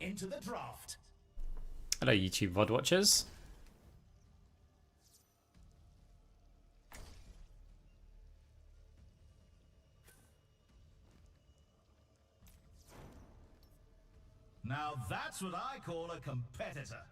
into the draft. Hello, YouTube VOD watchers. Now that's what I call a competitor.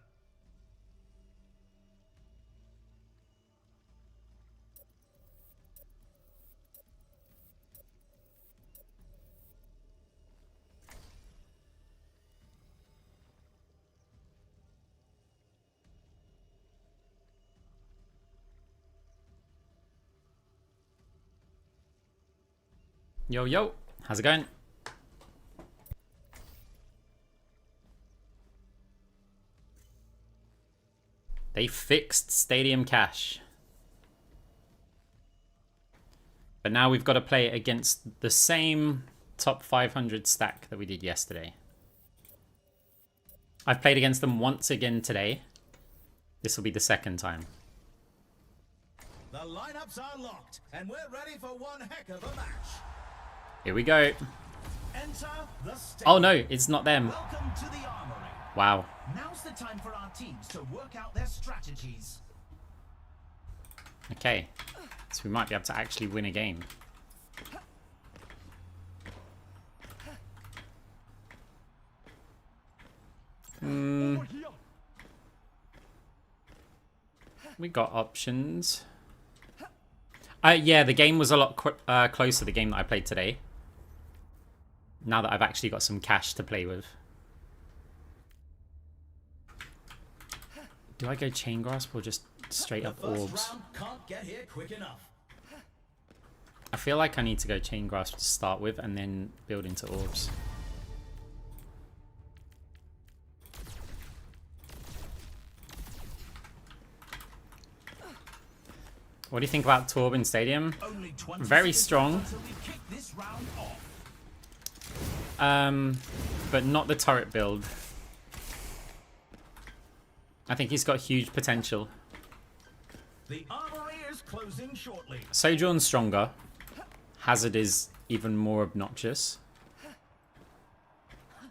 Yo, yo. How's it going? They fixed Stadium Cash. But now we've got to play it against the same top 500 stack that we did yesterday. I've played against them once again today. This will be the second time. The lineups are locked, and we're ready for one heck of a match. Here we go. Enter the stage. Oh no, it's not them. Welcome to the armory. Wow. Now's the time for our teams to work out their strategies. Okay. So we might be able to actually win a game. We got options. Yeah, the game was a lot closer, the game that I played today. Now that I've actually got some cash to play with. Do I go Chain Grasp or just straight up Orbs? Can't get here quick enough. I feel like I need to go Chain Grasp to start with and then build into Orbs. What do you think about Torb in Stadium? Very strong. But not the turret build. I think he's got huge potential. The armory is closing shortly. TorbJorn's stronger. Hazard is even more obnoxious.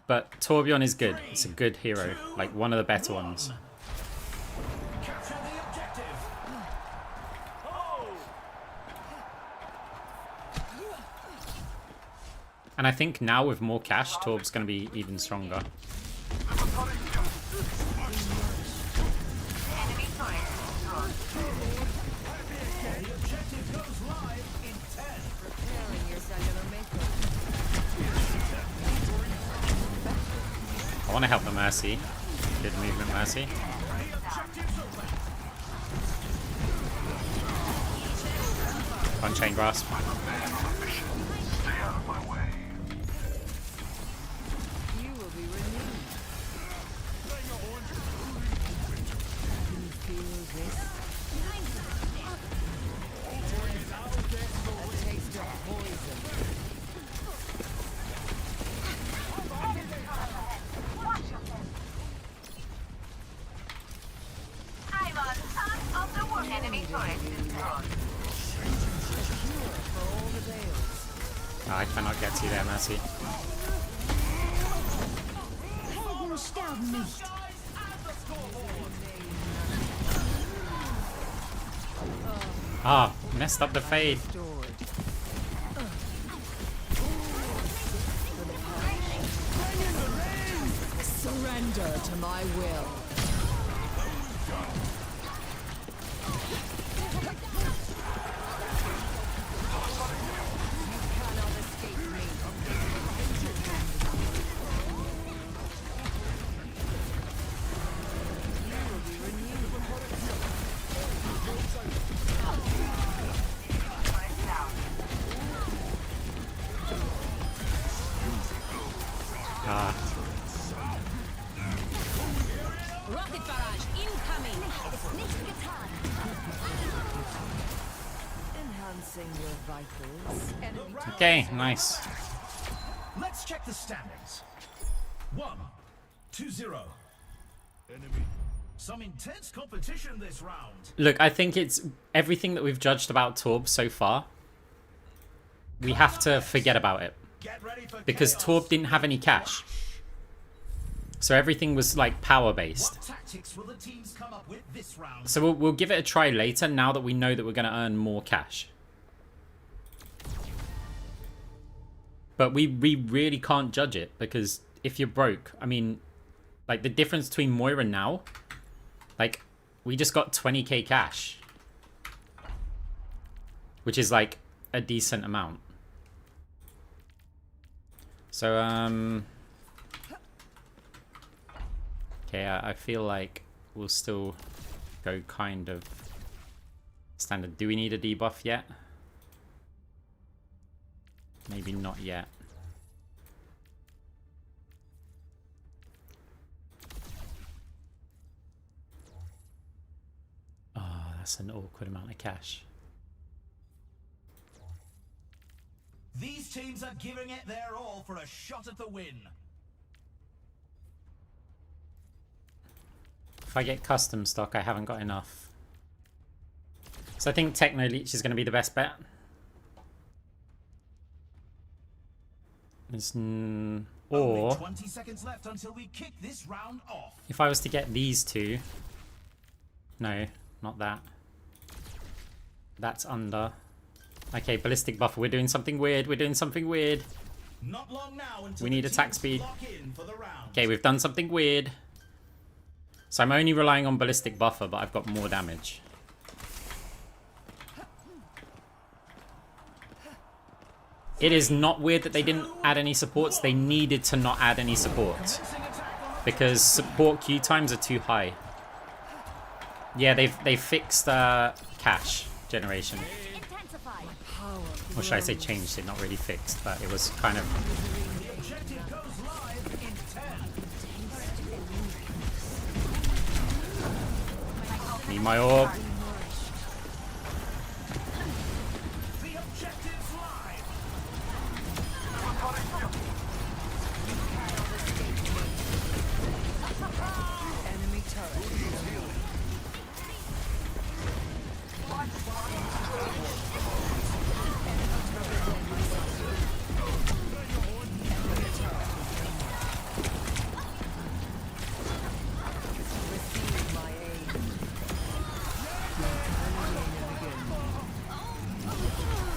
But TorbJorn is good. It's a good hero. Like one of the better ones. Capture the objective. And I think now with more cash, Torb's going to be even stronger. I want to help the Mercy. Good movement, Mercy. On Chain Grasp. I cannot get to you there, Mercy. Ah, messed up the fade. Surrender to my will. Okay, nice. Let's check the standings. 1-0. Some intense competition this round. Look, I think it's everything that we've judged about Torb so far. We have to forget about it. Because Torb didn't have any cash. So everything was like power based. What tactics will the teams come up with this round? So we'll give it a try later now that we know that we're going to earn more cash. But we really can't judge it because if you're broke, I mean, like the difference between Moira now, like we just got 20k cash, which is like a decent amount. So, okay, I feel like we'll still go kind of standard. Do we need a debuff yet? Maybe not yet. Oh, that's an awkward amount of cash. These teams are giving it their all for a shot at the win. If I get custom stock, I haven't got enough. So I think Techno Leech is going to be the best bet. Or Only 20 seconds left until we kick this round off. if I was to get these two. No, not that. That's under. Okay, ballistic buffer. We're doing something weird. We're doing something weird. Not long now until We need the attack teams speed. lock in for the round. Okay, we've done something weird. So I'm only relying on ballistic buffer, but I've got more damage. It is not weird that they didn't add any supports. They needed to not add any support because support queue times are too high. Yeah, they've fixed cash generation. Or should I say changed it, not really fixed, but it was kind of... The objective goes live in 10. Need my orb. The objective's live. Enemy turret.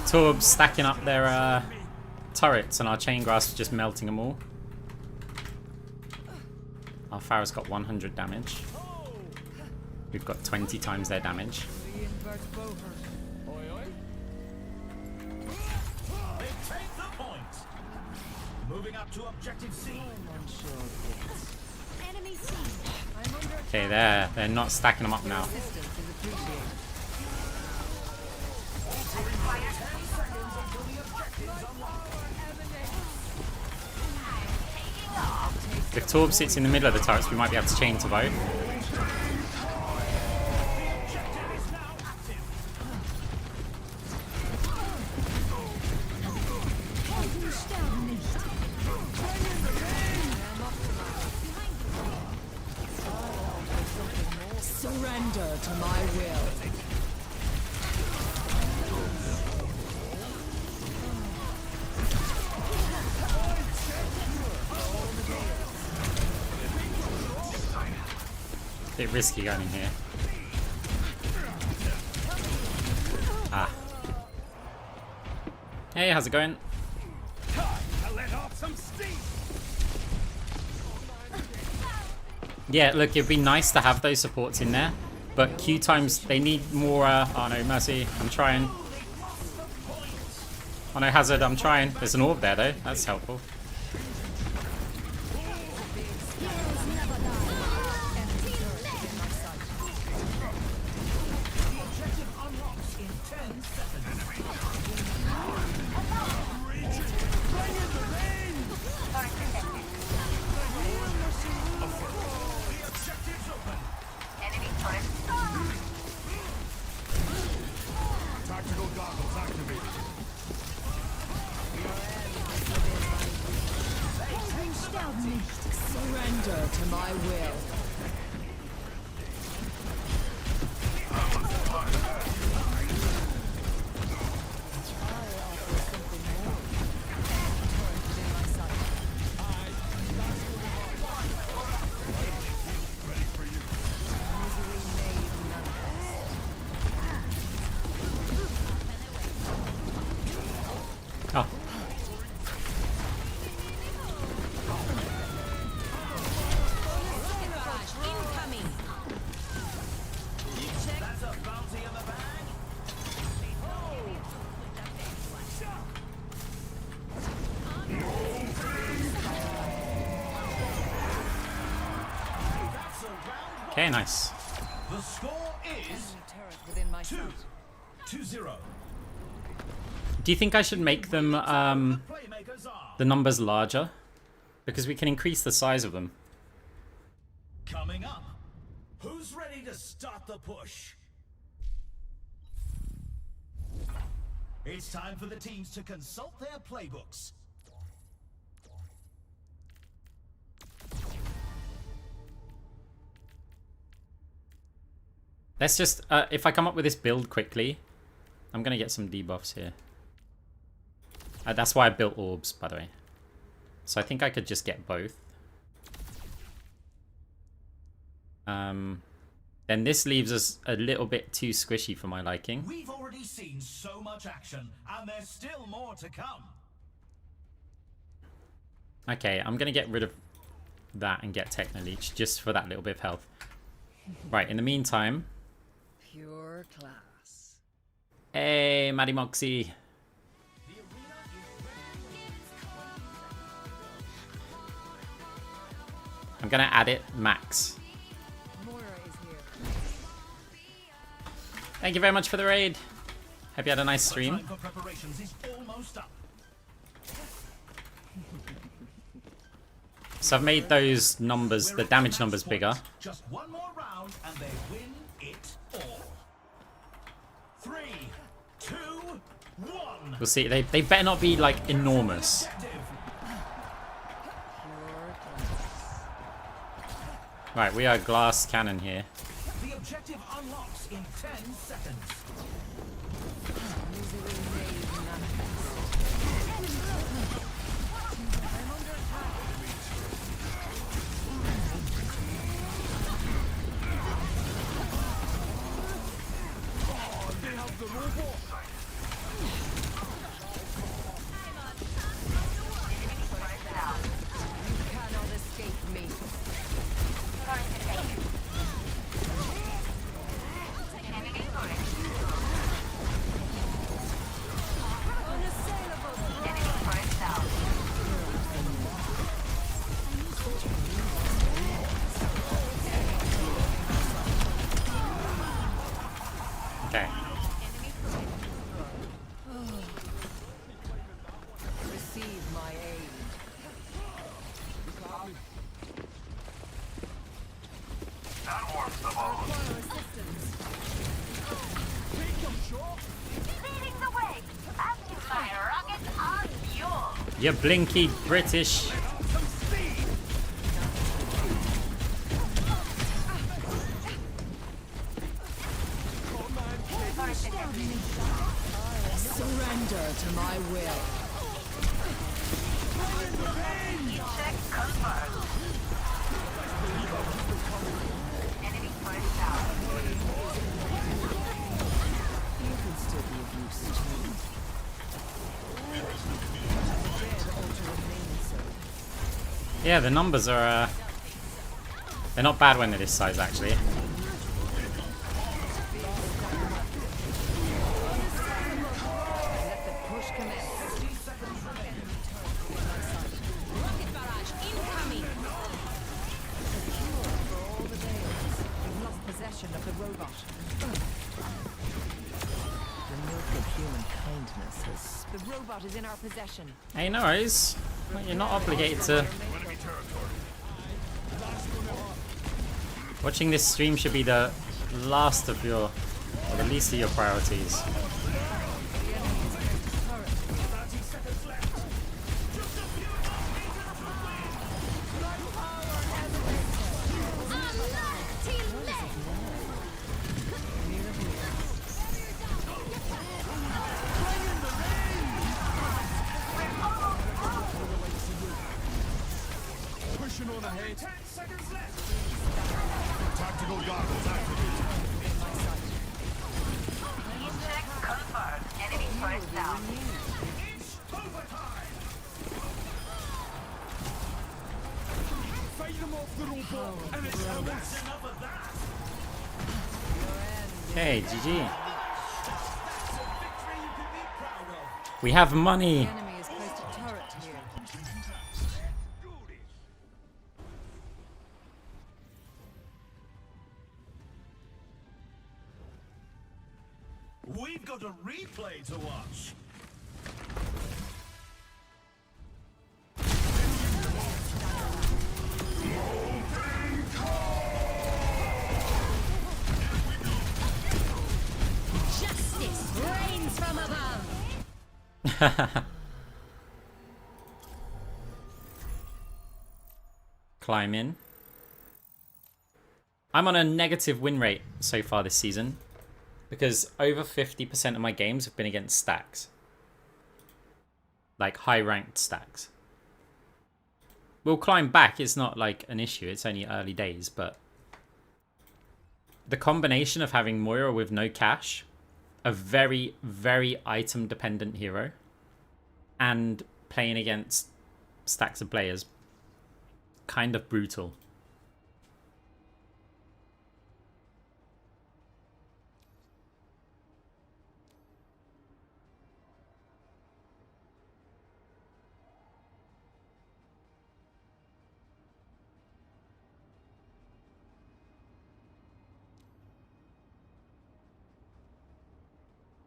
Torb stacking up their turrets and our chain grasp just melting them all. Our Pharah's got 100 damage. We've got 20 times their damage. They take the point. Moving up to objective C. Okay, they're not stacking them up now. If Torb sits in the middle of the turrets, we might be able to chain to both. Surrender to my will. Bit risky going in here. Ah. Hey, how's it going? Yeah, look, it'd be nice to have those supports in there, but queue times, they need more, oh no, Mercy, I'm trying. Oh no, Hazard, I'm trying. There's an orb there though, that's helpful. Surrender to my will. Okay, nice. The score is Enemy turret within my sight. 2-0. Do you think I should make them The playmakers are the numbers larger? Because we can increase the size of them. coming up. Who's ready to start the push? It's time for the teams to consult their playbooks. Let's just, if I come up with this build quickly, I'm going to get some debuffs here. That's why I built orbs, by the way. So I think I could just get both. Then this leaves us a little bit too squishy for my liking. We've already seen so much action, and there's still more to come. Okay, I'm going to get rid of that and get Techno Leech just for that little bit of health. Right, in the meantime... Pure class. Hey, Maddie Moxie. I'm going to add it max. Moira is here. Thank you very much for the raid. Hope you had a nice stream. Time for preparations is almost up. So I've made those numbers, the damage numbers, bigger. Just one more round and they win it all. 3, 2, 1. We'll see. They better not be, like, enormous. Objective. Pure class. Right, we are glass cannon here. The objective unlocks in 10 seconds. Misery made manifest. I'm under attack. They have the robot. You cannot escape me. Okay. Receive my aid. Require assistance. Leading the way. Amplifier rockets on fuel. You blinky British. Surrender to my will. Check confirmed. Enemy first down. You can still be of use to me. Dead ought to remain so. Yeah, the numbers are, they're not bad when they're this size, actually. Let the push commence. Rocket barrage incoming. Secure for all the veils. We've lost possession of the robot. The milk of human kindness has... The robot is in our possession. Hey, no worries. You're not obligated to... Watching this stream should be the last of your... or the least of your priorities. The enemy is close to turret. 30 seconds left. Just a few Pushing on ahead. 10 seconds left. Tactical goggles activated. Check confirmed. Enemy first down. It's overtime. Fight them off the robot, and it's ours. That's enough of that. Okay, GG. That's a victory you can be proud of. We have The money. enemy is close to turret here. got a replay to watch. Justice reigns from above. Climb in. I'm on a negative win rate so far this season because over 50% of my games have been against stacks. Like high ranked stacks. We'll climb back, it's not like an issue, it's only early days, but the combination of having Moira with no cash, a very, very item dependent hero, and playing against stacks of players, kind of brutal.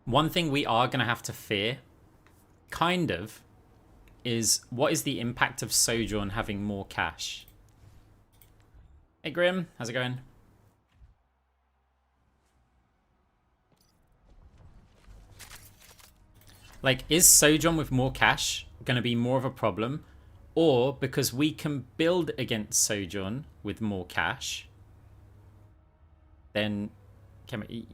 One thing we are going to have to fear, kind of, is what is the impact of TorbJorn having more cash? Hey Grim, how's it going? Like, is TorbJorn with more cash going to be more of a problem? Or because we can build against TorbJorn with more cash, then can we,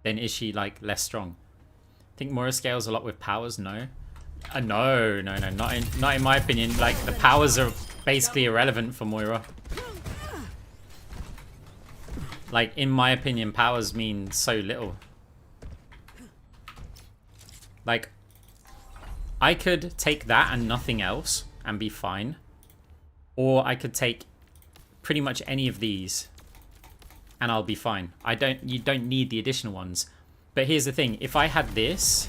then is she like less strong? I think Moira scales a lot with powers. No, no, not in my opinion. Like the powers are basically irrelevant for Moira. Like in my opinion, powers mean so little. Like I could take that and nothing else and be fine, or I could take pretty much any of these and I'll be fine. You don't need the additional ones. But here's the thing, if I had this,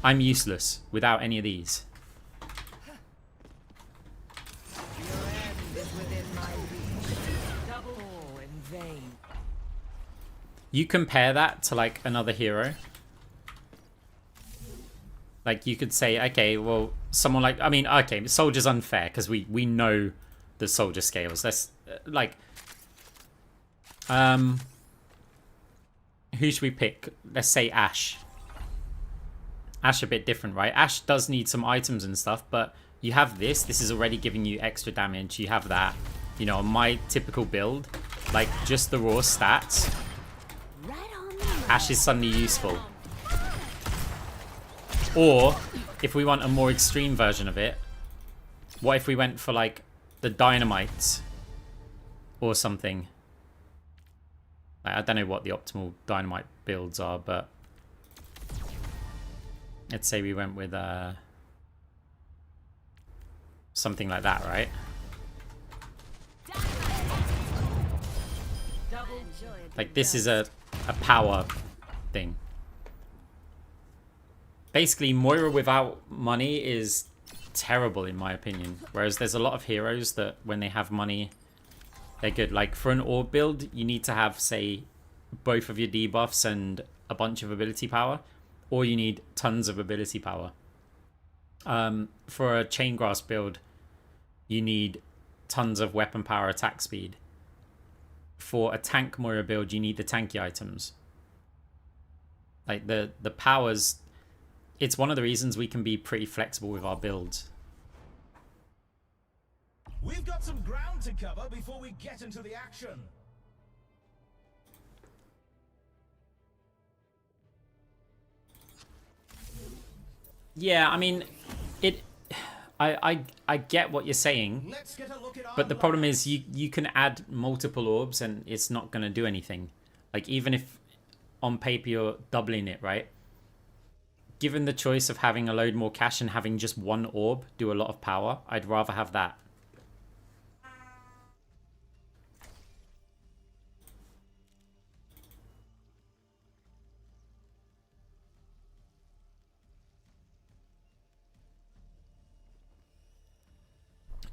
I'm useless without any of these. Your end is within my reach. Double in vain. You compare that to like another hero. Like you could say, okay, well, someone like, I mean, okay, Soldier's unfair because we know the Soldier scales. That's like, who should we pick? Let's say Ashe. Ashe a bit different, right? Ashe does need some items and stuff, but you have this. This is already giving you extra damage. You have that. You know, on my typical build, like just the raw stats, Ashe is suddenly useful. Or, if we want a more extreme version of it, what if we went for like the Dynamite or something? I don't know what the optimal Dynamite builds are, but let's say we went with something like that, right? Like this is a power thing. Basically, Moira without money is terrible in my opinion. Whereas there's a lot of heroes that when they have money, they're good. Like for an orb build, you need to have, say, both of your debuffs and a bunch of ability power. Or you need tons of ability power. For a chain grass build, you need tons of weapon power, attack speed. For a tank Moira build, you need the tanky items. Like the powers, it's one of the reasons we can be pretty flexible with our builds. We've got some ground to cover before we get into the action. Yeah, I mean, I get what you're saying, Let's get a look at our but the problem is you can add multiple orbs and it's not going to do anything. Like even if on paper you're doubling it, right? Given the choice of having a load more cash and having just one orb do a lot of power, I'd rather have that.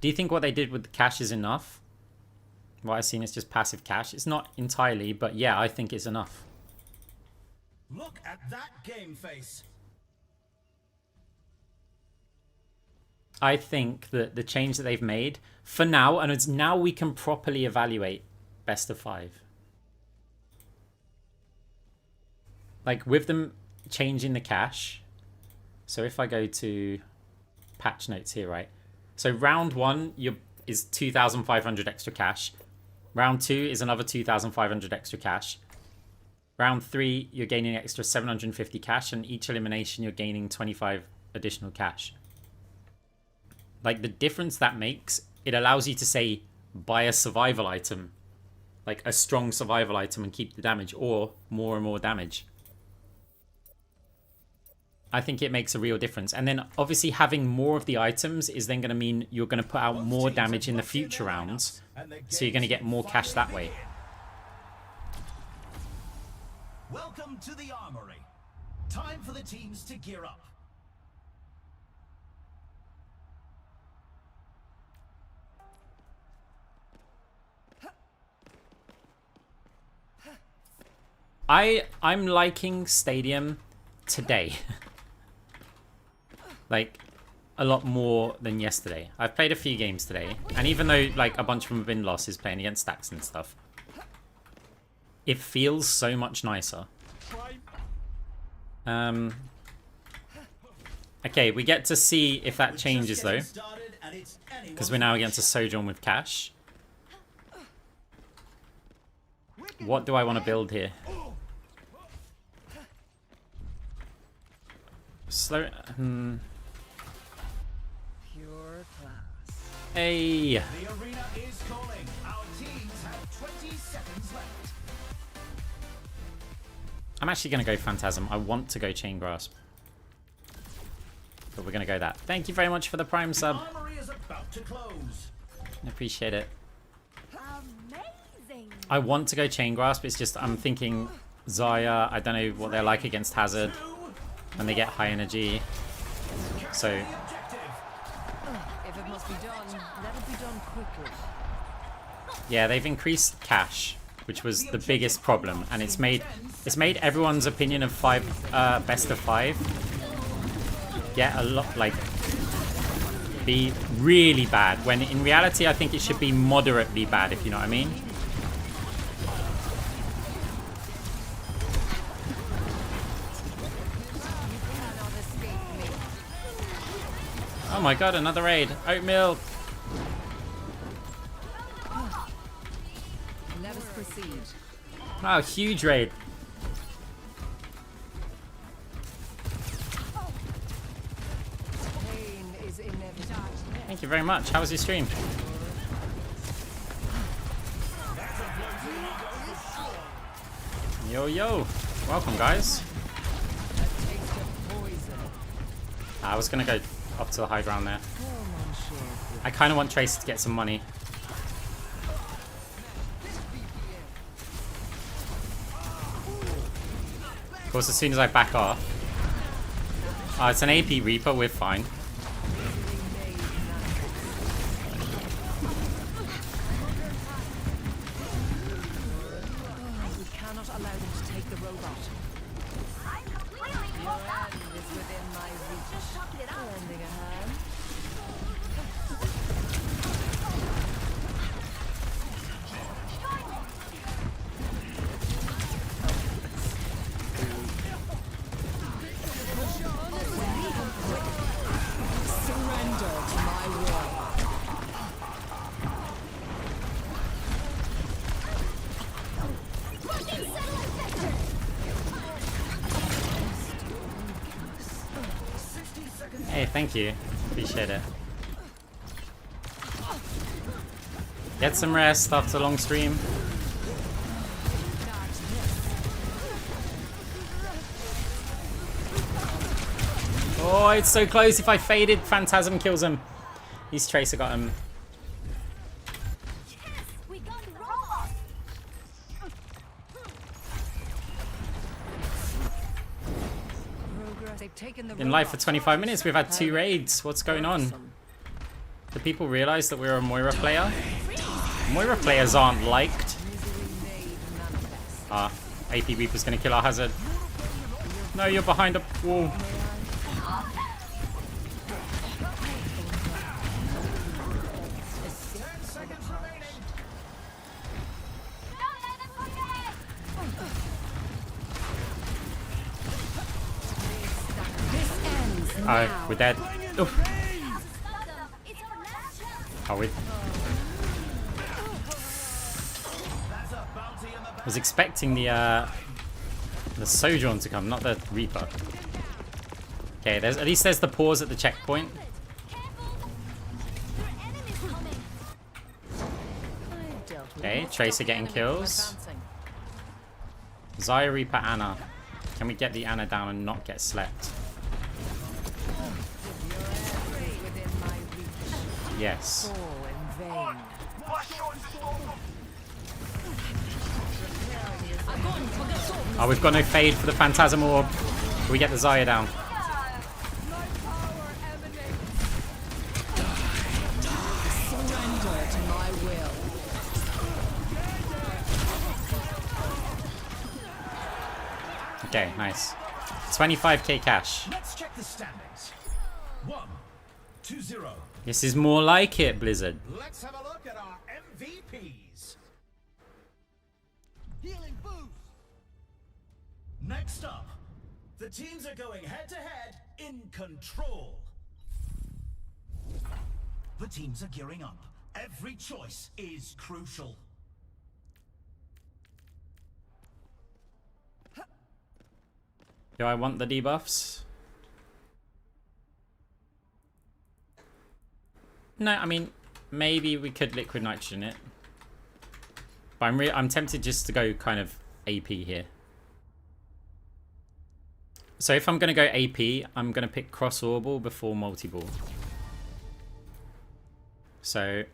Do you think what they did with the cash is enough? What I've seen is just passive cash. It's not entirely, but yeah, I think it's enough. Look at that game face. I think that the change that they've made for now, and it's now we can properly evaluate best of 5. Like with them changing the cash. So if I go to patch notes here, right? So round 1 is 2,500 extra cash. Round 2 is another 2,500 extra cash. Round 3, you're gaining extra 750 cash, and each elimination you're gaining 25 additional cash. Like the difference that makes, it allows you to say buy a survival item, like a strong survival item, and keep the damage, or more and more damage. I think it makes a real difference. And then obviously having more of the items is then going to mean you're going to put out more damage in the future rounds, so you're going to get more cash that way. Welcome to the armory. Time for the teams to gear up. I'm liking Stadium today. Like a lot more than yesterday. I've played a few games today, and even though like a bunch of them have been losses playing against stacks and stuff, it feels so much nicer. Okay, we get to see if that changes though, because we're now against a TorbJorn with cash. What do I want to build here? Slow. Pure class. Hey. The arena is calling. Our teams have 20 seconds left. I'm actually going to go Phantasm. I want to go Chain Grasp, but we're going to go that. Thank you very much for the Prime sub. The armory is about to close. I appreciate it. Amazing. I want to go Chain Grasp. It's just I'm thinking Zarya. I don't know what they're like against Hazard when they get high energy. So If it must be done, let it be done quickly. yeah, they've increased cash, which was the biggest problem, and it's made everyone's opinion of best of 5 get a lot like be really bad, when in reality I think it should be moderately bad, if you know what I mean. Oh my god, another raid. Oatmeal. Let us proceed. Wow, huge raid. Pain is inevitable. Thank you very much. How was your stream? Yo, yo. Welcome, guys. A taste of poison. I was going to go up to the high ground there. Come on, Shorty. I kind of want Tracer to get some money. Of course, as soon as I back off... Oh, it's an AP Reaper. We're fine. We cannot allow them to take the robot. I'm completely Your caught up. end is within my reach. Just talking it out. Lending a hand. Surrender to my will. Hey, thank you. Appreciate it. Get some rest after a long stream. Oh, it's so close. If I faded, Phantasm kills him. He's Tracer got him. We got the robot. Progress. They've taken the In live for robot. 25 minutes, we've had 2 raids. What's going on? Awesome. Do people realize that we're a Moira player? Moira players aren't liked. Misery made manifest. Ah, AP Reaper's gonna kill our Hazard. No, you're behind a wall. 10 seconds remaining. This ends Oh, now. we're dead. Oof. Are we? That's a bounty in the I was expecting the TorbJorn to come, not the Reaper. Okay, at least there's the pause at the checkpoint. Okay, Tracer getting kills. Xayah, Reaper, Ana. Can we get the Ana down and not get slept? Yes. All in vain. Oh, we've got no fade for the Phantasm Orb. Can we get the Xayah down? Surrender to my will. Okay, nice. 25k cash. Let's check the standings. 1-0. This is more like it, Blizzard. Let's have a look at our MVPs. Healing boost. Next up, the teams are going head to head in control. The teams are gearing up. Every choice is crucial. Do I want the debuffs? No, I mean, maybe we could liquid nitrogen it. But I'm tempted just to go kind of AP here. So if I'm going to go AP, I'm going to pick cross orbal before multiball. So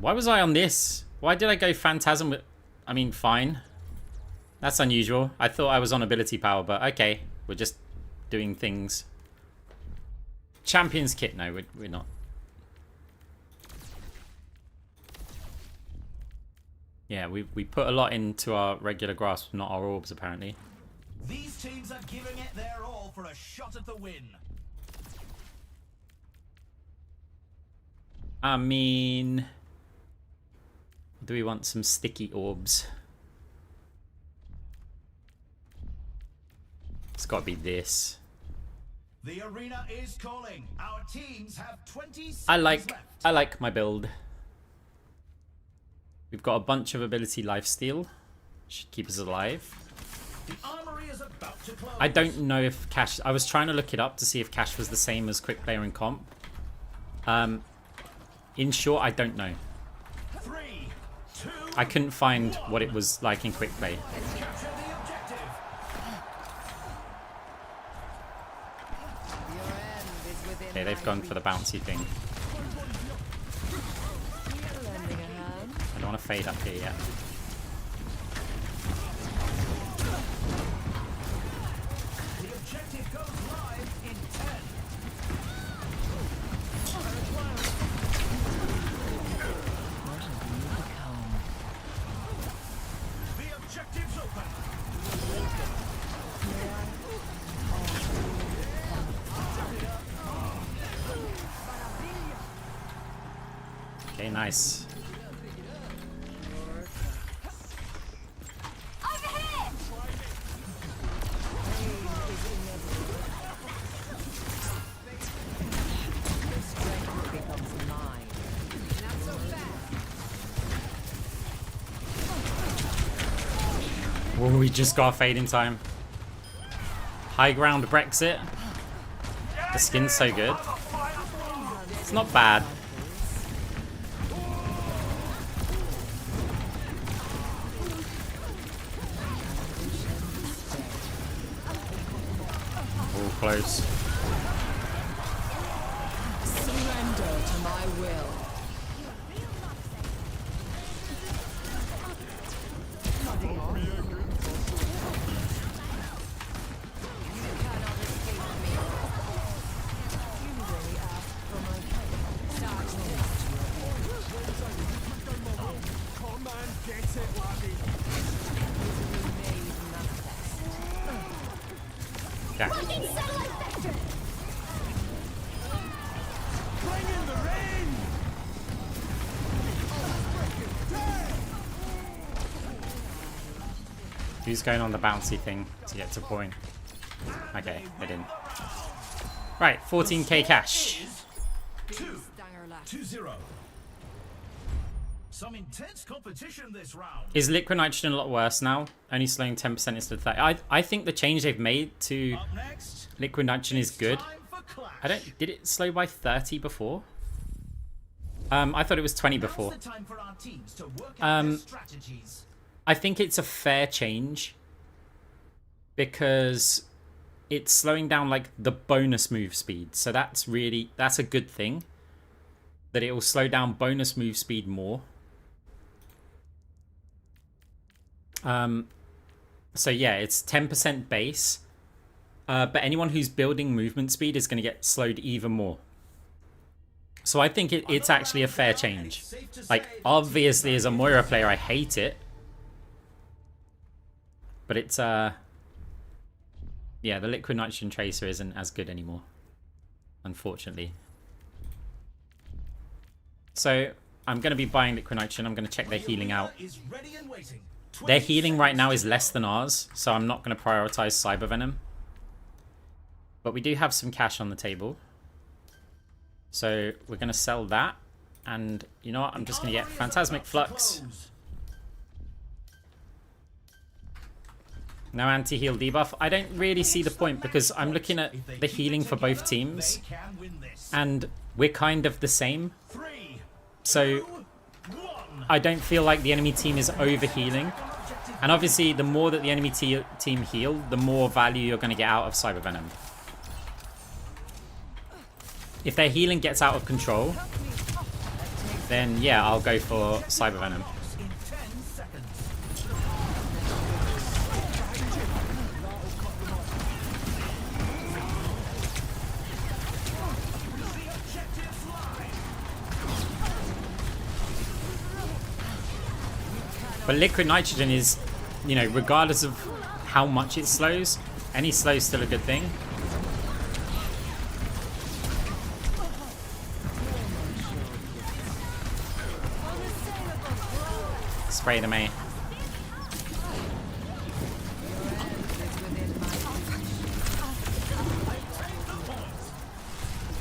why was I on this? Why did I go Phantasm with... I mean, fine. That's unusual. I thought I was on ability power, but okay. We're just doing things. Champions kit? No, we're not. Yeah, we put a lot into our regular grasp, not our orbs, apparently. These teams are giving it their all for a shot at the win. I mean... do we want some sticky orbs? It's got to be this. The arena is calling. Our teams have 20 seconds I left. like my build. We've got a bunch of ability lifesteal. Should keep us alive. The armory is about to close. I don't know if cash... I was trying to look it up to see if cash was the same as quick player in comp. In short, I don't know. 3, 2, I couldn't find what it was like in quick play. capture the objective. Your end is within Okay, they've my gone for the bouncy thing. reach. Lending a hand. I don't want to fade up here yet. The objective goes live in 10. The objective's open. Okay, nice. Becomes mine. Not so fast. Oh, we just got a fade in time. High ground Brexit. The skin's so good. It's not bad. Oh, close. Surrender to my will. Come and get it, laddie. Okay. Bring in the rain! Who's going on the bouncy thing to get to point? Okay, they didn't. Right, 14k cash. 2-0. Some intense competition this round. Is liquid nitrogen a lot worse now? Only slowing 10% instead of 30. I think the change they've made to Up next, liquid nitrogen is good. time for clash. Did it slow by 30 before? I thought it was 20 before. Now's the time for our teams to work out their Um, strategies. I think it's a fair change because it's slowing down like the bonus move speed. So that's a good thing, that it will slow down bonus move speed more. So yeah, it's 10% base, but anyone who's building movement speed is going to get slowed even more. So I think it's actually a fair change. Like, obviously as a Moira player I hate it, but it's yeah, the liquid nitrogen tracer isn't as good anymore, unfortunately. So I'm going to be buying liquid nitrogen. I'm going to check their healing out. Is ready and waiting. Their healing right now is less than ours, so I'm not going to prioritize Cyber Venom. But we do have some cash on the table. So we're going to sell that. And you know what? I'm just going to get Phantasmic Flux. No anti-heal debuff. I don't really see the point because I'm looking at the healing for both teams. And we're kind of the same. So I don't feel like the enemy team is over-healing. And obviously, the more that the enemy team heal, the more value you're going to get out of Cyber Venom. If their healing gets out of control, then yeah, I'll go for Cyber Venom. But liquid nitrogen is, you know, regardless of how much it slows, any slow is still a good thing. Spray them, eh?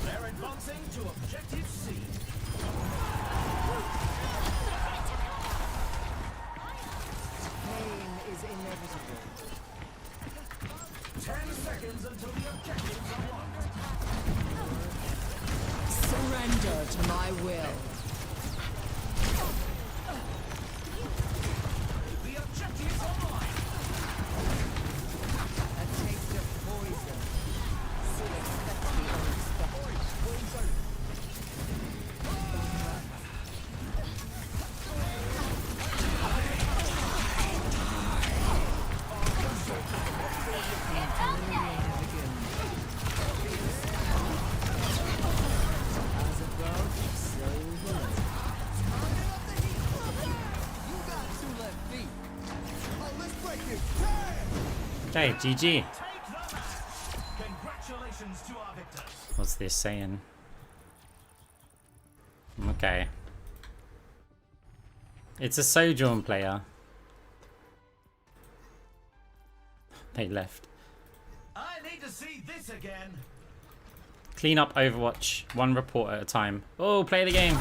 They're advancing to objective C. Pain is inevitable. 10 seconds until the objectives are won. Surrender to my will. The objectives are mine. A taste of poison. Expect the unexpected. As above, so below. You got 2 left feet. Oh, let's break it! Okay, GG. Take that. Congratulations to our victors. What's this saying? Okay. It's a TorbJorn player. They left. I need to see this again. Clean up Overwatch, 1 report at a time. Oh, play the game.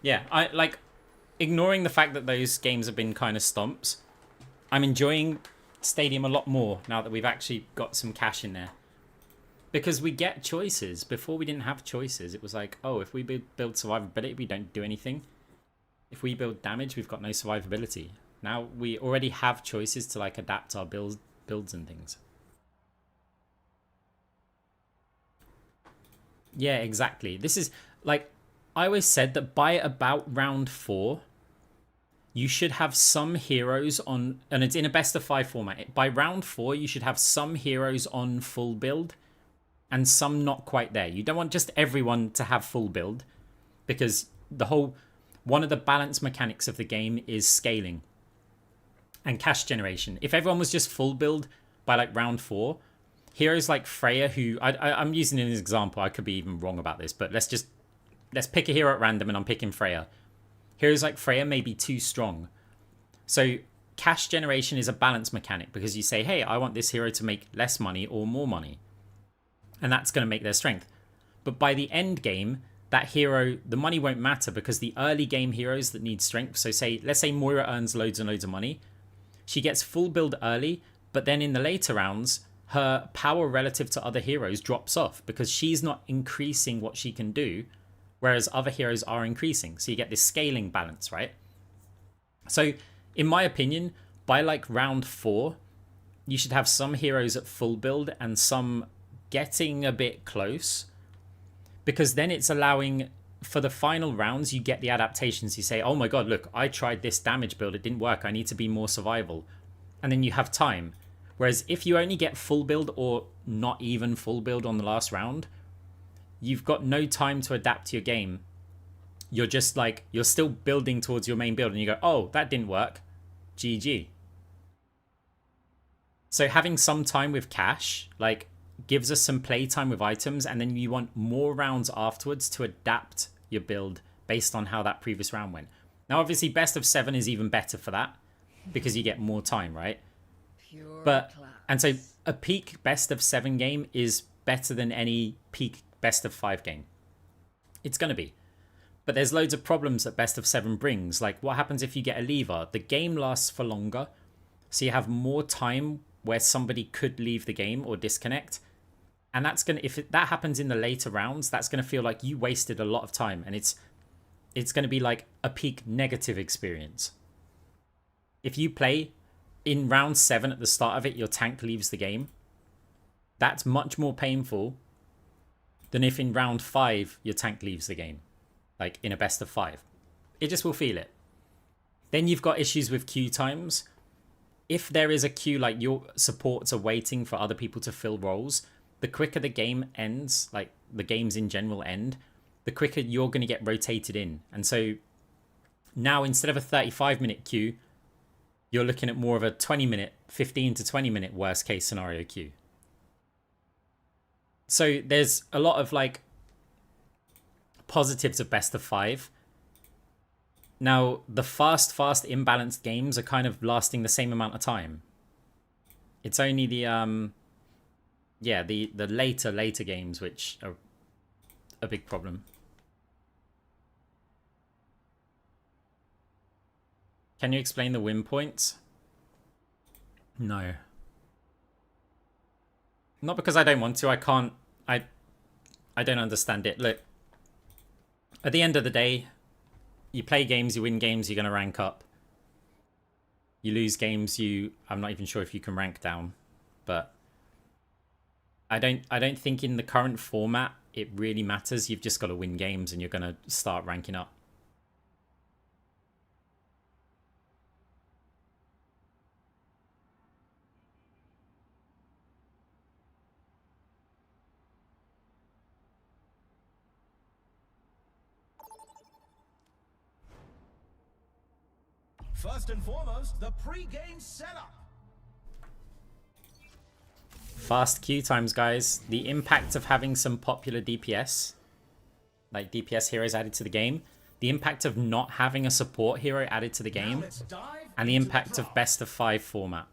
Yeah, I like ignoring the fact that those games have been kind of stomps. I'm enjoying Stadium a lot more now that we've actually got some cash in there. Because we get choices. Before we didn't have choices. It was like, oh, if we build survivability, we don't do anything. If we build damage, we've got no survivability. Now we already have choices to like adapt our builds and things. Yeah, exactly. This is like, I always said that by about round 4, you should have some heroes on, and it's in a best of 5 format. By round 4, you should have some heroes on full build and some not quite there. You don't want just everyone to have full build, because one of the balance mechanics of the game is scaling and cash generation. If everyone was just full build by like round 4, heroes like Freya, who I'm using as an example, I could be even wrong about this, but let's pick a hero at random, and I'm picking Freya. Heroes like Freya may be too strong. So cash generation is a balance mechanic, because you say, hey, I want this hero to make less money or more money, and that's going to make their strength. But by the end game, that hero, the money won't matter, because the early game heroes that need strength, so let's say Moira earns loads and loads of money. She gets full build early, but then in the later rounds, her power relative to other heroes drops off, because she's not increasing what she can do, whereas other heroes are increasing. So you get this scaling balance, right? So in my opinion, by like round 4, you should have some heroes at full build and some getting a bit close, because then it's allowing, for the final rounds, you get the adaptations. You say, oh my god, look, I tried this damage build, it didn't work, I need to be more survival. And then you have time. Whereas if you only get full build or not even full build on the last round, you've got no time to adapt to your game. You're just like, you're still building towards your main build, and you go, oh, that didn't work, GG. So having some time with cash, like, gives us some play time with items, and then you want more rounds afterwards to adapt your build based on how that previous round went. Now, obviously, best of 7 is even better for that, because you get more time, right? And so a peak best of 7 game is better than any peak best of 5 game. It's going to be. But there's loads of problems that best of 7 brings. Like, what happens if you get a leaver? The game lasts for longer, so you have more time where somebody could leave the game or disconnect. And that's going to, if that happens in the later rounds, that's going to feel like you wasted a lot of time. And it's going to be like a peak negative experience. If you play in round 7 at the start of it, your tank leaves the game, that's much more painful than if in round 5 your tank leaves the game, like in a best of 5. It just will feel it. Then you've got issues with queue times. If there is a queue, like your supports are waiting for other people to fill roles, the quicker the game ends, like the games in general end, the quicker you're going to get rotated in. And so now, instead of a 35-minute queue, you're looking at more of a 20-minute, 15 to 20-minute worst case scenario queue. So there's a lot of like positives of best of 5. Now, the fast imbalanced games are kind of lasting the same amount of time. It's only the the later games which are a big problem. Can you explain the win points? No. Not because I don't want to. I can't. I don't understand it. Look, at the end of the day, you play games, you win games, you're going to rank up. You lose games, I'm not even sure if you can rank down. But I don't think in the current format it really matters. You've just got to win games and you're going to start ranking up. First and foremost, the pre-game setup. Fast queue times, guys. The impact of having some popular DPS, like DPS heroes added to the game, the impact of not having a support hero added to the game, and the impact of best of 5 format.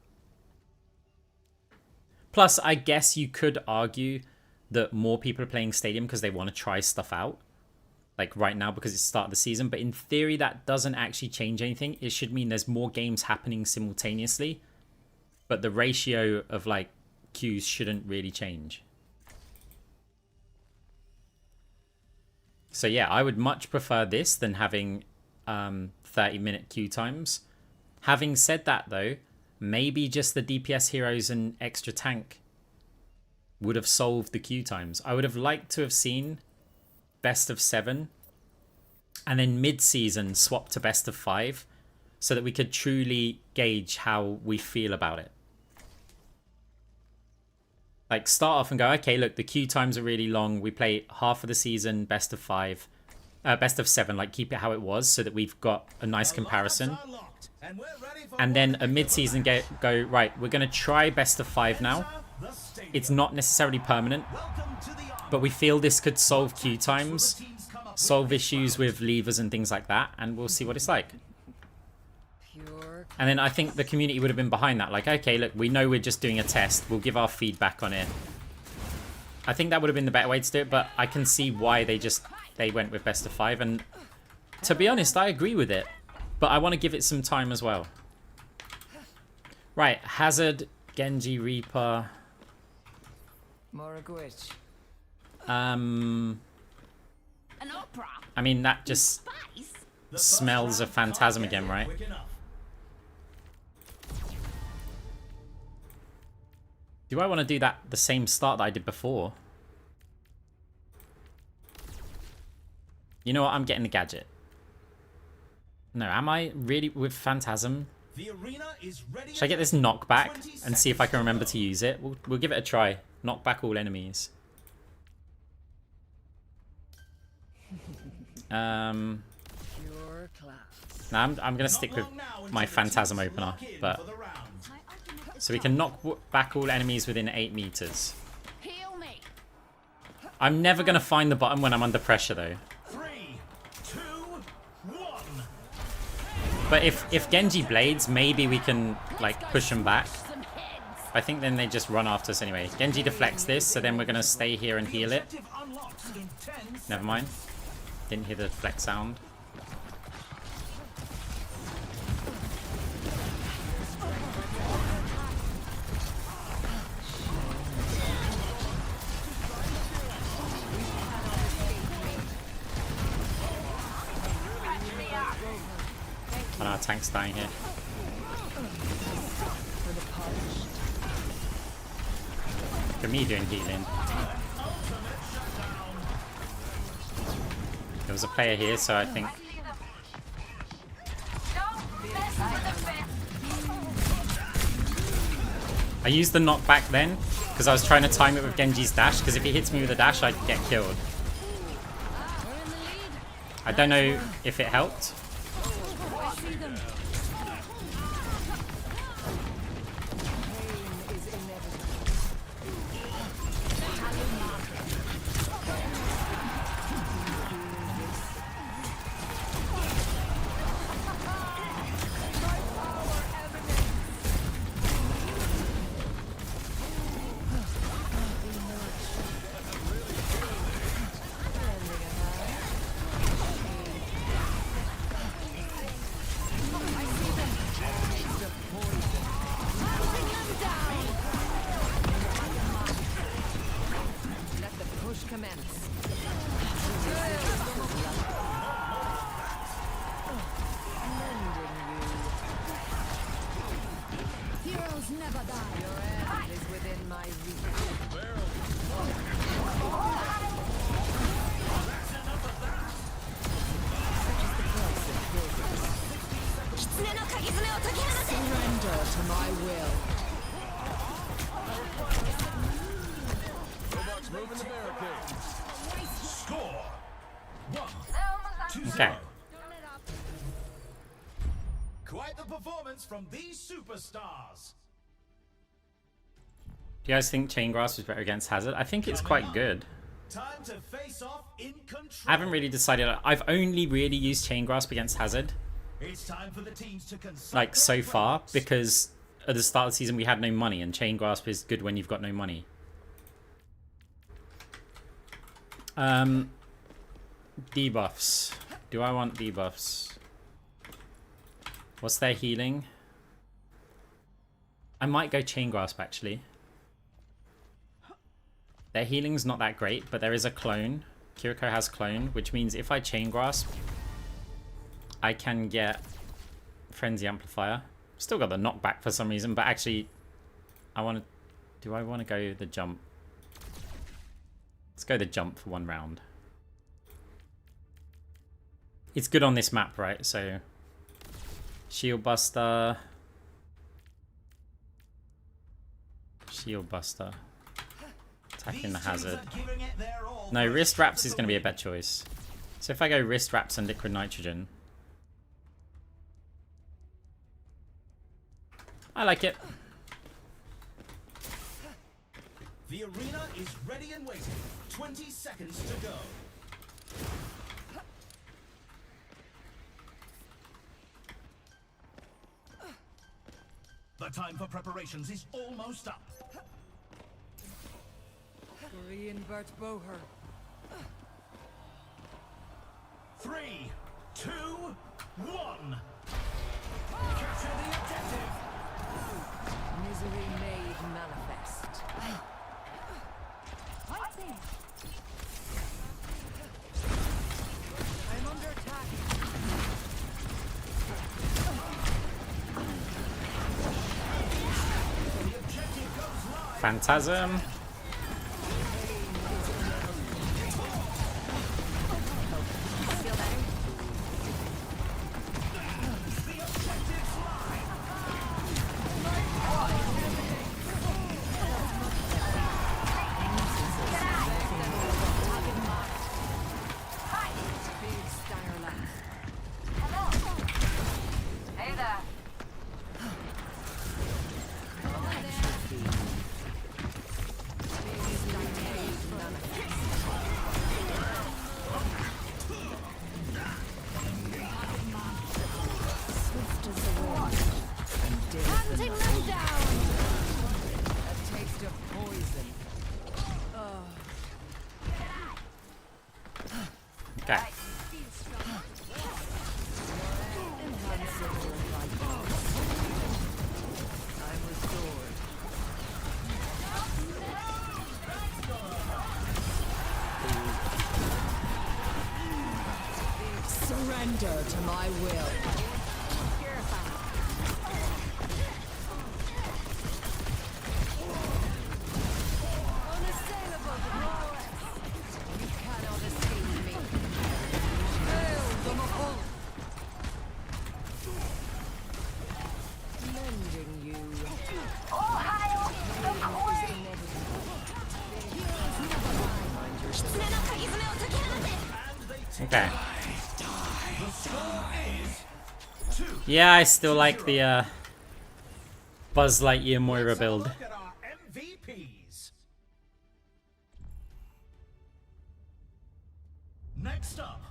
Plus, I guess you could argue that more people are playing Stadium because they want to try stuff out, like right now because it's the start of the season. But in theory, that doesn't actually change anything. It should mean there's more games happening simultaneously, but the ratio of like queues shouldn't really change. So yeah, I would much prefer this than having 30-minute queue times. Having said that though, maybe just the DPS heroes and extra tank would have solved the queue times. I would have liked to have seen best of 7 and then mid-season swap to best of 5, so that we could truly gauge how we feel about it. Like, start off and go, okay, look, the queue times are really long. We play half of the season, best of 5, best of 7, like keep it how it was so that we've got a nice comparison. And then a mid-season go, right, we're going to try best of 5 now. It's not necessarily permanent, but we feel this could solve queue times, solve issues with levers and things like that, and we'll see what it's like. And then I think the community would have been behind that. Like, okay, look, we know we're just doing a test. We'll give our feedback on it. I think that would have been the better way to do it, but I can see why they went with best of 5. And to be honest, I agree with it, but I want to give it some time as well. Right, Hazard, Genji, Reaper. Moira Gwitch. An opera. I mean, that just smells of Phantasm again, right? Do I want to do that the same start that I did before? You know what? I'm getting the gadget. No, am I really with Phantasm? Should I get this knockback and see if I can remember to use it? We'll give it a try. Knock back all enemies. Now I'm gonna stick with my Phantasm opener, but so we can knock back all enemies within 8 meters. Heal me. I'm never gonna find the button when I'm under pressure though. 3, 2, 1. But if Genji blades, maybe we can like push them back. I think then they just run after us anyway. Genji deflects this, so then we're gonna stay here and heal it. Never mind. Didn't hear the deflect sound. Oh no, tank's dying here. Look at me doing healing. There was a player here, so I think... I used the knockback then, because I was trying to time it with Genji's dash, because if he hits me with a dash, I'd get killed. I don't know if it helped. Okay. Quite the performance from these superstars. Do you guys think Chain Grasp is better against Hazard? I think it's quite good. Time to face off in control. I haven't really decided. I've only really used Chain Grasp against Hazard, It's time for the teams to consult like so their far, plans. because at the start of the season we had no money, and Chain Grasp is good when you've got no money. Debuffs. Do I want debuffs? What's their healing? I might go Chain Grasp actually. Their healing's not that great, but there is a clone. Kiriko has clone, which means if I Chain Grasp, I can get Frenzy Amplifier. Still got the knockback for some reason, but actually, I want to... Do I want to go the jump? Let's go the jump for one round. It's good on this map, right? So, Shield Buster. Shield Buster. Attacking the hazard. No, Wrist Wraps is going to be a better choice. So if I go Wrist Wraps and Liquid Nitrogen. I like it. The arena is ready and waiting. 20 seconds to go. The time for preparations is almost up. Reinvert Boher. 3, 2, 1. Capture the objective. Misery made manifest. I'm under attack. The objective goes live. Phantasm. The objective's live. Big Starlight. Hey there. Swift as the wind. And dead as the night. A taste of poison. Okay. Enhancing your vitals. I'm restored. Surrender to my will. Unassailable prowess. You cannot escape me. Hail the Mahal. Mending you. Ohio, the queen. Okay. The score is 2. Yeah, I still like the Buzz Lightyear Moira Let's have a build. look at our MVPs. Next up,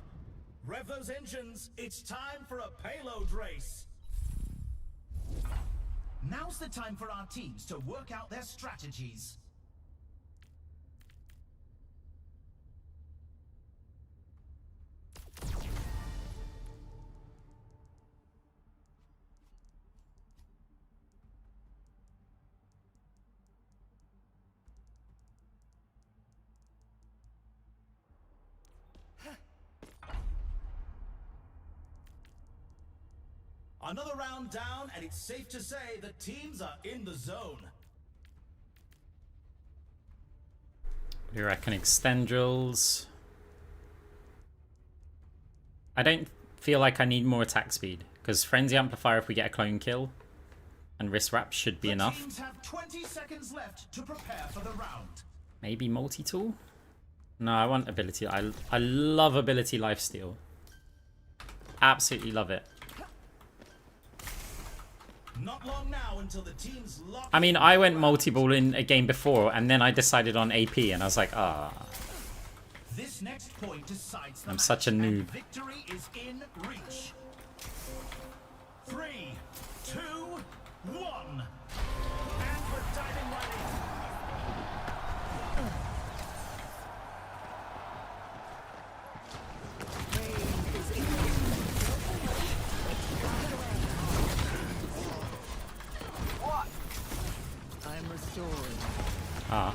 rev those engines. It's time for a payload race. Now's the time for our teams to work out their strategies. Another round down, and it's safe to say the teams are in the zone. What do you reckon? Extendrils. I don't feel like I need more attack speed, because Frenzy Amplifier if we get a clone kill, and Wrist Wrap should be The enough. teams have 20 seconds left to prepare for the round. Maybe multi-tool? No, I want ability. I love ability lifesteal. Absolutely love it. Not long now until the teams lock. I mean, I went multi-ball in a game before, and then I decided on AP, and I was like, ah. This next point decides the I'm match, such a and noob. victory is in reach. 3, 2, 1. And we're diving right in. I'm restored. Ah.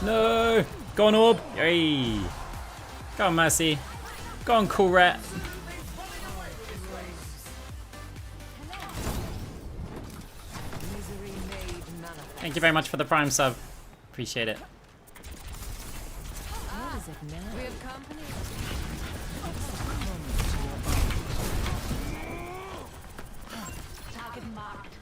No! Go on, Orb! Hey! Go on, Mercy. Go on, Cool Rat. Misery made manifest. Thank you very much for the Prime sub. Appreciate it. What is it now? We have company. Target marked.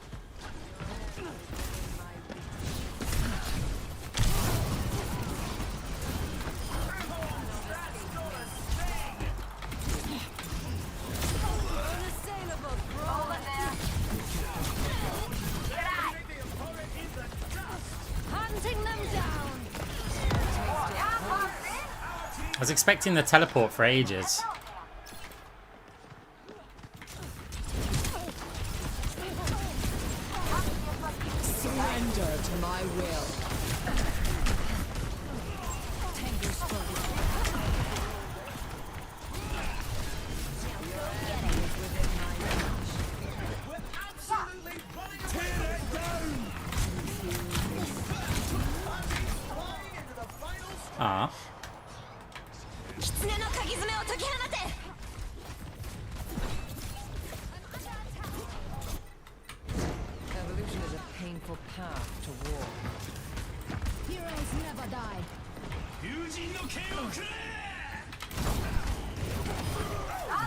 Unassailable, bro. Hunting them down. I was expecting the teleport for ages. Surrender to my will. Tango spotted. Your enemy is within my reach. We're absolutely running away. Tear it down! Flying into the finals. Ah. Evolution is a painful path to war. Heroes never die. 友人の剣をくれ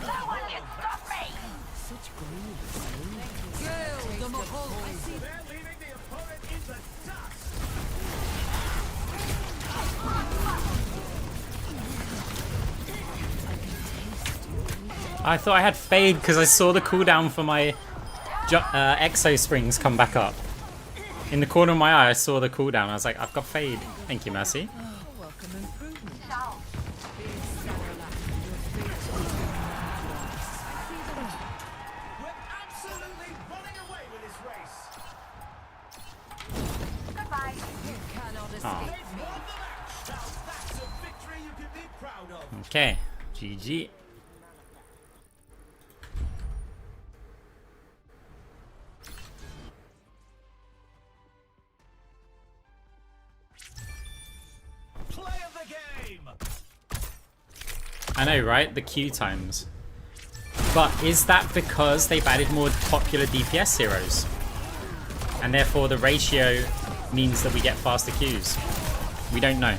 No one can stop me! Such greed. Gale, the Mahal. I see. They're leaving the opponent in the dust. I thought I had Fade because I saw the cooldown for my Exo Springs come back up. In the corner of my eye, I saw the cooldown. I was like, I've got Fade. Thank you, Mercy. Welcome improvement. We're absolutely running away with this race. Goodbye. You cannot escape Aw. me. Won the match. Now that's a victory you can be proud of. Okay, GG. Play of the game. I know, right? The queue times. But is that because they've added more popular DPS heroes? And therefore the ratio means that we get faster queues? We don't know.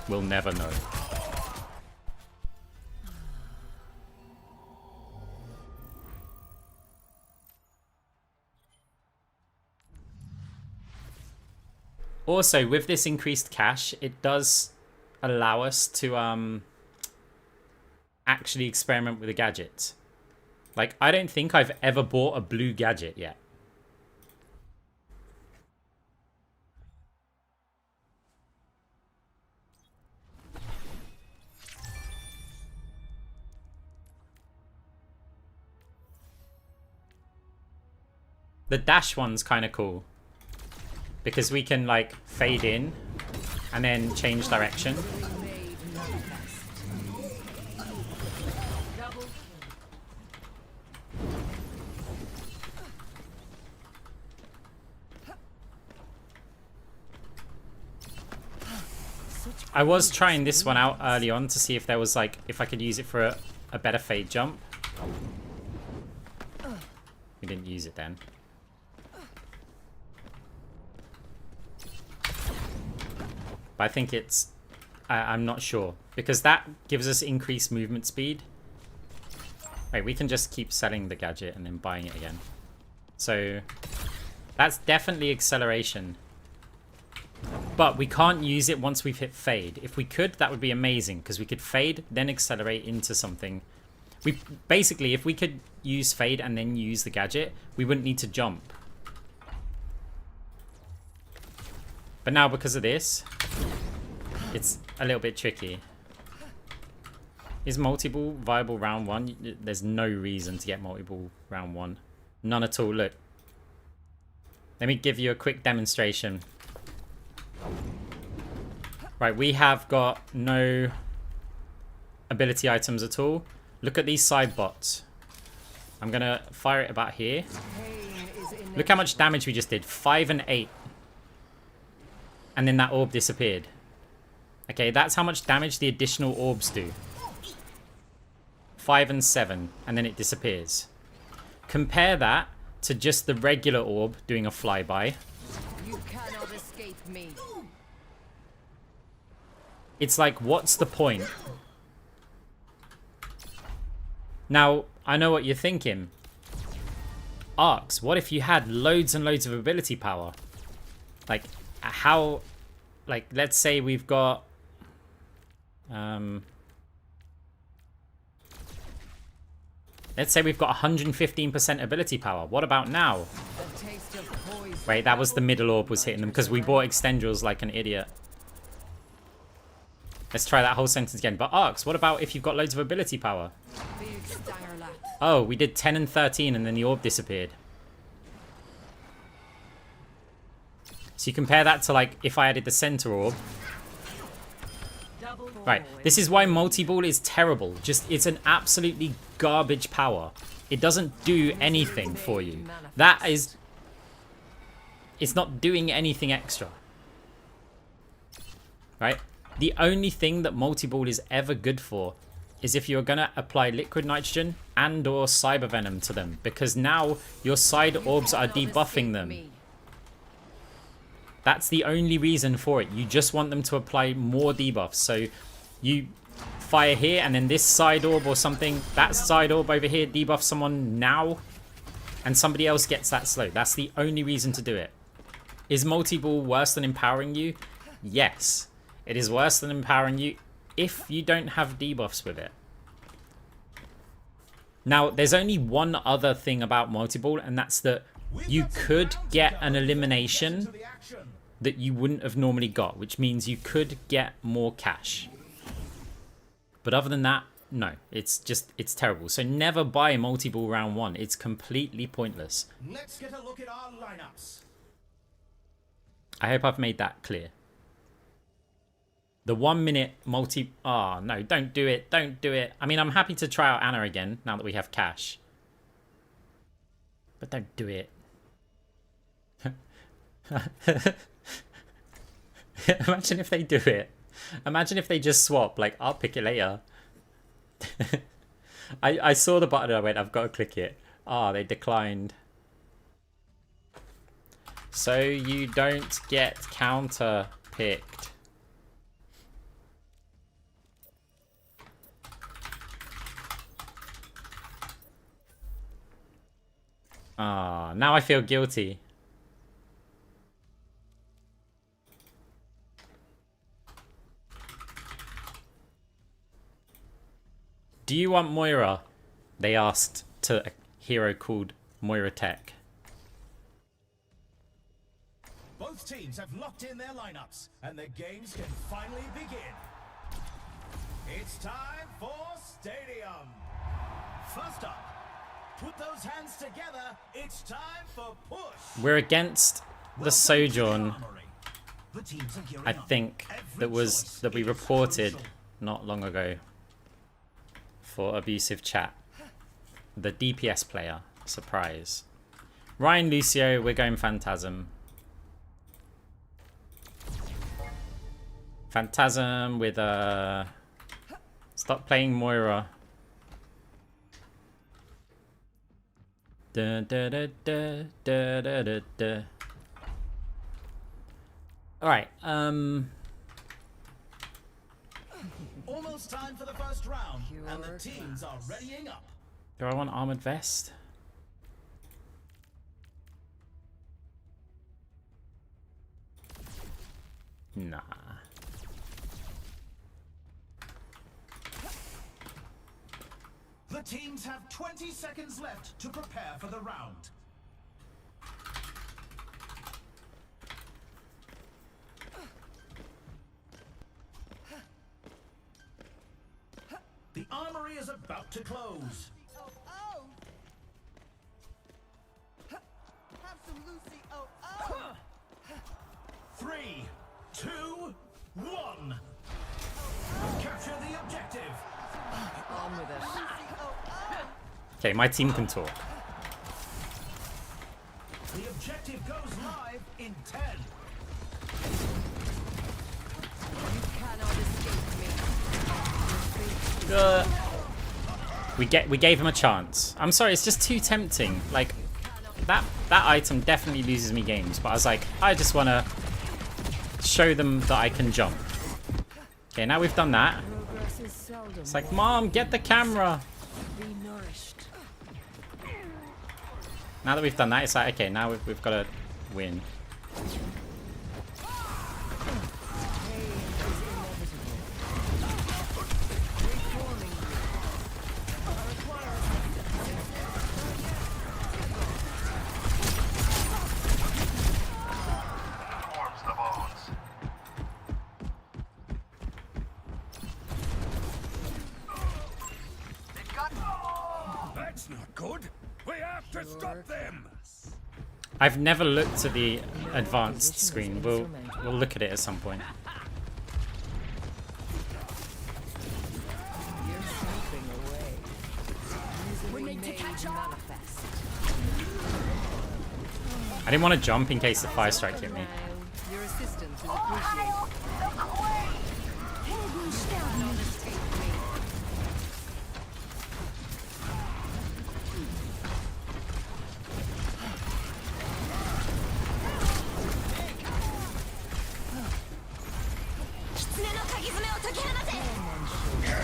We'll never know. Also, with this increased cash, it does allow us to actually experiment with a gadget. Like, I don't think I've ever bought a blue gadget yet. The dash one's kind of cool. Because we can, like, fade in and then change direction. Made manifest. Double. I was trying this one out early on to see if there was, like, if I could use it for a better fade jump. We didn't use it then. But I think it's... I'm not sure. Because that gives us increased movement speed. Wait, we can just keep selling the gadget and then buying it again. So, that's definitely acceleration. But we can't use it once we've hit fade. If we could, that would be amazing. Because we could fade, then accelerate into something. We basically, if we could use fade and then use the gadget, we wouldn't need to jump. But now because of this, it's a little bit tricky. Is multi-ball viable round one? There's no reason to get multi-ball round one. None at all. Look. Let me give you a quick demonstration. Right, we have got no ability items at all. Look at these side bots. I'm going to fire it about here. Look how much damage we just did. 5 and 8. And then that orb disappeared. Okay, that's how much damage the additional orbs do. 5 and 7. And then it disappears. Compare that to just the regular orb doing a flyby. You cannot escape me. It's like, what's the point? Now, I know what you're thinking. Arcs, what if you had loads and loads of ability power? Like, how... Like, let's say we've got... let's say we've got 115% ability power. What about now? A taste of poison. Wait, that was the middle orb was hitting them because we bought extendrils like an idiot. Let's try that whole sentence again. But Arcs, what about if you've got loads of ability power? Big stanger lap. Oh, we did 10 and 13 and then the orb disappeared. So you compare that to like if I added the center orb. Right, this is why multi-ball is terrible. Just, it's an absolutely garbage power. It doesn't do anything for you. That is... It's not doing anything extra. Right? The only thing that multi-ball is ever good for is if you're going to apply liquid nitrogen and or cyber venom to them. Because now your side orbs are debuffing them. That's the only reason for it. You just want them to apply more debuffs. So you fire here and then this side orb or something, that side orb over here debuffs someone now and somebody else gets that slow. That's the only reason to do it. Is multi-ball worse than empowering you? Yes. It is worse than empowering you if you don't have debuffs with it. Now, there's only one other thing about multi-ball, and that's that you could get an elimination that you wouldn't have normally got, which means you could get more cash. But other than that, no, it's terrible. So never buy multi-ball round 1. It's completely pointless. Let's get a look at our lineups. I hope I've made that clear. The 1 minute multi... Oh, no, don't do it. Don't do it. I mean, I'm happy to try out Anna again now that we have cash. But don't do it. Imagine if they do it. Imagine if they just swap. Like, I'll pick it later. I saw the button and I went, I've got to click it. Ah, they declined. So you don't get counter picked. Ah, now I feel guilty. Do you want Moira? They asked to a hero called Moira Tech. Both teams have locked in their lineups, and the games can finally begin. It's time for Stadium. First up, put those hands together. It's time for push. We're against the TorbJorn, The teams are gearing I up. think, that we reported not long ago for abusive chat. The DPS player. Surprise. Ryan Lucio, we're going Phantasm. Phantasm with stop playing Moira. Da, da, da, da, da, da, da, da. Alright, Almost time for the first round, and the teams are readying up. do I want armored vest? Nah. The teams have 20 seconds left to prepare for the round. The armory is about to close. Three, two, one. Capture the objective. On with it. Okay, my team can talk. The objective goes live in 10. You cannot escape me. We gave him a chance. I'm sorry, it's just too tempting. Like, that item definitely loses me games, but I was like, I just want to show them that I can jump. Okay, now we've done that. Progress is seldom It's like, Mom, get the camera. be nourished. Now that we've done that, it's like, okay, now we've got to win. Warms the bones. That's not good. We have to stop them. I've never looked at the advanced screen. We'll look at it at some point. You're slipping away. We need to catch up. Manifest. I didn't want to jump in case the fire strike hit me. Now, your assistance is appreciated. Not escape me.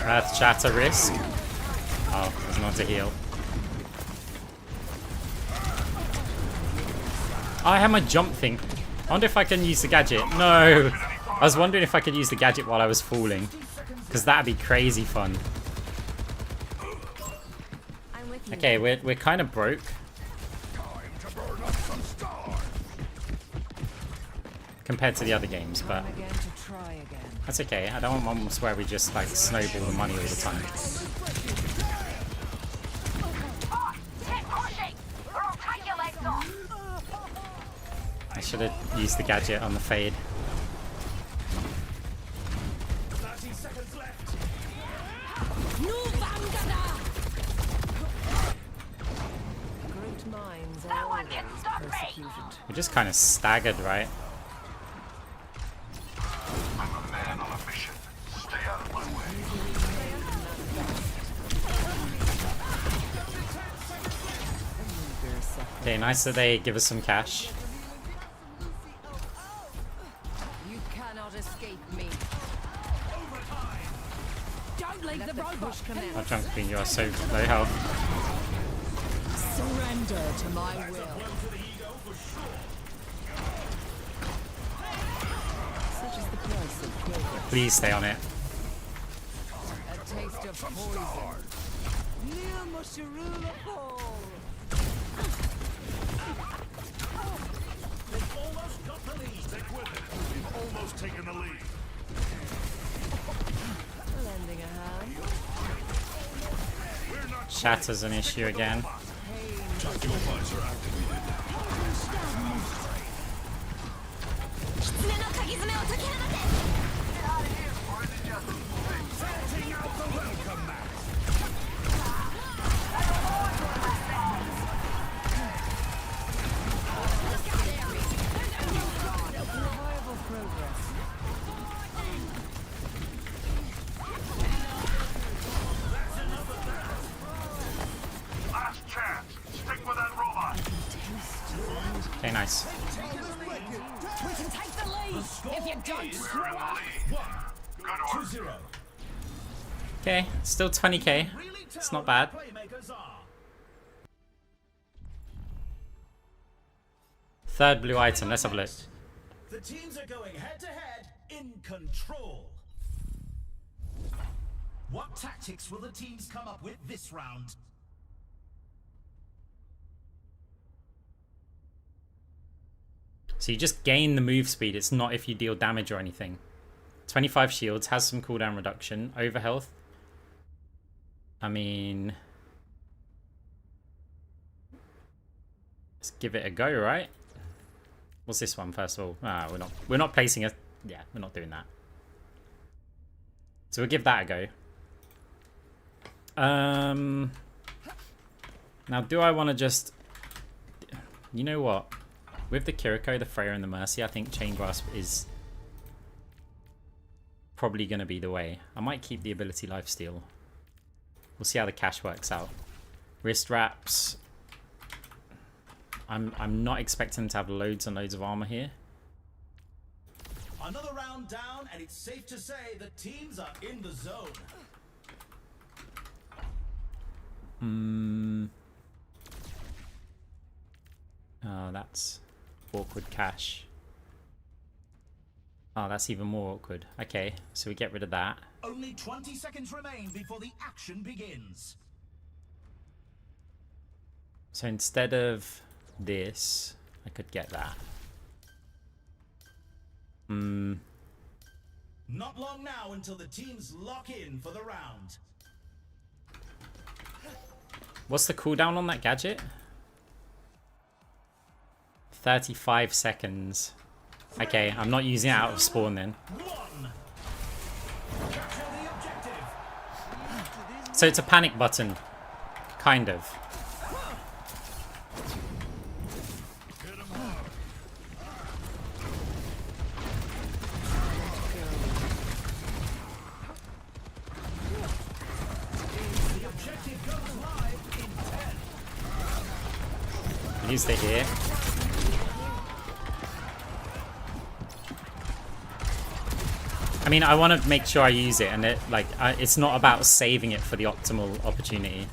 Earth Shatter risk. Oh, there's not to heal. Oh, I have my jump thing. I wonder if I can use the gadget. No! I was wondering if I could use the gadget while I was falling. Because that'd be crazy fun. Okay, we're kind of broke. Compared to the other games, but Again to try again. that's okay. I don't want ones where we just like snowball the money all the time. Keep pushing, or I'll take your legs off. I should have used the gadget on the fade. 30 seconds left. Great minds are No one always can stop me. persecuted. We're just kind of staggered, right? I'm a man on a mission. Stay out of my way. Okay, nice that they give us some cash. You cannot escape me. Don't leave the robot. Oh, Junk Queen, you are so low health. Surrender to my will. Such is the price of progress. Please stay on it. A taste of poison. Near Musharula Fall. They've almost got the lead. Stick with it. We've almost taken the lead. Lending a hand. We're not Shatter's an issue again. Tactical activated. Get out of here before it adjusts. Setting out the welcome mat. Reliable progress. Last chance. Stick with that robot. Okay, nice. We can take the lead if you don't We're in screw the up. lead. Good work. 2-0. Okay, still 20k. Really tell It's not bad. what the playmakers are. Third blue item, let's have a look. The teams are going head to head in control. What tactics will the teams come up with this round? So you just gain the move speed, it's not if you deal damage or anything. 25 shields, has some cooldown reduction, over health. I mean... let's give it a go, right? What's this one first of all? Ah, we're not placing a... yeah, we're not doing that. So we'll give that a go. Now do I want to just... you know what? With the Kiriko, the Freya, and the Mercy, I think Chain Grasp is probably going to be the way. I might keep the ability Lifesteal. We'll see how the cash works out. Wrist Wraps. I'm not expecting them to have loads and loads of armor here. Another round down, and it's safe to say the teams are in the zone. Oh, that's awkward cash. Oh, that's even more awkward. Okay, so we get rid of that. Only 20 seconds remain before the action begins. So instead of this, I could get that. Not long now until the teams lock in for the round. What's the cooldown on that gadget? 35 seconds. Okay, I'm not using it out of spawn then. One. Capture the objective. So it's a panic button. Kind of. The objective goes live in 10. Used it here. I mean, I want to make sure I use it, and it's not about saving it for the optimal opportunity.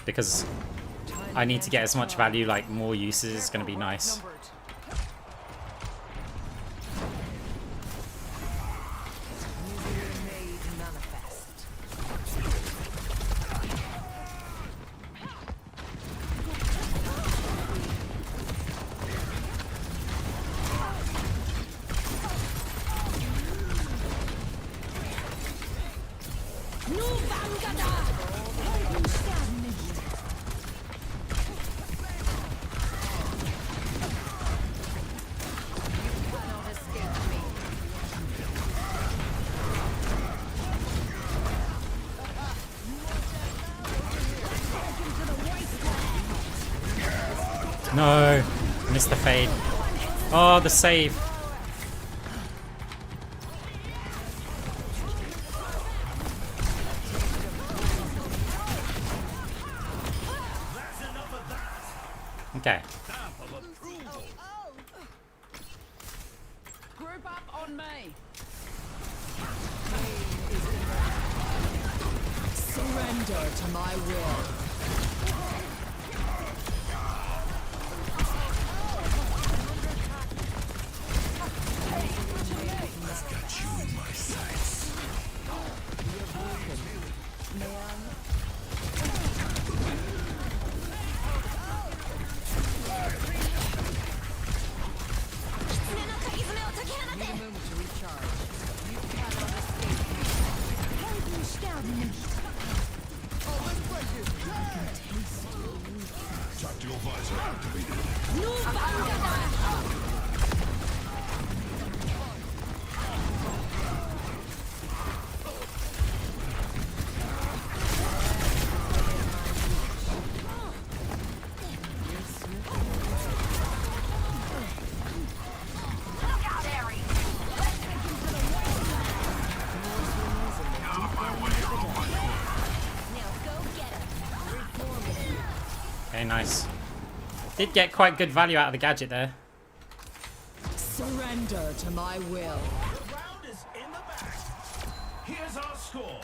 Because I need to get as much value, like more uses is going to be nice. No, missed the fade. Oh, the save. Okay. Group up on me. Surrender to my will. Tactical visor activated. Okay, nice. Did get quite good value out of the gadget there. Surrender to my will. The round is in the bag. Here's our score.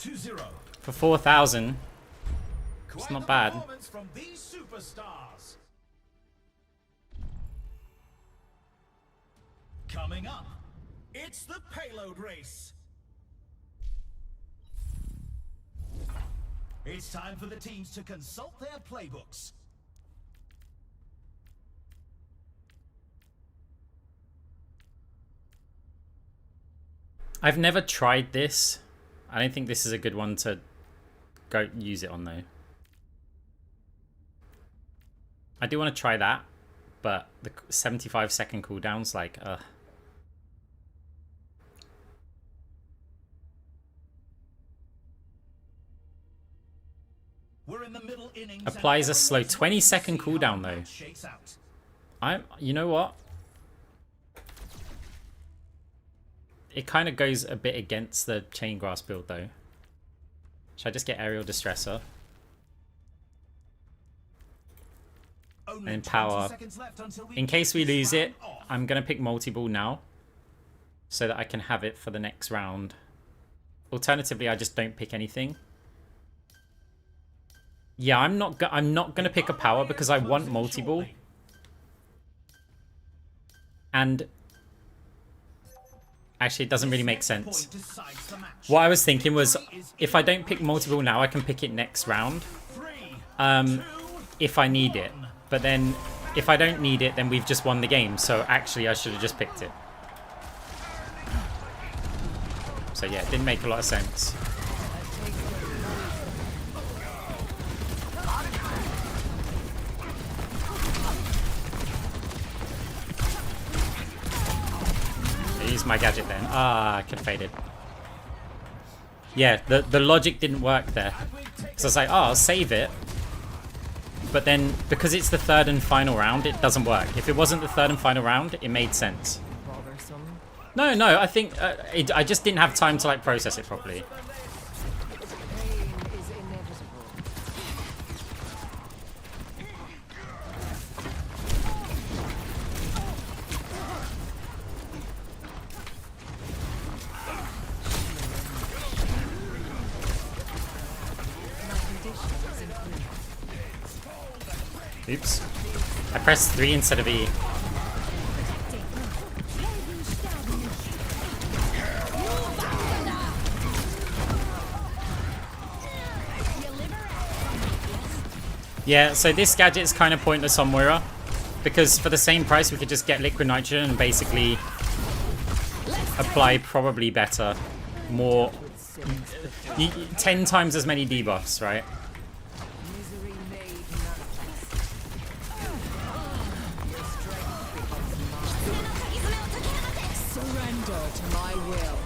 2-0. For 4,000. Quite not the bad. performance from these superstars. Coming up, it's the payload race. It's time for the teams to consult their playbooks. I've never tried this. I don't think this is a good one to go use it on though. I do want to try that, but the 75-second cooldown's like, We're in the middle innings. Applies a slow 20-second cooldown though. You know what? It kind of goes a bit against the chain grass build though. Should I just get aerial distressor? And power. In case we lose it, I'm going to pick multi-ball now. So that I can have it for the next round. Alternatively, I just don't pick anything. Yeah, I'm not going to pick a power because I want multi-ball. And actually, it doesn't really make sense. What I was thinking was, if I don't pick multi-ball now, I can pick it next round. If I need it. But then, if I don't need it, then we've just won the game. So actually, I should have just picked it. So yeah, it didn't make a lot of sense. Use my gadget then. Ah, I could have faded. Yeah, the logic didn't work there. So I was like, oh, I'll save it. But then, because it's the third and final round, it doesn't work. If it wasn't the third and final round, it made sense. No, I think I just didn't have time to like process it properly. Oops. I pressed 3 instead of E. Yeah, so this gadget is kind of pointless on Moira. Because for the same price, we could just get liquid nitrogen and basically apply probably better, more, 10 times as many debuffs, right? Surrender to my will.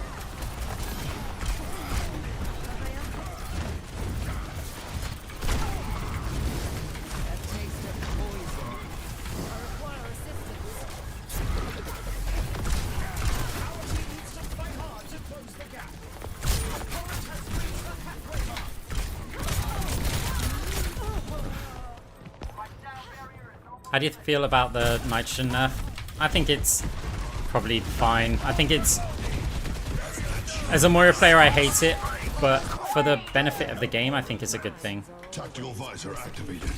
How do you feel about the nitrogen nerf? I think it's probably fine. I think it's... As a Moira player, I hate it, but for the benefit of the game, I think it's a good thing. Tactical visor activated.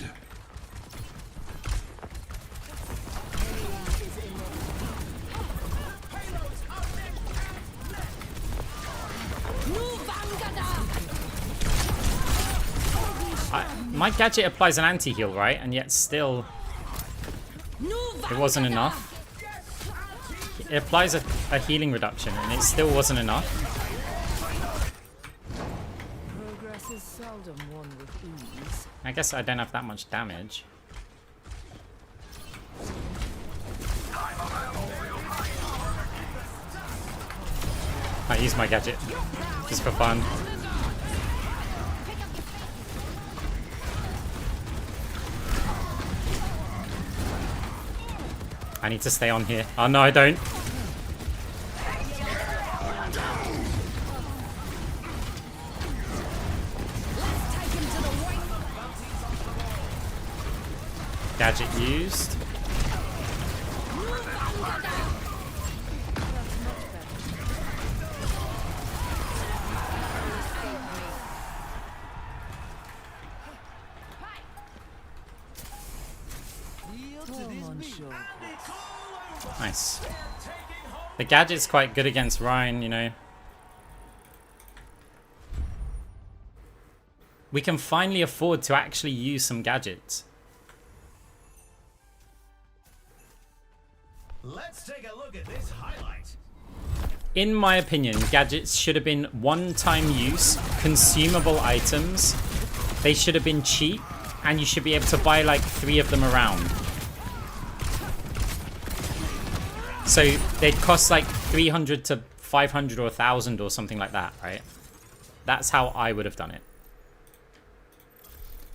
My gadget applies an anti-heal, right? And yet still... It wasn't enough. It applies a healing reduction, and it still wasn't enough. Progress is seldom won with ease. I guess I don't have that much damage. I use my gadget just for fun. I need to stay on here. Oh no, I don't. Gadget used. Nice. The gadget's quite good against Ryan, you know. We can finally afford to actually use some gadgets. Let's take a look at this highlight. In my opinion, gadgets should have been one-time use, consumable items. They should have been cheap, and you should be able to buy like 3 of them around. So they'd cost like 300 to 500 or 1,000 or something like that, right? That's how I would have done it.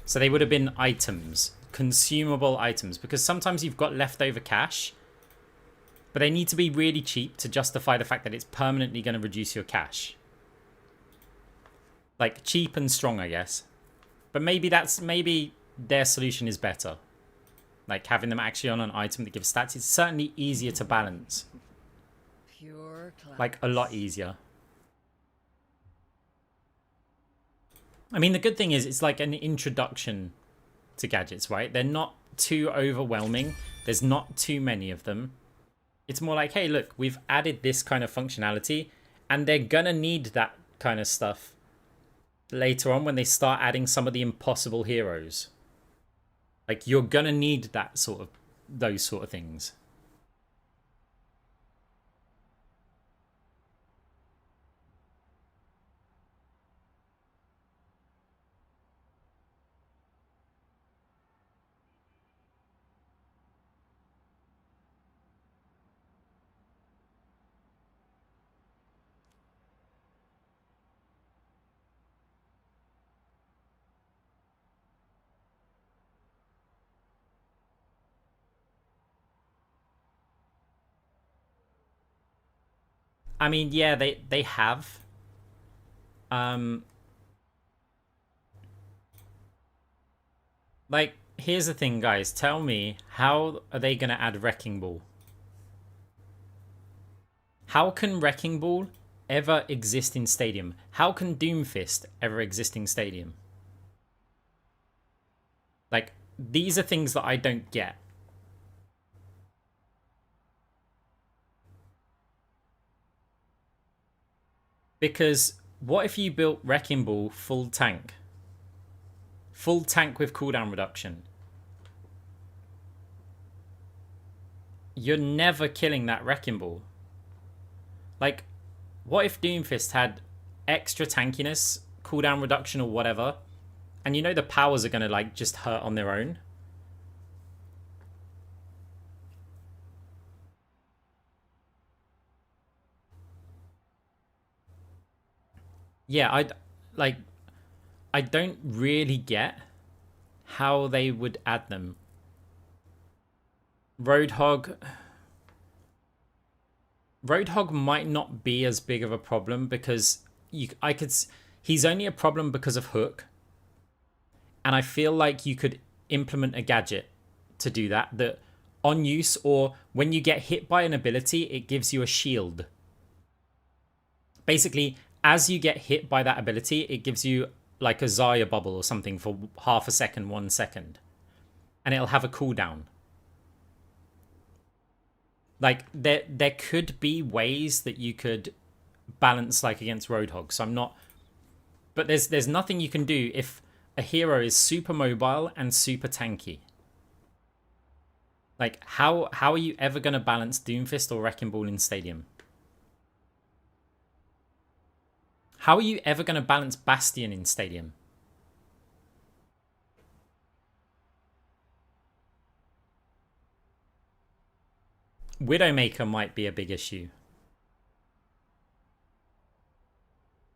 So they would have been items, consumable items, because sometimes you've got leftover cash, but they need to be really cheap to justify the fact that it's permanently going to reduce your cash. Like cheap and strong, I guess. But maybe their solution is better. Like having them actually on an item that gives stats is certainly easier to balance. Pure class. Like a lot easier. I mean, the good thing is it's like an introduction to gadgets, right? They're not too overwhelming. There's not too many of them. It's more like, hey, look, we've added this kind of functionality, and they're gonna need that kind of stuff later on when they start adding some of the impossible heroes. Like, you're gonna need that sort of, those sort of things. I mean, yeah, they have. Like, here's the thing, guys. Tell me, how are they gonna add Wrecking Ball? How can Wrecking Ball ever exist in Stadium? How can Doomfist ever exist in Stadium? Like, these are things that I don't get. Because what if you built Wrecking Ball full tank? Full tank with cooldown reduction. You're never killing that Wrecking Ball. Like, what if Doomfist had extra tankiness, cooldown reduction or whatever, and you know the powers are going to like just hurt on their own? Yeah, I don't really get how they would add them. Roadhog might not be as big of a problem because he's only a problem because of Hook. And I feel like you could implement a gadget to do that on use, or when you get hit by an ability, it gives you a shield. Basically, as you get hit by that ability, it gives you like a Zarya bubble or something for half a second, 1 second. And it'll have a cooldown. Like, there could be ways that you could balance, like, against Roadhog. So I'm not... But there's nothing you can do if a hero is super mobile and super tanky. Like, how are you ever going to balance Doomfist or Wrecking Ball in Stadium? How are you ever going to balance Bastion in Stadium? Widowmaker might be a big issue.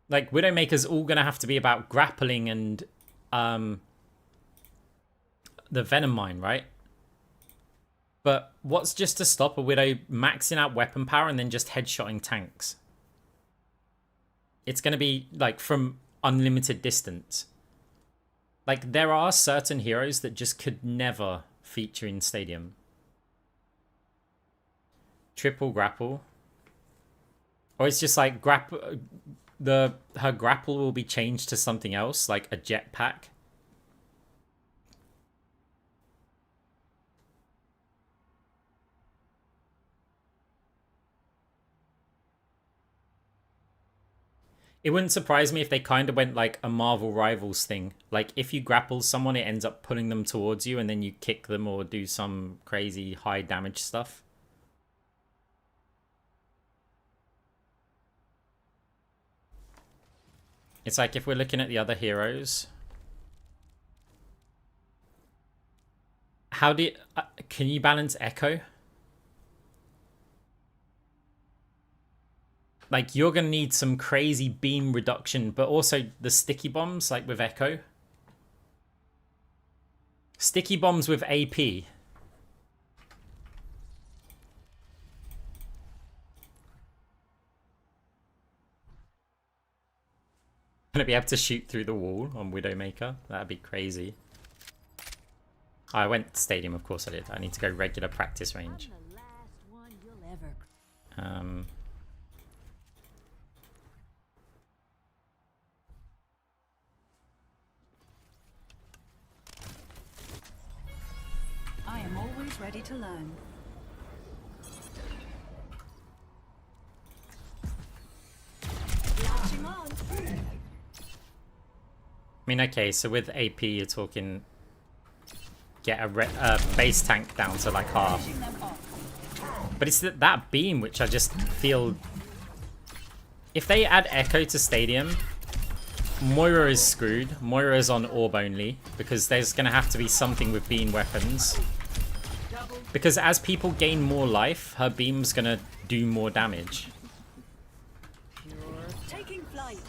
Like, Widowmaker's all going to have to be about grappling and the Venom Mine, right? But what's just to stop a Widow maxing out weapon power and then just headshotting tanks? It's going to be, like, from unlimited distance. Like, there are certain heroes that just could never feature in Stadium. Triple grapple. Or it's just like her grapple will be changed to something else, like a jetpack. It wouldn't surprise me if they kind of went like a Marvel Rivals thing. Like, if you grapple someone, it ends up pulling them towards you and then you kick them or do some crazy high damage stuff. It's like if we're looking at the other heroes. How do you... can you balance Echo? Like, you're going to need some crazy beam reduction, but also the sticky bombs, like with Echo. Sticky bombs with AP. Gonna be able to shoot through the wall on Widowmaker. That'd be crazy. I went stadium, of course I did. I need to go regular practice range. The last one you'll ever. I am always ready to learn. Latching on. I mean, okay, so with AP, you're talking get a base tank down to like half. Finishing them off. But it's that beam which I just feel... If they add Echo to Stadium, Moira is screwed. Moira is on orb only, because there's going to have to be something with beam weapons. Because as people gain more life, her beam's going to do more damage. Taking flight.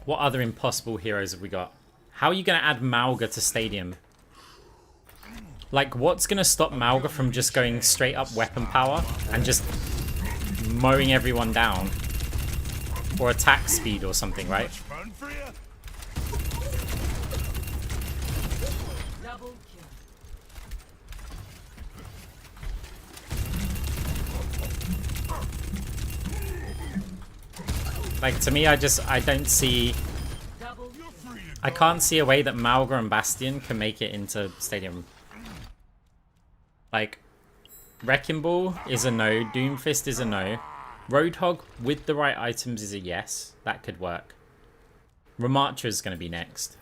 What other impossible heroes have we got? How are you going to add Mauga to Stadium? Like, what's going to stop Mauga from just going straight up weapon power and just mowing everyone down? Or attack speed or something, right? Fun for you? Double kill. Like, to me, I don't see... Double. You're free to I can't see a way that Mauga and Bastion can make it into Stadium. Like, Wrecking Ball is a no, Doomfist is a no. Roadhog with the right items is a yes. That could work. Ramatra is going to be next.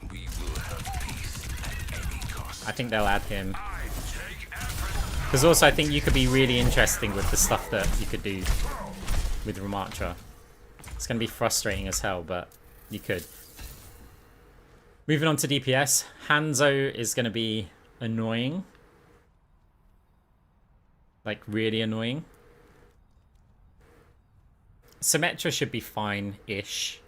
We will have peace at any cost. I think they'll add him. I take everything. Because also I think you could be really interesting with the stuff that you could do with Ramatra. It's going to be frustrating as hell, but you could. Moving on to DPS. Hanzo is going to be annoying. Like, really annoying. Symmetra should be fine-ish.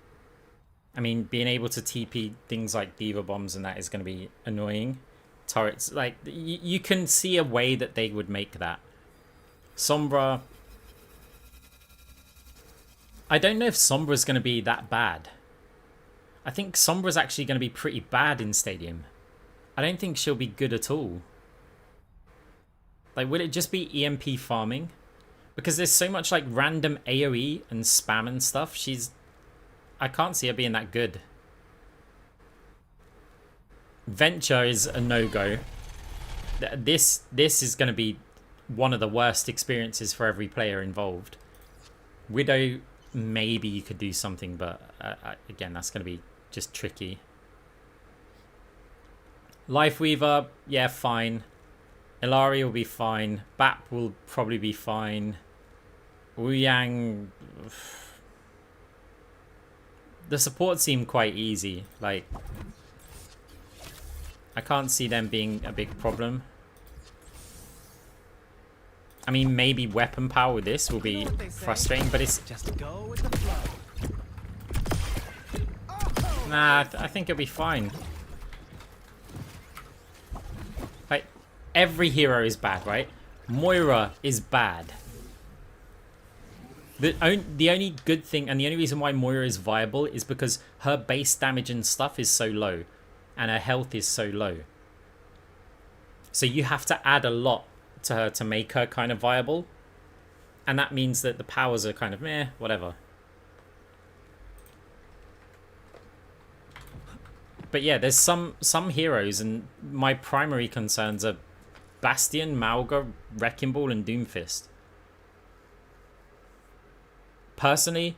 I mean, being able to TP things like Diva Bombs and that is going to be annoying. Turrets, like, you can see a way that they would make that. Sombra... I don't know if Sombra's going to be that bad. I think Sombra's actually going to be pretty bad in Stadium. I don't think she'll be good at all. Like, will it just be EMP farming? Because there's so much, like, random AoE and spam and stuff. I can't see her being that good. Venture is a no-go. This is going to be one of the worst experiences for every player involved. Widow, maybe you could do something, but again, that's going to be just tricky. Lifeweaver, yeah, fine. Ilari will be fine. Bap will probably be fine. Wu Yang... The supports seem quite easy. Like, I can't see them being a big problem. I mean, maybe weapon power with this will be frustrating, but it's... Just go with the flow. Nah, I think it'll be fine. Like, every hero is bad, right? Moira is bad. The only good thing, and the only reason why Moira is viable is because her base damage and stuff is so low. And her health is so low. So you have to add a lot to her to make her kind of viable. And that means that the powers are kind of meh, whatever. But yeah, there's some heroes, and my primary concerns are Bastion, Mauga, Wrecking Ball, and Doomfist. Personally,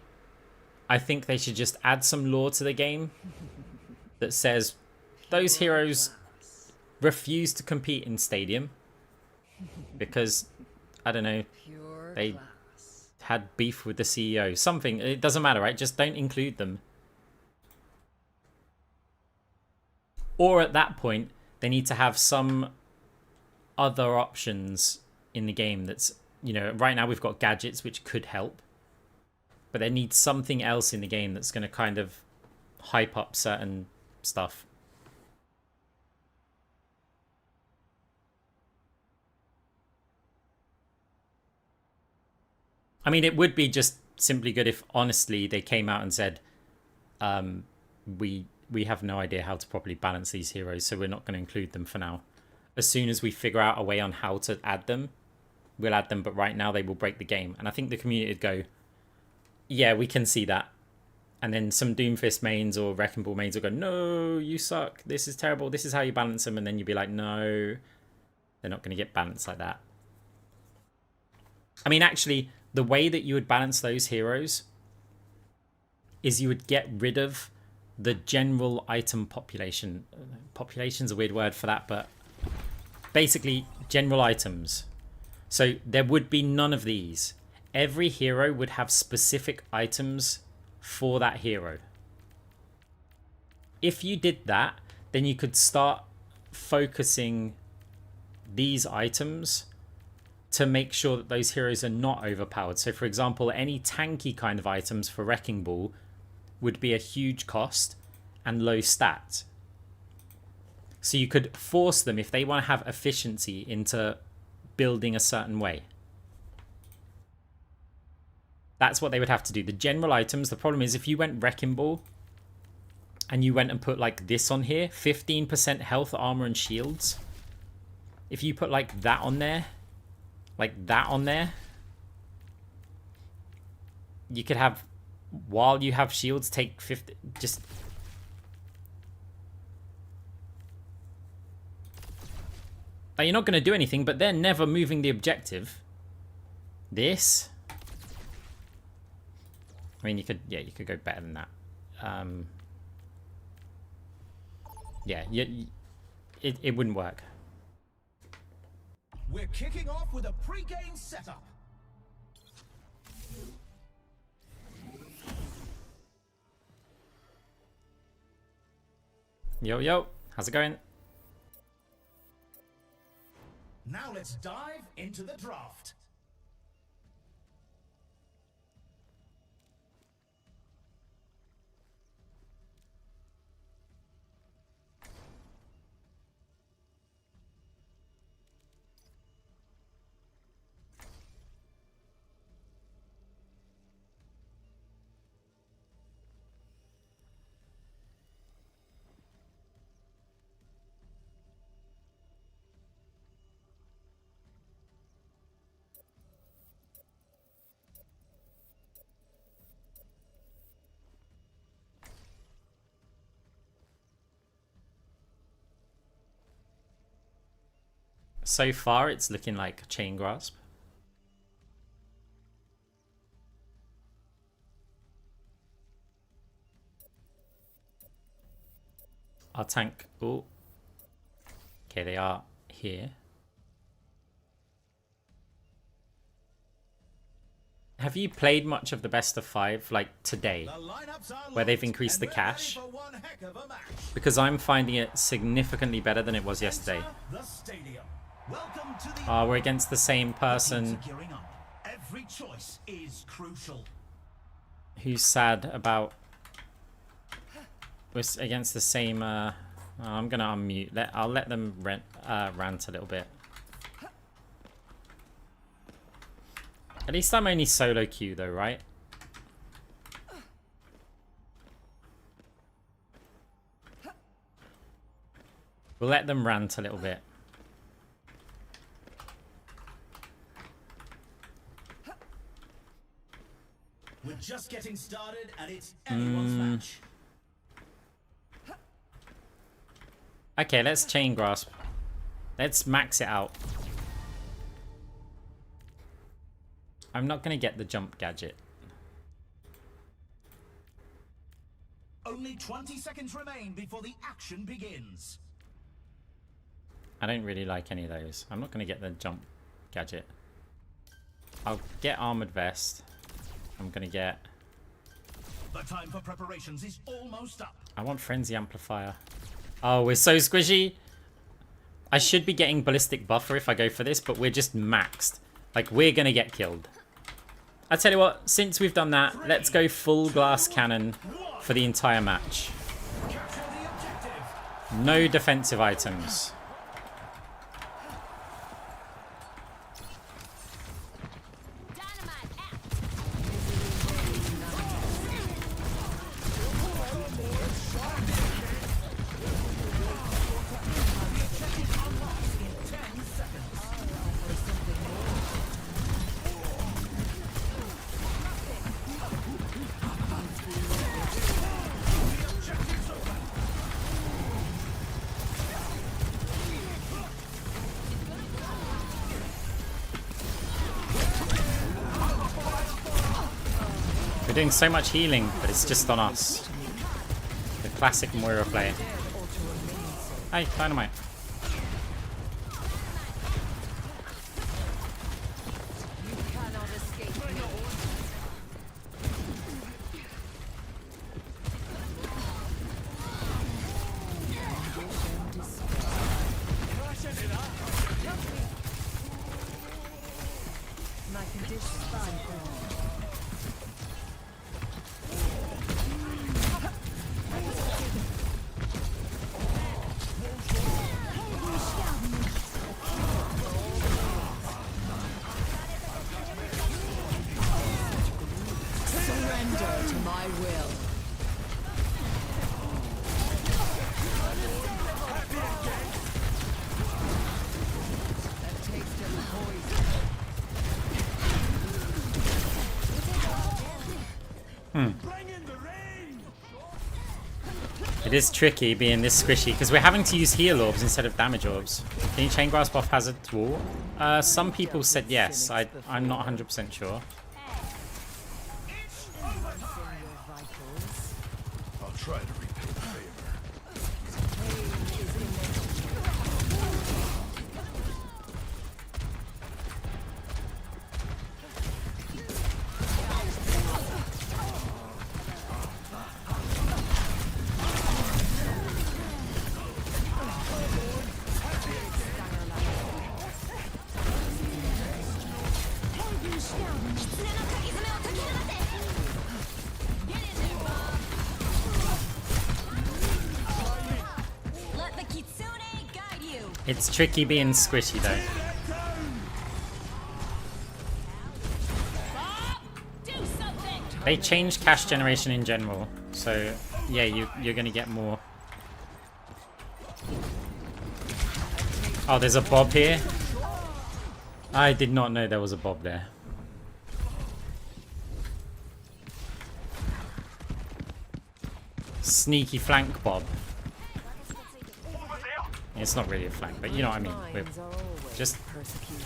I think they should just add some lore to the game that says those heroes refuse to compete in Stadium because, I don't know, Pure they class. had beef with the CEO. Something, it doesn't matter, right? Just don't include them. Or at that point, they need to have some other options in the game that's, you know, right now we've got gadgets which could help. But there needs something else in the game that's going to kind of hype up certain stuff. I mean, it would be just simply good if, honestly, they came out and said, we we have no idea how to properly balance these heroes, so we're not going to include them for now. As soon as we figure out a way on how to add them, we'll add them, but right now they will break the game. And I think the community would go, yeah, we can see that. And then some Doomfist mains or Wrecking Ball mains will go, no, you suck. This is terrible. This is how you balance them. And then you'll be like, no, they're not going to get balanced like that. I mean, actually, the way that you would balance those heroes is you would get rid of the general item population. Population's a weird word for that, but basically general items. So there would be none of these. Every hero would have specific items for that hero. If you did that, then you could start focusing these items to make sure that those heroes are not overpowered. So for example, any tanky kind of items for Wrecking Ball would be a huge cost and low stat. So you could force them, if they want to have efficiency, into building a certain way. That's what they would have to do. The general items, the problem is if you went Wrecking Ball and you went and put like this on here, 15% health, armor, and shields. If you put like that on there, you could have, while you have shields, take 50, just... Like, you're not going to do anything, but they're never moving the objective. This... I mean, you could go better than that. Yeah, it wouldn't work. We're kicking off with a pre-game setup. Yo, how's it going? Now let's dive into the draft. So far, it's looking like Chain Grasp. Our tank... Oh. Okay, they are here. Have you played much of the best of 5, like today, where they've increased the cash? Because I'm finding it significantly better than it was yesterday. We're against the same person Every choice is crucial. who's sad about... We're against the same... I'm going to unmute. I'll let them rant a little bit. At least I'm only solo queue though, right? We'll let them rant a little bit. We're just getting started and it's anyone's match. Okay, let's Chain Grasp. Let's max it out. I'm not going to get the jump gadget. Only 20 seconds remain before the action begins. I don't really like any of those. I'm not going to get the jump gadget. I'll get Armored Vest. I'm going to get... The time for preparations is almost up. I want Frenzy Amplifier. Oh, we're so squishy. I should be getting Ballistic Buffer if I go for this, but we're just maxed. Like, we're going to get killed. I tell you what, since we've done that, let's go full glass cannon for the entire match. No defensive items. doing so much healing, but it's just on us. The classic Moira play. Hey, Dynamite. You cannot escape me. My condition is improved. Surrender to my will. A taste of poison. Bring in the rain! It is tricky being this squishy because we're having to use heal orbs instead of damage orbs. Can you chain grasp off hazard wall? Some people said yes. I'm not 100% sure. I'll try to repay the favor. Let the kitsune guide you. It's tricky being squishy though. Do something. They changed cash generation in general, so yeah, you're gonna get more. Oh, there's a bob here. I did not know there was a bob there. Sneaky flank bob. It's not really a flank, but you know what I mean. We're Minds are always just persecuted.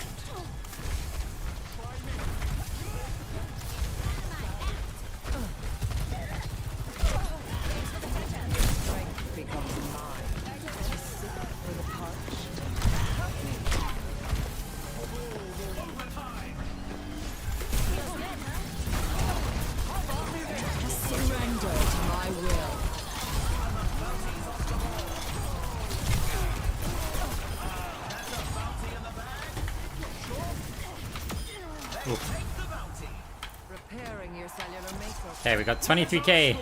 Strength becomes mine. Sick for the parched. Surrender to my will. Repairing your cellular makeup. okay. We got 23k.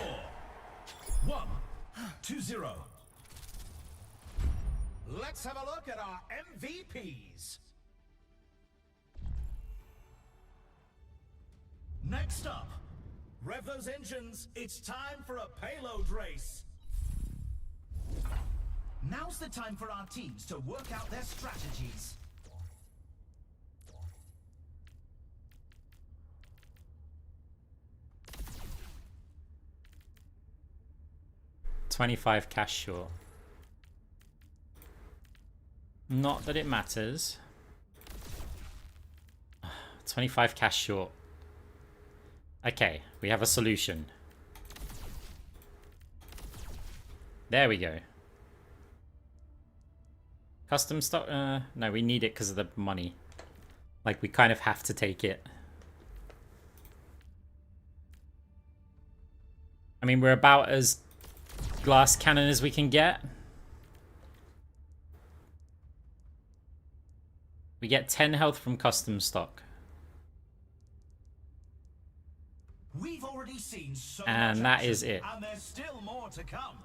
1-0. Let's have a look at our MVPs. Next up, rev those engines. It's time for a payload race. Now's the time for our teams to work out their strategies. $25 cash short. Not that it matters. 25 cash short. Okay, we have a solution. There we go. Custom stock? No, we need it because of the money. Like, we kind of have to take it. I mean, we're about as glass cannon as we can get. We get 10 health from custom stock. We've already seen so And much that action, is it. and there's still more to come.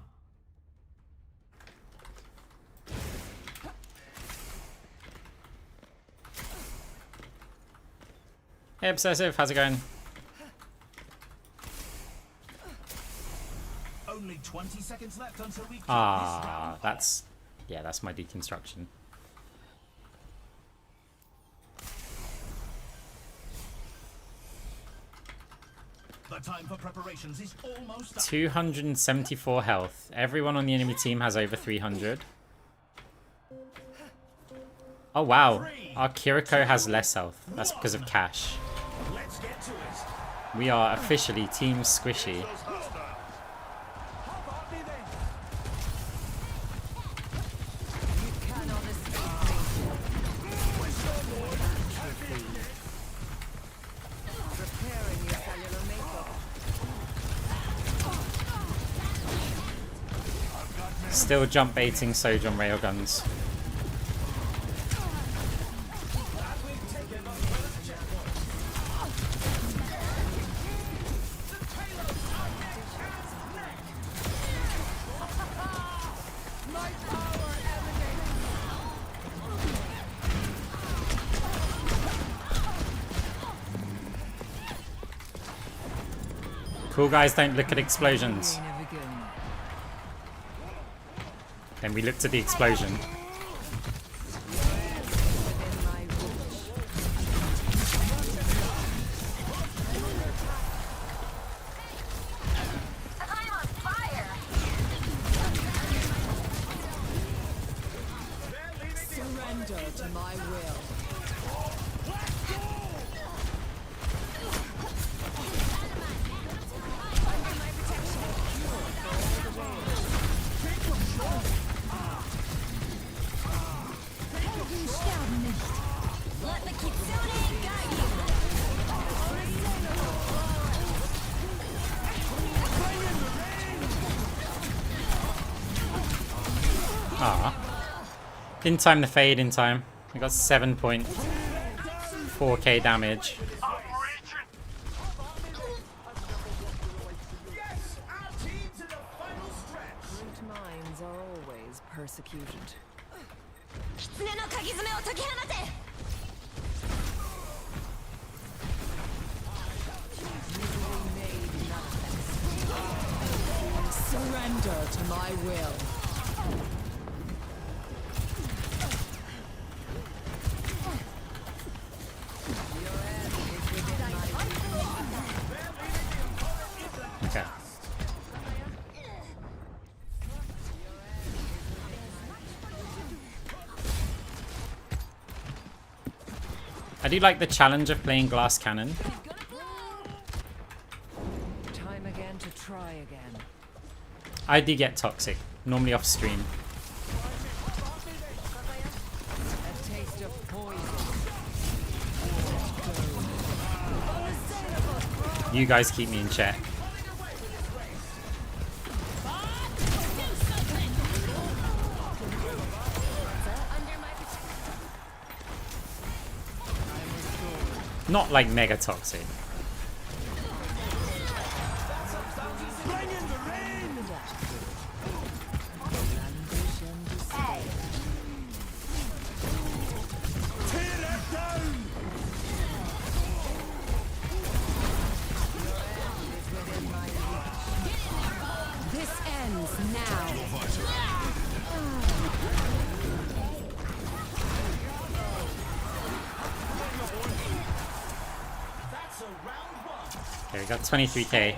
Hey, Obsessive, how's it going? Only 20 seconds left until we kick this Ah, round that's... Yeah, that's my deconstruction. The time for preparations is almost up. 274 health. Everyone on the enemy team has over 300. Oh wow, our Kiriko has less health. That's because of cash. Let's get to it. We are officially Team Squishy. You cannot escape me. Repairing your cellular makeup. Still jump baiting TorbJorn railguns. My power emanates. Cool guys don't look at explosions. Never again. Then we looked at the explosion. Within my reach. I'm on fire. Surrender to my will. Let the Kitsune guide you. Ah. Didn't time the fade in time. We got 7.4k damage. I'm reaching. Yes, our team's in the final stretch. Brute minds are always persecuted. 狐の鍵爪を解き放て Easily made nothing. Surrender to my will. Your end is within my reach. Okay. I do like the challenge of playing glass cannon. Time again to try again. I do get toxic, normally off stream. A taste of poison. You guys keep me in check. Not like mega toxic. This ends now. That's a round one. Okay, we got 23k.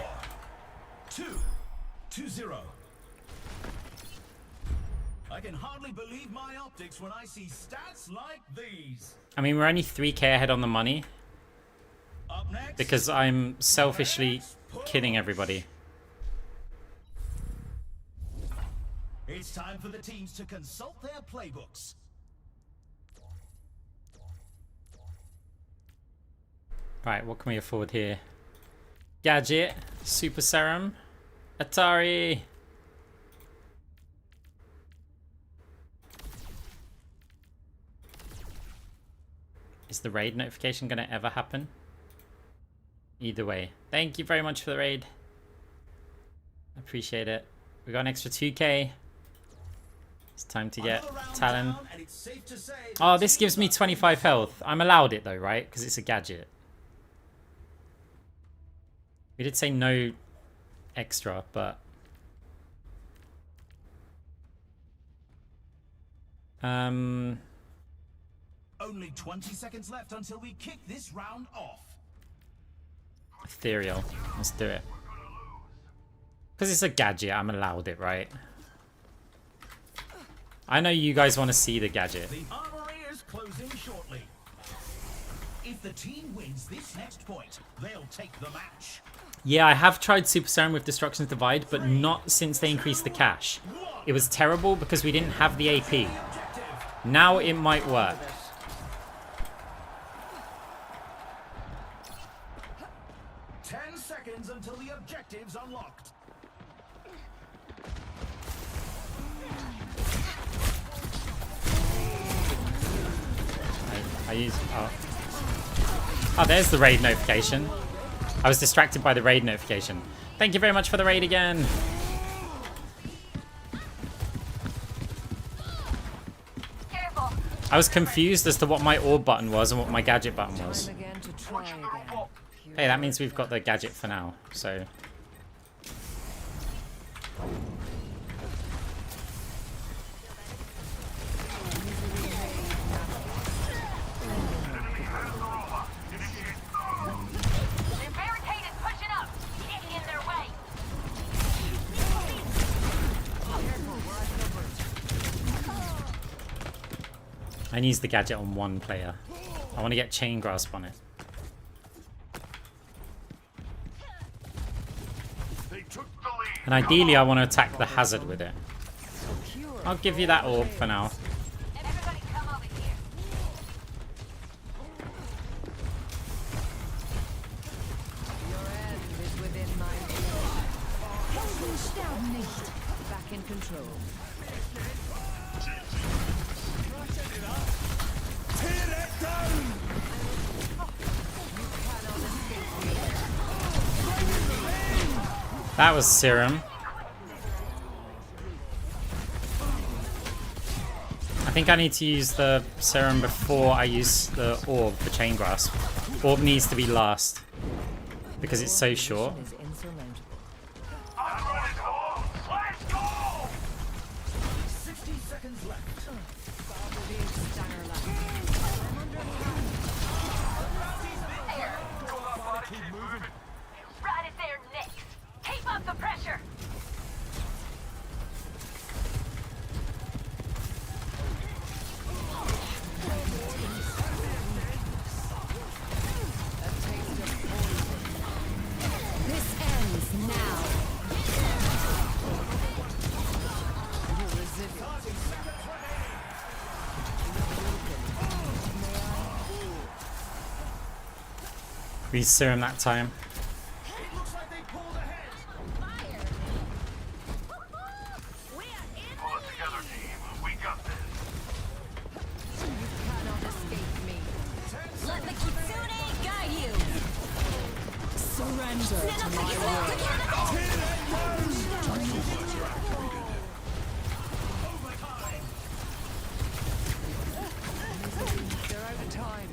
2-0. I can hardly believe my optics when I see stats like these. I mean, we're only 3k ahead on the money Up next, because I'm selfishly killing everybody. it's time for the teams to consult their playbooks. Right, what can we afford here? Gadget, Super Serum, Atari. Is the raid notification going to ever happen? Either way. Thank you very much for the raid. Appreciate it. We got an extra 2k. It's time to get Another round Talon. down, and it's safe to say Oh, the this gives me teams are 25 health. I'm allowed it though, right? Because it's a gadget. We did say no extra, but... Only 20 seconds left until we kick this round off. Ethereal. Let's do it. Because it's a gadget, I'm allowed it, right? I know you guys want to see the gadget. The armory is closing shortly. If the team wins this next point, they'll take the match. Yeah, I have tried Super Serum with Destruction's Divide, but not since they increased the cash. It was terrible because we didn't have the AP. Now it might work. Seconds until the objective's unlocked. I use... Oh, there's the raid notification. I was distracted by the raid notification. Thank you very much for the raid again. Careful. I was confused as to what my orb button was and what my gadget button was. Time again to try again. Hey, that means we've got the gadget for now, so... Their barricade is pushing up. Get in their way. I need the gadget on one player. I want to get Chain Grasp on it. And ideally I want to attack the hazard with it. I'll give you that orb for now. Everybody come over here. Your end is within my reach. Sterben nicht. Back in control. Tear it down! That was Serum. I think I need to use the Serum before I use the Orb for Chain Grasp. Orb needs to be last because it's so short. Is insurmountable. Let's go! 60 seconds left. Right at their necks. Keep up the pressure. This ends now. We Serum that time. It looks like they pulled ahead. Pull it together, team. We got this. Cannot escape me. Let the Kitsune guide you. Surrender to my They're out of time.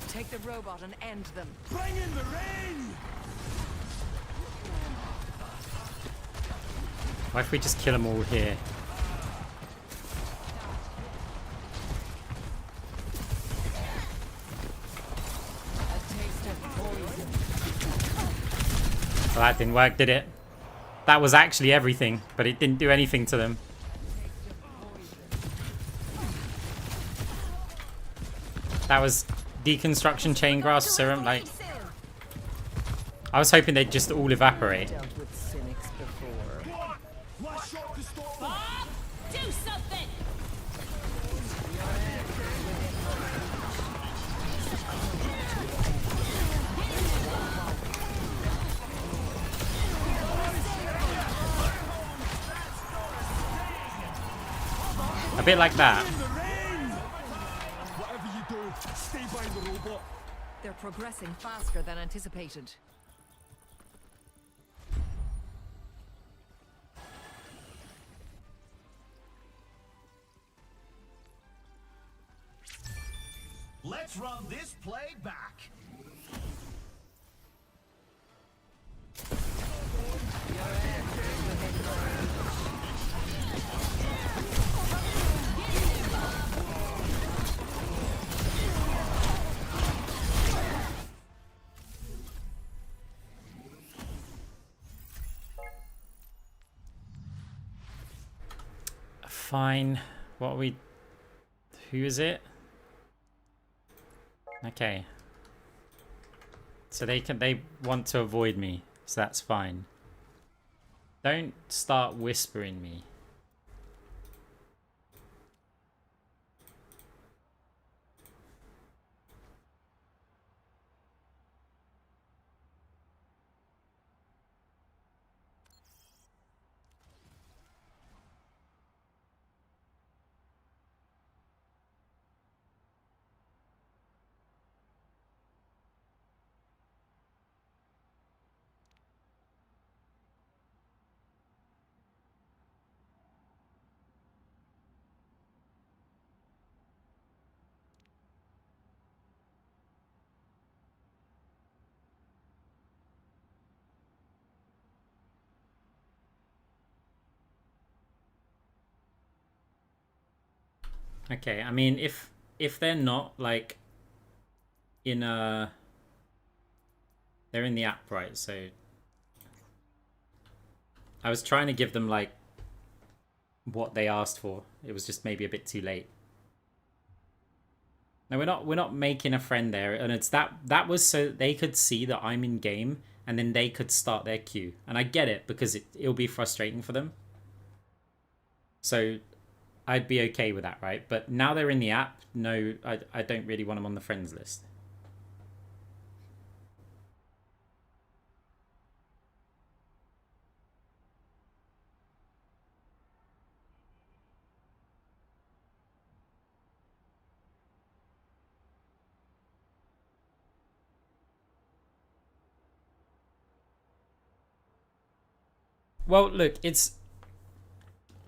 Take the robot and end them. Bring in the rain! Why if we just kill them all here? A taste of poison. Well, that didn't work, did it? That was actually everything, but it didn't do anything to them. That was deconstruction, chain grasp, serum. Like, I was hoping they'd just all evaporate. Dealt with cynics before. Last shot to stop them! Do something. A bit like that. In the rain! Whatever you do, stay by the robot. They're progressing faster than anticipated. Let's run this play back. Fine. What are we... Who is it? Okay. So they want to avoid me, so that's fine. Don't start whispering me. Okay, I mean, if they're not like in a, they're in the app, right? So I was trying to give them like what they asked for. It was just maybe a bit too late. No, we're not making a friend there, and it's that was so they could see that I'm in game, and then they could start their queue. And I get it because it'll be frustrating for them. So I'd be okay with that, right? But now they're in the app, no, I don't really want them on the friends list. Well, look,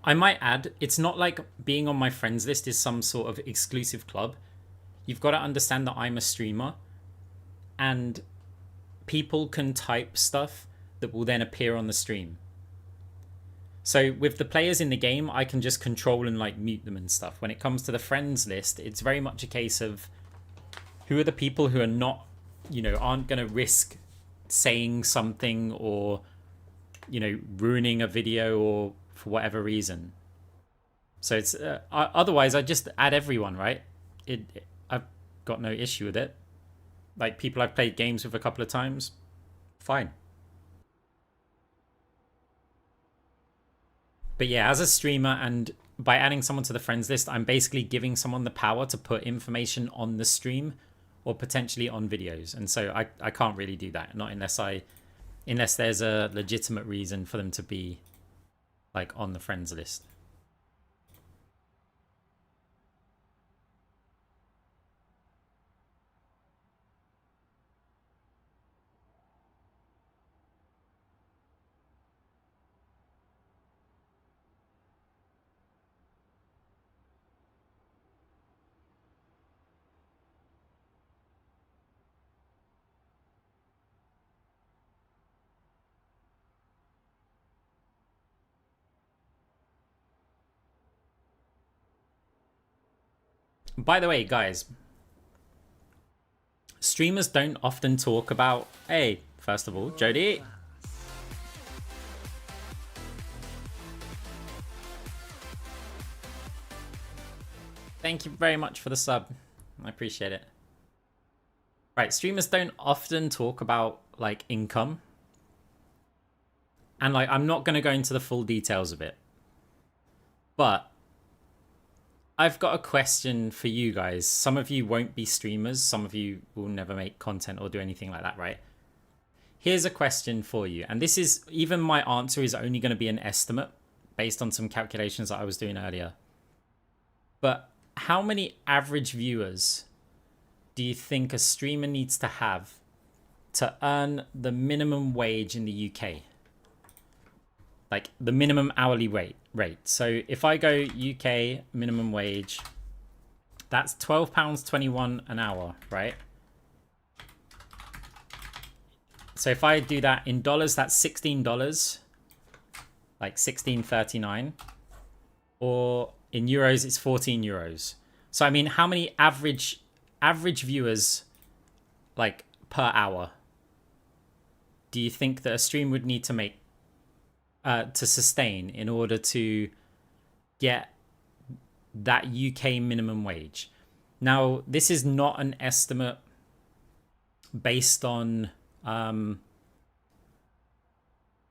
I might add, it's not like being on my friends list is some sort of exclusive club. You've got to understand that I'm a streamer, and people can type stuff that will then appear on the stream. So with the players in the game, I can just control and like mute them and stuff. When it comes to the friends list, it's very much a case of who are the people who are not, you know, aren't going to risk saying something or, you know, ruining a video or for whatever reason. So it's otherwise I just add everyone, right? I've got no issue with it. Like people I've played games with a couple of times, fine. But yeah, as a streamer and by adding someone to the friends list, I'm basically giving someone the power to put information on the stream or potentially on videos. And so I can't really do that, not unless there's a legitimate reason for them to be like on the friends list. By the way, guys, streamers don't often talk about... Hey, first of all, Jody. Thank you very much for the sub. I appreciate it. Right, streamers don't often talk about, like, income. And, like, I'm not going to go into the full details of it. But I've got a question for you guys. Some of you won't be streamers. Some of you will never make content or do anything like that, right? Here's a question for you. And this is, even my answer is only going to be an estimate based on some calculations that I was doing earlier. But how many average viewers do you think a streamer needs to have to earn the minimum wage in the UK? Like the minimum hourly rate. So if I go UK minimum wage, that's £12.21 an hour, right? So if I do that in dollars, that's $16, like $16.39. Or in euros, it's 14 euros. So I mean, how many average viewers, like per hour, do you think that a stream would need to make to sustain in order to get that UK minimum wage? Now, this is not an estimate based on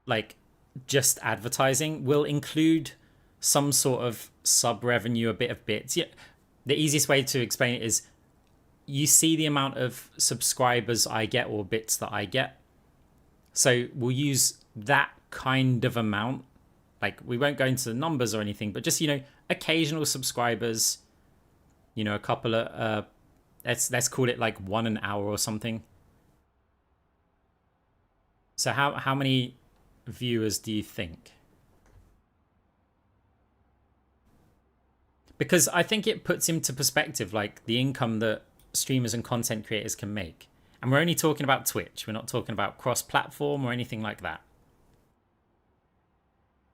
like just advertising will include some sort of sub revenue, a bit of bits. Yeah, the easiest way to explain it is you see the amount of subscribers I get or bits that I get. So we'll use that kind of amount. Like, we won't go into the numbers or anything, but just, occasional subscribers, a couple of, let's call it like 1 an hour or something. So how many viewers do you think? Because I think it puts into perspective, like, the income that streamers and content creators can make. And we're only talking about Twitch. We're not talking about cross-platform or anything like that.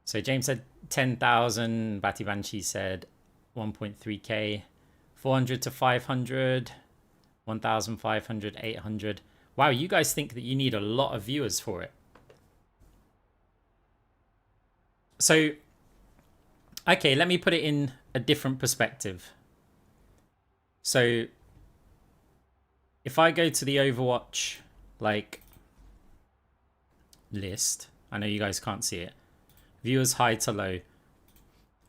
So James said 10,000. Batty Banshee said 1.3k. 400 to 500. 1,500, 800. Wow, you guys think that you need a lot of viewers for it. So, okay, let me put it in a different perspective. So, if I go to the Overwatch, list, I know you guys can't see it. Viewers high to low.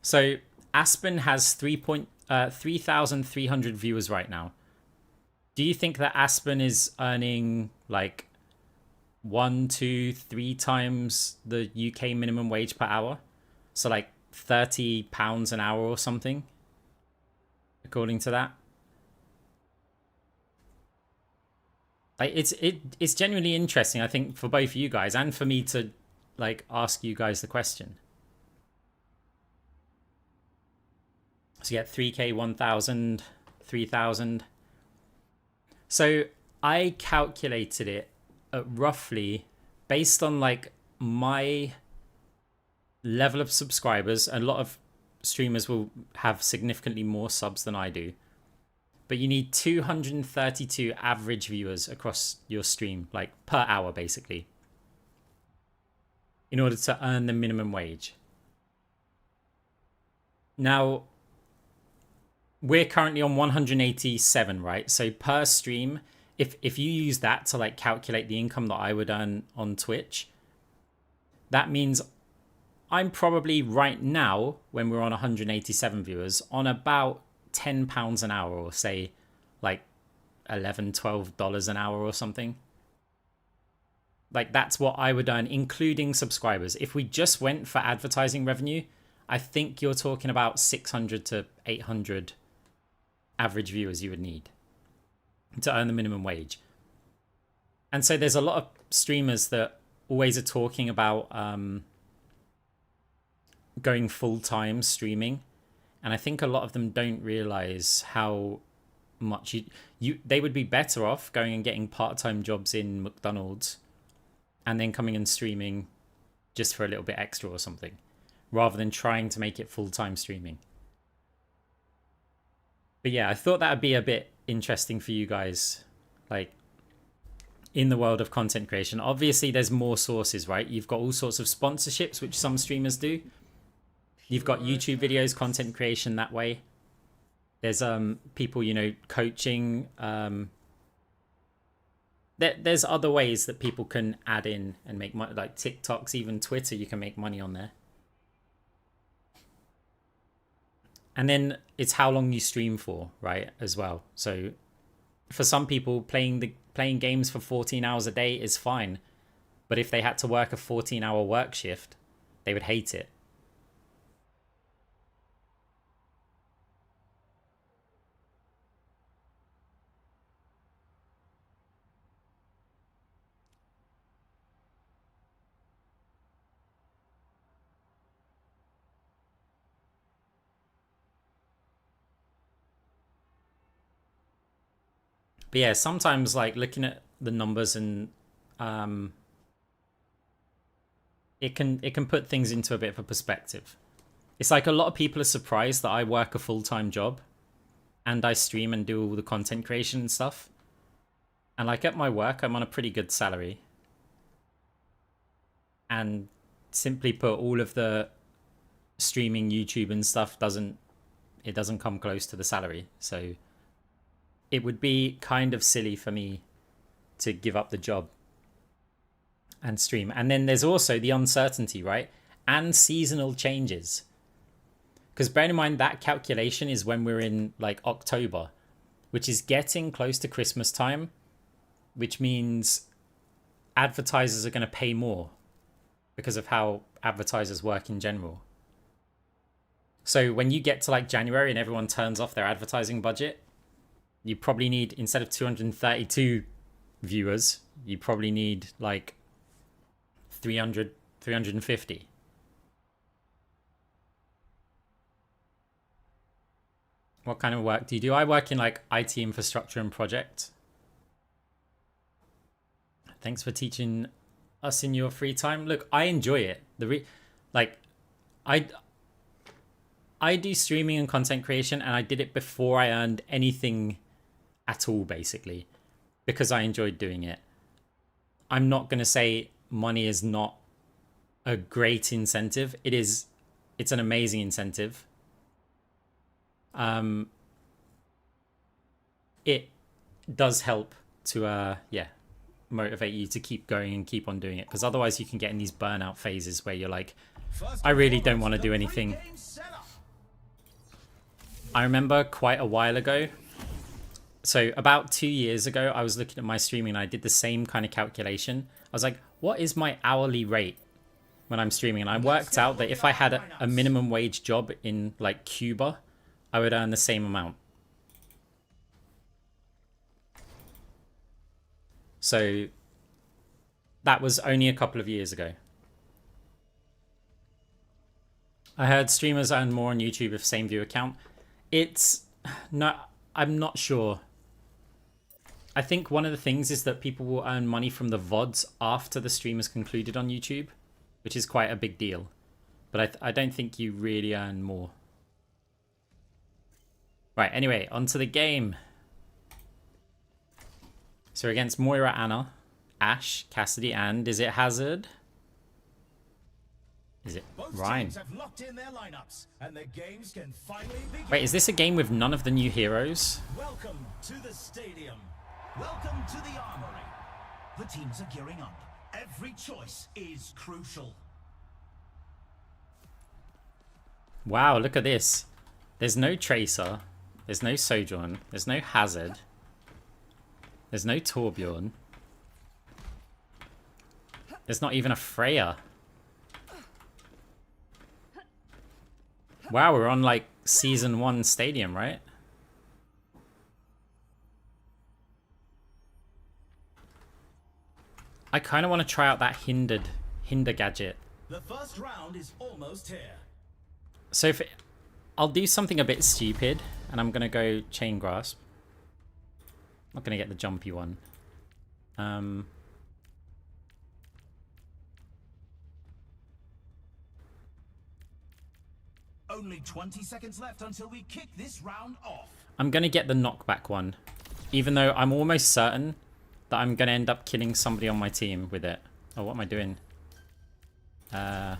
So, Aspen has 3,300 viewers right now. Do you think that Aspen is earning 1, 2, 3 times the UK minimum wage per hour? So £30 an hour or something, according to that. It's genuinely interesting, I think, for both you guys and for me to ask you guys the question. So you get 3k, 1,000, 3,000. So I calculated it at roughly based on my level of subscribers. A lot of streamers will have significantly more subs than I do, but you need 232 average viewers across your stream, per hour basically, in order to earn the minimum wage. Now, we're currently on 187, right? So per stream, if you use that to calculate the income that I would earn on Twitch, that means I'm probably right now, when we're on 187 viewers, on about £10 an hour, or say $11, $12 an hour or something. That's what I would earn, including subscribers. If we just went for advertising revenue, I think you're talking about 600 to 800 average viewers you would need to earn the minimum wage. And so there's a lot of streamers that always are talking about going full-time streaming, and I think a lot of them don't realize how much they would be better off going and getting part-time jobs in McDonald's and then coming and streaming just for a little bit extra or something, rather than trying to make it full-time streaming. But yeah, I thought that would be a bit interesting for you guys, in the world of content creation. Obviously, there's more sources, right? You've got all sorts of sponsorships, which some streamers do. You've got YouTube videos, content creation that way. There's people, coaching. There's other ways that people can add in and make money, like TikToks, even Twitter, you can make money on there. And then it's how long you stream for, right, as well. So for some people, playing games for 14 hours a day is fine. But if they had to work a 14-hour work shift, they would hate it. But yeah, sometimes looking at the numbers and it can put things into a bit of a perspective. It's a lot of people are surprised that I work a full-time job and I stream and do all the content creation and stuff. And at my work, I'm on a pretty good salary. And simply put, all of the streaming, YouTube and stuff doesn't come close to the salary. So it would be kind of silly for me to give up the job and stream. And then there's also the uncertainty, right? And seasonal changes. Because bear in mind that calculation is when we're in like October, which is getting close to Christmas time, which means advertisers are going to pay more because of how advertisers work in general. So when you get to like January and everyone turns off their advertising budget, you probably need, instead of 232 viewers, you probably need like 300, 350. What kind of work do you do? I work in like IT infrastructure and project. Thanks for teaching us in your free time. Look, I enjoy it. I do streaming and content creation, and I did it before I earned anything at all, basically, because I enjoyed doing it. I'm not going to say money is not a great incentive. It is. It's an amazing incentive. It does help to motivate you to keep going and keep on doing it, because otherwise you can get in these burnout phases where you're like, I really don't want to do anything. I remember quite a while ago, so about 2 years ago, I was looking at my streaming and I did the same kind of calculation. I was like, what is my hourly rate when I'm streaming? And I worked out that if I had a minimum wage job in like Cuba, I would earn the same amount. So that was only a couple of years ago. I heard streamers earn more on YouTube with same viewer count. I'm not sure. I think one of the things is that people will earn money from the VODs after the stream is concluded on YouTube, which is quite a big deal. But I don't think you really earn more. Right, anyway, onto the game. So against Moira, Anna, Ashe, Cassidy, and is it Hazard? Is it Ryan? Wait, is this a game with none of the new heroes? Welcome to the stadium. Welcome to the armory. The teams are gearing up. Every choice is crucial. Wow, look at this. There's no Tracer. There's no TorbJorn. There's no Hazard. There's no TorbJorn. There's not even a Freya. Wow, we're on like Season 1 Stadium, right? I kind of want to try out that hinder gadget. The first round is almost here. So I'll do something a bit stupid, and I'm going to go Chain Grasp. Not going to get the jumpy one. Only 20 seconds left until we kick this round off. I'm going to get the knockback one, even though I'm almost certain that I'm going to end up killing somebody on my team with it. Oh, what am I doing? I'm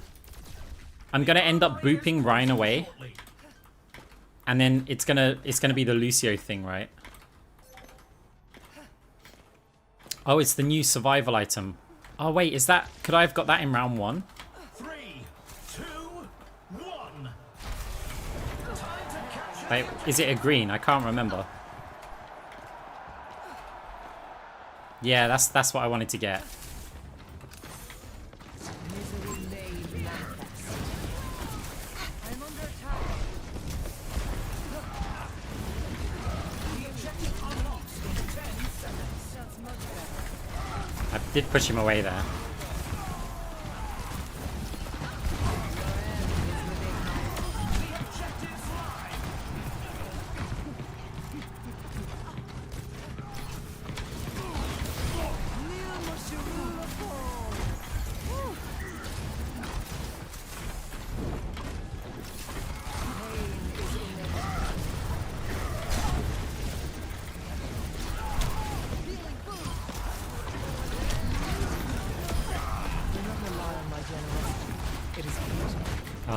going to end up booping Ryan away. And then it's gonna be the Lucio thing, right? Oh, it's the new survival item. Oh wait, is that, could I have got that in round 1? 3, 2, 1. Wait, is it a green? I can't remember. Yeah, that's what I wanted to get. I did push him away there.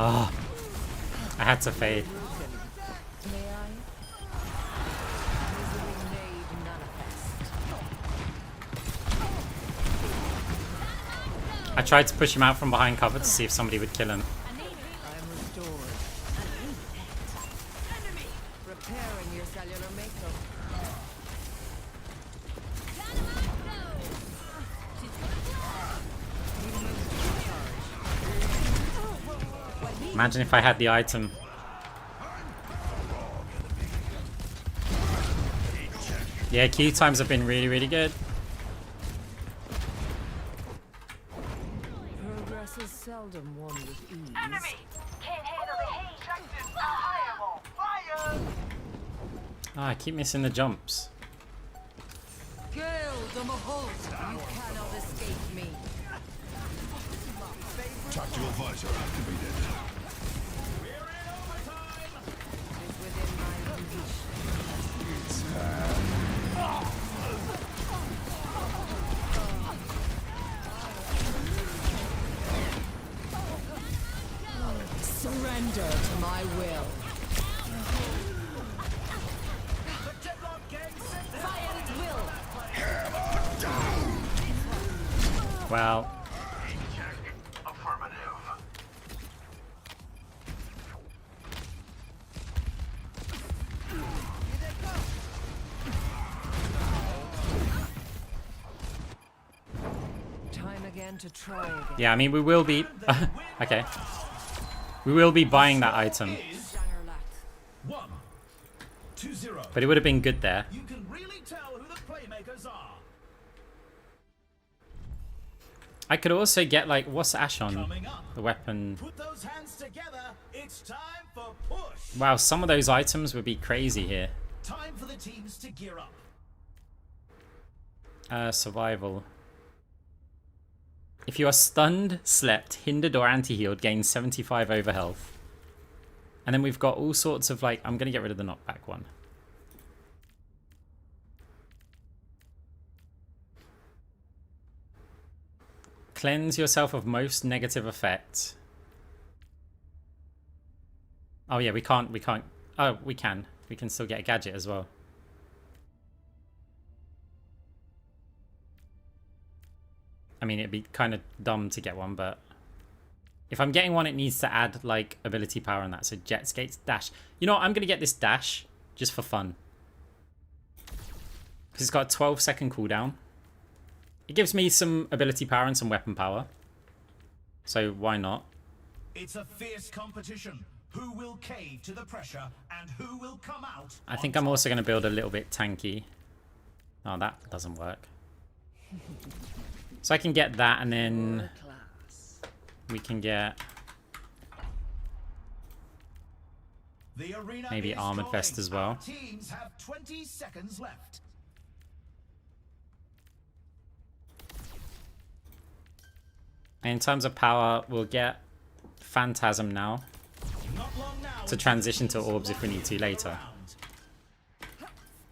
Oh, I had to fade. I tried to push him out from behind cover to see if somebody would kill him. I am restored. Repairing your cellular makeup. Imagine if I had the item. Yeah, queue times have been really, really good. Progress is seldom won with ease. Enemy! Can't handle the heat. I'll hire more. Fire! Ah, I keep missing the jumps. Kill the Mahol. You cannot escape me. Tactical visor activated. It is within my reach. Surrender to my will. Fire at will. Well, Affirmative. Time again to try again. yeah, I mean, we will be... okay. We will be buying that item. Is 1-2-0. But it would have been good there. You can really tell who the playmakers are. I could also get, like, what's Ash on? Coming up. The weapon. Put those hands together. It's time for push. Wow, some of those items would be crazy here. Time for the teams to gear up. Survival. If you are stunned, slept, hindered, or anti-healed, gain 75 over health. And then we've got all sorts of, like, I'm going to get rid of the knockback one. Cleanse yourself of most negative effects. Oh yeah, we can't, oh, we can. We can still get a gadget as well. I mean, it'd be kind of dumb to get one, but if I'm getting one, it needs to add, like, ability power and that. So jet skates, dash. You know what? I'm going to get this dash just for fun. Because it's got a 12-second cooldown. It gives me some ability power and some weapon power. So why not? It's a fierce competition. Who will cave to the pressure and who will come out? I think I'm also going to build a little bit tanky. Oh, that doesn't work. So I can get that, and then we can get The arena maybe is armored vest calling. as well. Our teams have 20 seconds left. And in terms of power, we'll get Phantasm now Not long now to transition to orbs if we need to later.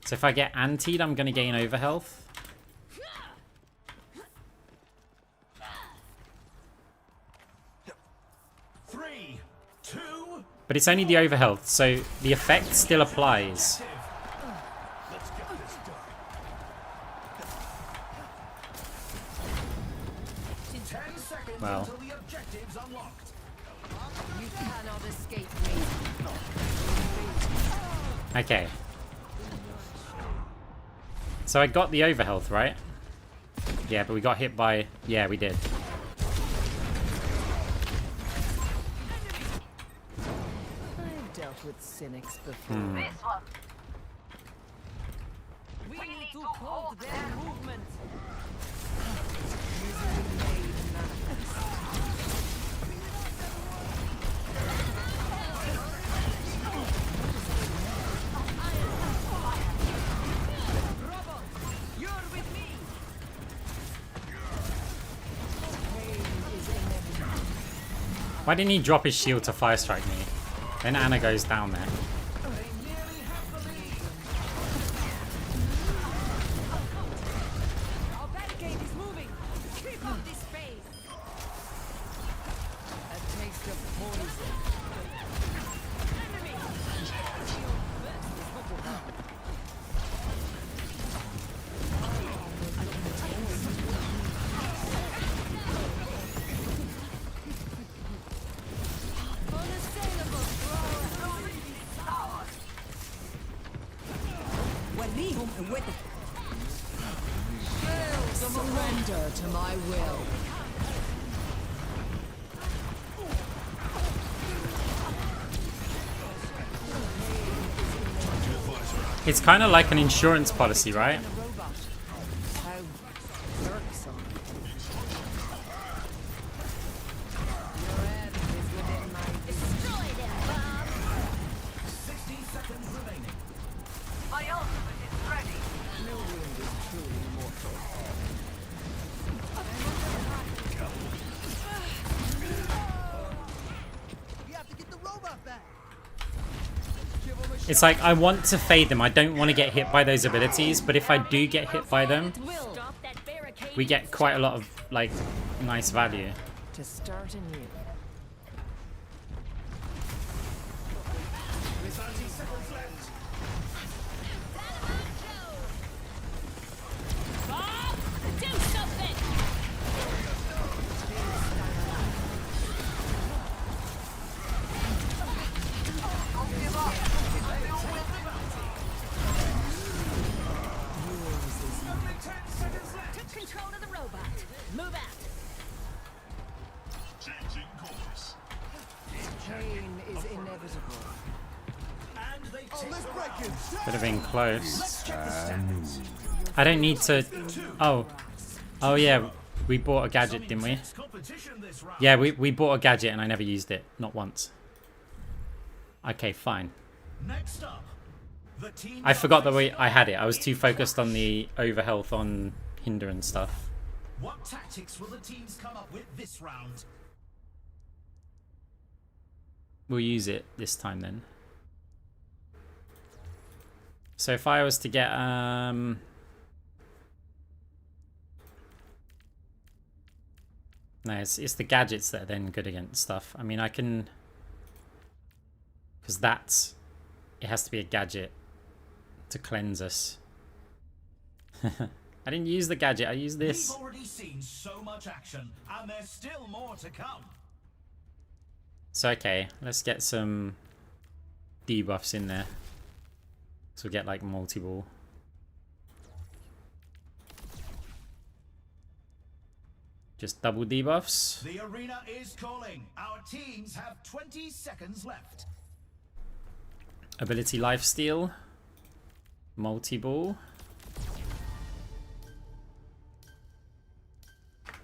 So if I get antied, I'm going to gain overhealth. Three, two, But it's only the overhealth, so the effect still applies. let's get this done. 10 seconds Well. until the objective's unlocked. You cannot escape me. Okay. So I got the overhealth, right? Yeah, but we got hit by... Yeah, we did. I've dealt with cynics before. This one. We need need to to hold hold their them. movement. Misery made manifest. Bravo! You're with me. Pain is inevitable. Why didn't he drop his shield to fire strike me? Then Anna goes down there. Our barricade is moving. Keep up this pace. A taste of poison. Enemy. home and with it. Surrender to my will. It's kind of like an insurance policy, right? How irksome. Your end is within my Destroy them, Bob. 60 seconds remaining. My ultimate is ready. no wind is truly mortal. We have to get the robot back. It's like I want to fade them. I don't want to get hit by those abilities, but if I do get hit by them, Stop that barricade. we get quite a lot of like nice value. To start anew. 30 seconds left. Bob, do something. Only 10 seconds left. Took control of the robot. Move out. Changing course. Pain is inevitable. And they take Let's the break round. it. Could have been close. Let's check the stats. I don't need to. Oh yeah, we bought a gadget, didn't we? Intense competition this round. Yeah, we bought a gadget and I never used it, not once. Okay, fine. Next up, the team. I forgot that I had it. I was too focused on the overhealth on hinder and stuff. What tactics will the teams come up with this round? We'll use it this time then. So if I was to get no, it's the gadgets that are then good against stuff. I mean, I can, because it has to be a gadget to cleanse us. I didn't use the gadget. I used this. We've already seen so much action, and there's still more to come. So okay, let's get some debuffs in there. So we'll get like multi-ball. Just double debuffs. The arena is calling. Our teams have 20 seconds left. Ability lifesteal. Multi-ball.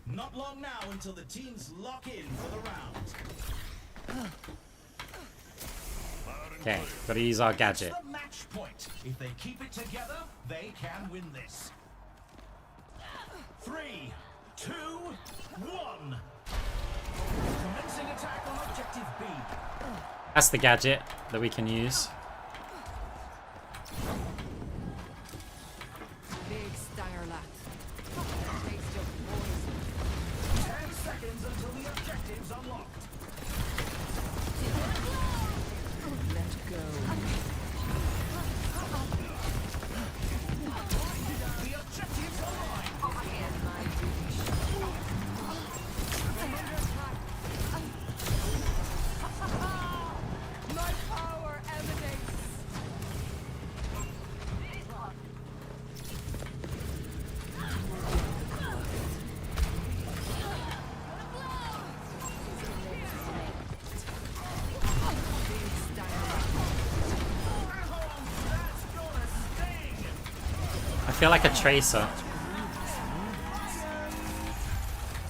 Not long now until the teams lock in for the round. Okay, gotta use our gadget. The match point. If they keep it together, they can win this. 3, 2, 1. Commencing attack on objective B. That's the gadget that we can use. Big Steyerlat. Taste of poison. 10 seconds until the objective's unlocked. Let go. The objective's alive. And my duty shall. My power emanates. I feel like a tracer.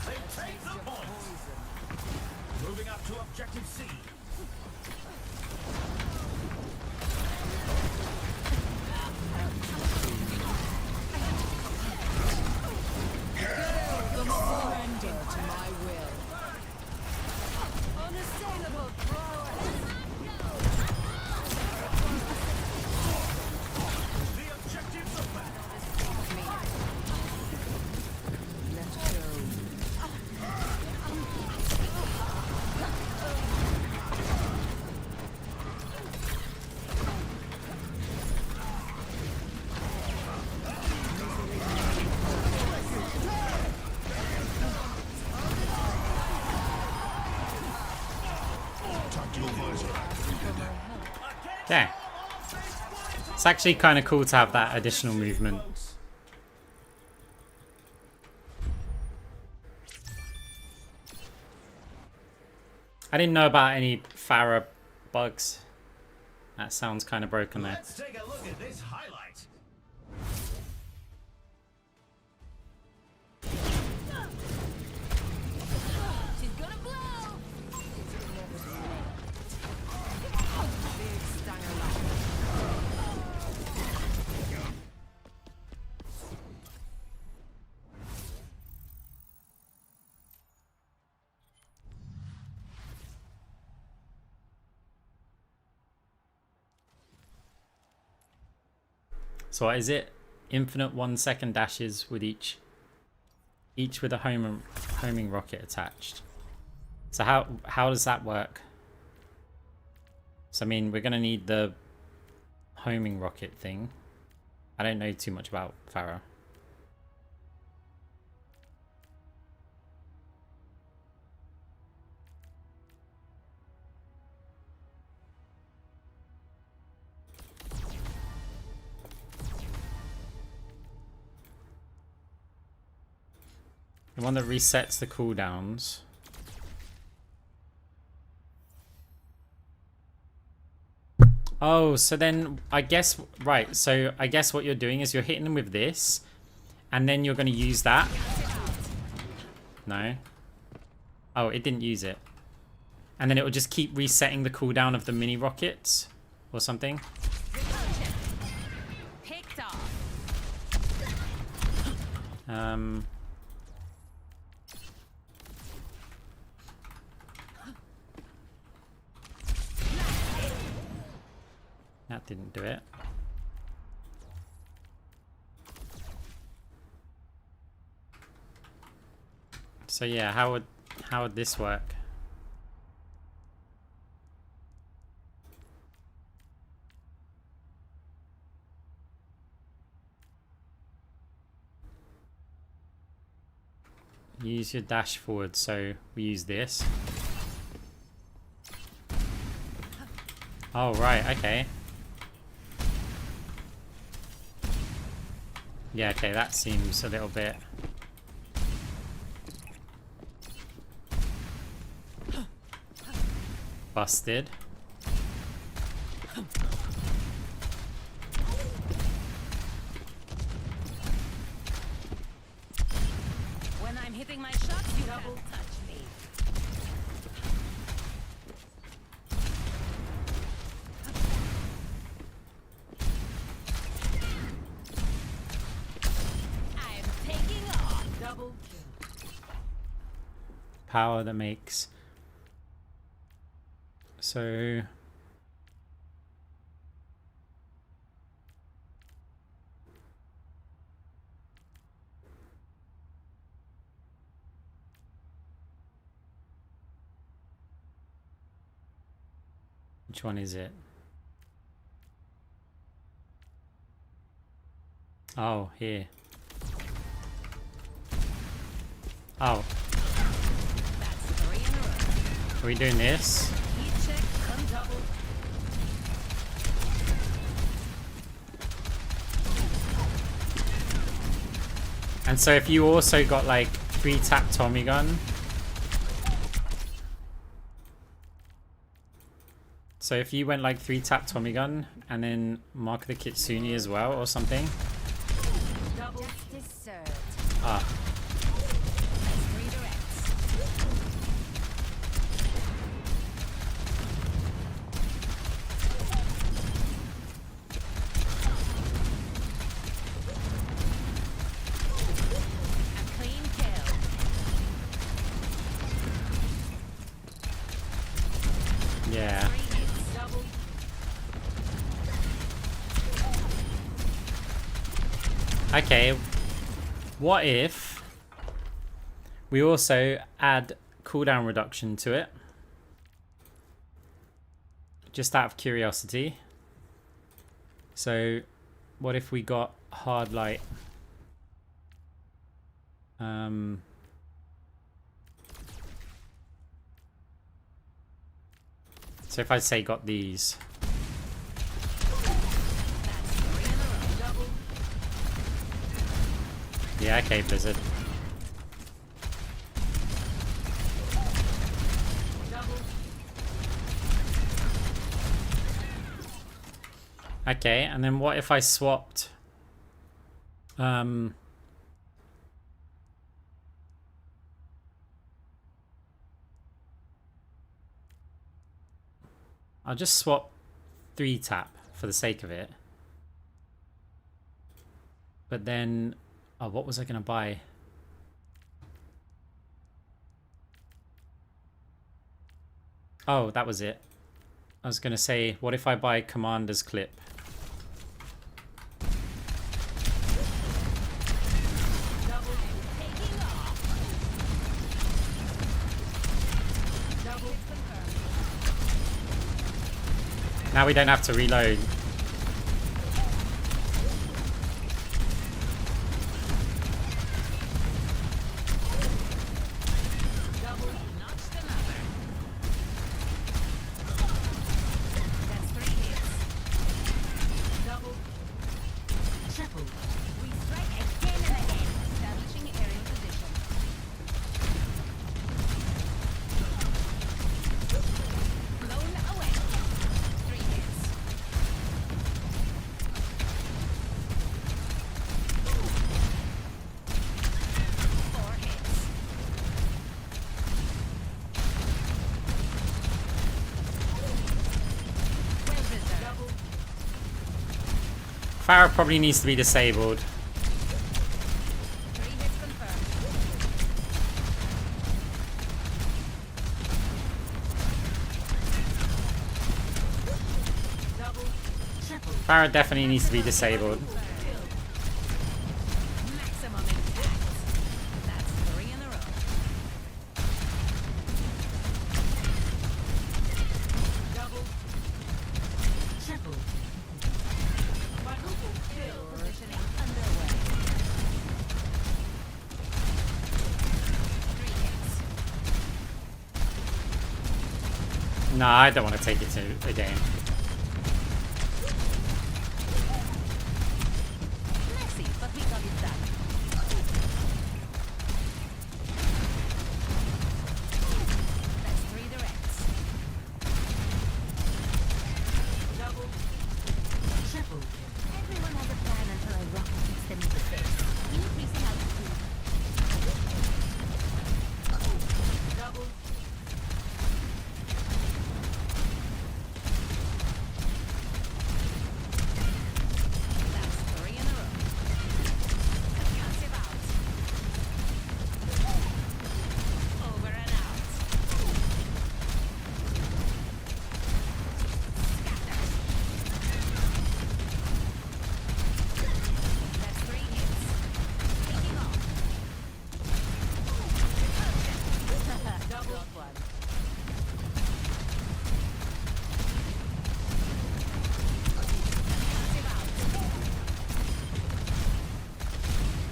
They take the point. Moving up to objective C. Surrender to my will. Unassailable prowess. The objective's open. Let go. Okay. It's actually kind of cool to have that additional movement. I didn't know about any Farah bugs. That sounds kind of broken there. Let's take a look at this highlight. She's gonna blow. Big stanger lock. So what is it? Infinite 1-second dashes with each with a homing rocket attached. So how does that work? So I mean, we're gonna need the homing rocket thing. I don't know too much about Farah. The one that resets the cooldowns. Oh, so then I guess, right, so I guess what you're doing is you're hitting them with this, and then you're going to use that. No. Oh, it didn't use it. And then it will just keep resetting the cooldown of the mini rockets or something. Picked off. That didn't do it. So yeah, how would this work? Use your dash forward, so we use this. Oh right, okay. Yeah, okay, that seems a little bit... busted. When I'm hitting my shots, you double touch me. I'm taking off. Double kill. Power that makes... So... Which one is it? Oh, here. Oh. That's 3 in a row. Are we doing this? Heat check, come double. And so if you also got like 3-tap Tommy gun. So if you went like 3-tap Tommy gun and then mark the Kitsune as well or something. Double Justice served. Ah. redirects. A clean kill. Yeah. 3 hits. Double. Okay. What if we also add cooldown reduction to it? Just out of curiosity. So what if we got hard light? So if I say got these. That's Yeah, okay, Blizzard. Okay, and then what if I swapped... I'll just swap 3 tap for the sake of it. But then... Oh, what was I going to buy? Oh, that was it. I was going to say, what if I buy Commander's Clip? Now we don't have to reload. Farah probably needs to be disabled. Farah definitely needs to be disabled. No, I don't want to take it to a game. Messy, but we got it done. That's 3 directs. Double. Triple. Everyone has a plan until I rock and hits them in the face. Increasing altitude. Double.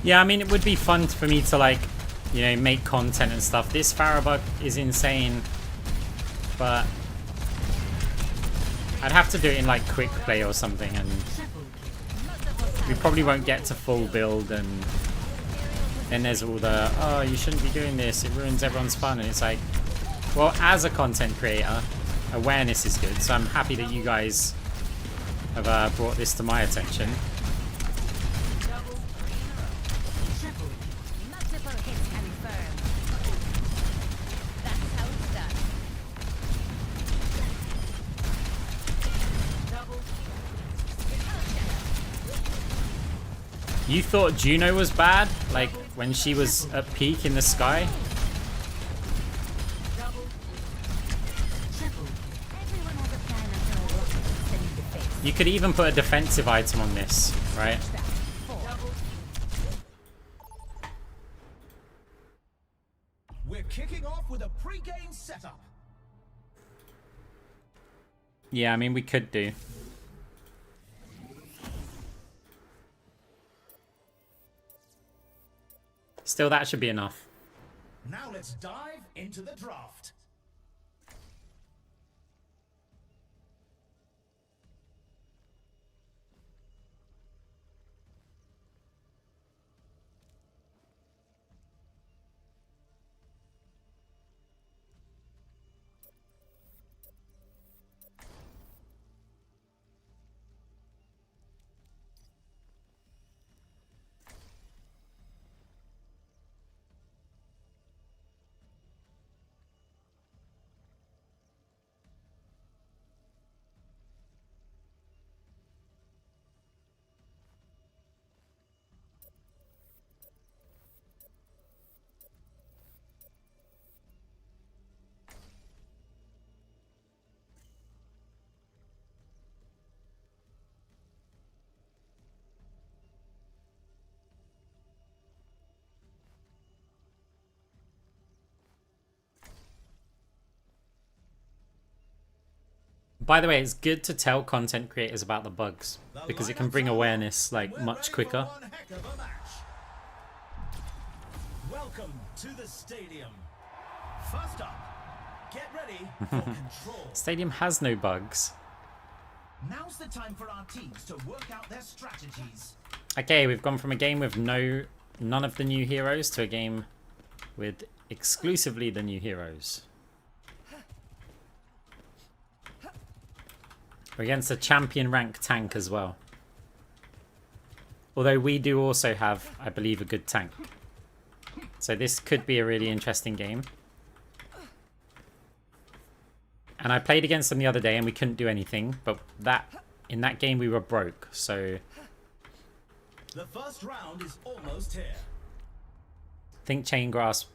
Yeah, I mean, it would be fun for me to, like, you know, make content and stuff. This Farah bug is insane, but I'd have to do it in, like, quick play or something, and we probably won't get to full build, and then there's all the, oh, you shouldn't be doing this, it ruins everyone's fun, and it's like, well, as a content creator, awareness is good, so I'm happy that you guys have brought this to my attention. You thought Juno was bad? Like, when she was at peak in the sky? You could even put a defensive item on this, right? We're kicking off with a pre-game setup. Yeah, I mean, we could do. Still, that should be enough. Now let's dive into the draft. By the way, it's good to tell content creators about the bugs The because it can lineups bring are awareness on. like We're much ready quicker. for one heck of a match. Welcome to the stadium. First up, get ready for control. Stadium has no bugs. Now's the time for our teams to work out their strategies. Okay, we've gone from a game with none of the new heroes to a game with exclusively the new heroes. We're against a champion rank tank as well. Although we do also have, I believe, a good tank. So this could be a really interesting game. And I played against them the other day and we couldn't do anything. But in that game we were broke, so... The first round is almost here. I think Chain Grasp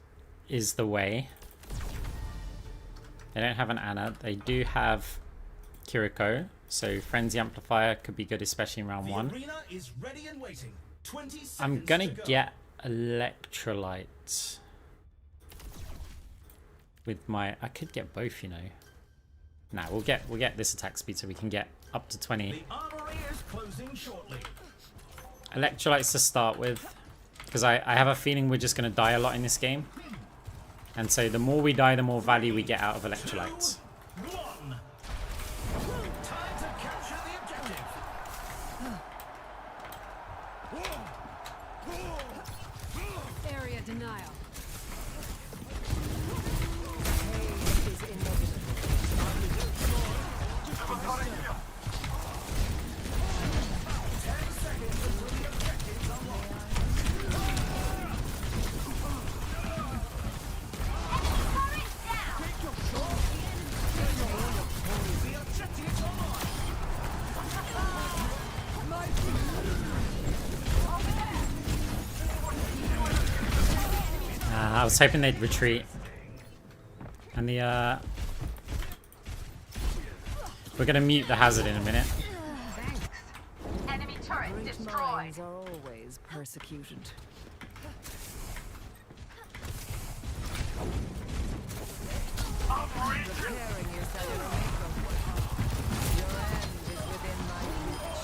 is the way. They don't have an Ana. They do have Kiriko. So Frenzy Amplifier could be good, especially in round The 1. arena is ready and waiting. 20 seconds I'm gonna to go. get Electrolyte. With my... I could get both, you know. Nah, we'll get this attack speed so we can get up to 20. The armory is closing shortly. Electrolytes to start with. Because I have a feeling we're just going to die a lot in this game. And so the more we die, the more value we get out of electrolytes. 1. Time to capture the objective. Area denial. Haste is inevitable. I was hoping they'd retreat. And the we're gonna mute the hazard in a minute. Enemy turret Great destroyed. minds are always persecuted. Preparing yourself for makeover. Your end is within my reach.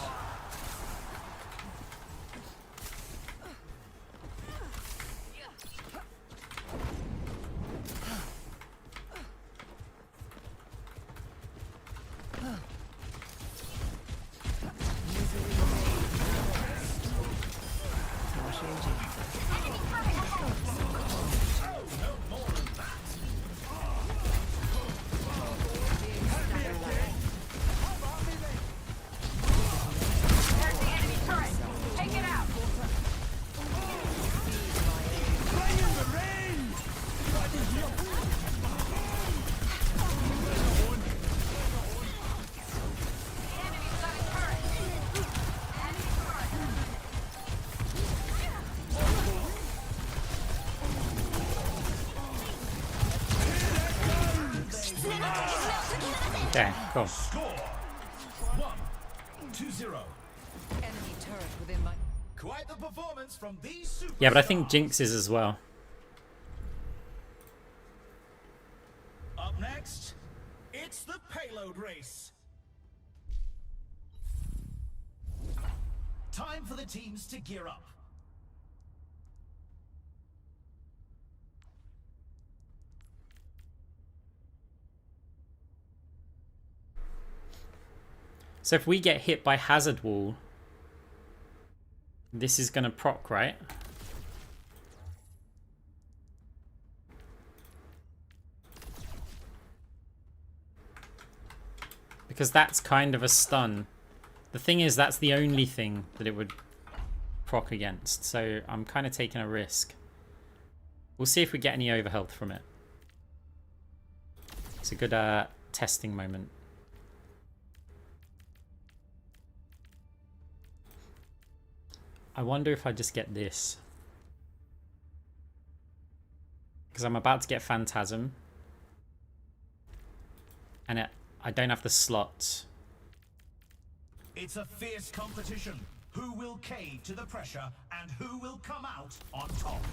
There's the enemy turret. Take it out. Enemy's got a turret. Enemy turret. Okay, cool. Score 1-0. Enemy turret within my... Quite the performance from these superstars. Yeah, but I think Jinx is as well. Up next, it's the payload race. Time for the teams to gear up. So if we get hit by Hazard Wall, this is gonna proc, right? Because that's kind of a stun. The thing is, that's the only thing that it would proc against. So I'm kind of taking a risk. We'll see if we get any overhealth from it. It's a good testing moment. I wonder if I just get this. Because I'm about to get Phantasm. And I don't have the slots. It's a fierce competition. Who will cave to the pressure and who will come out on top?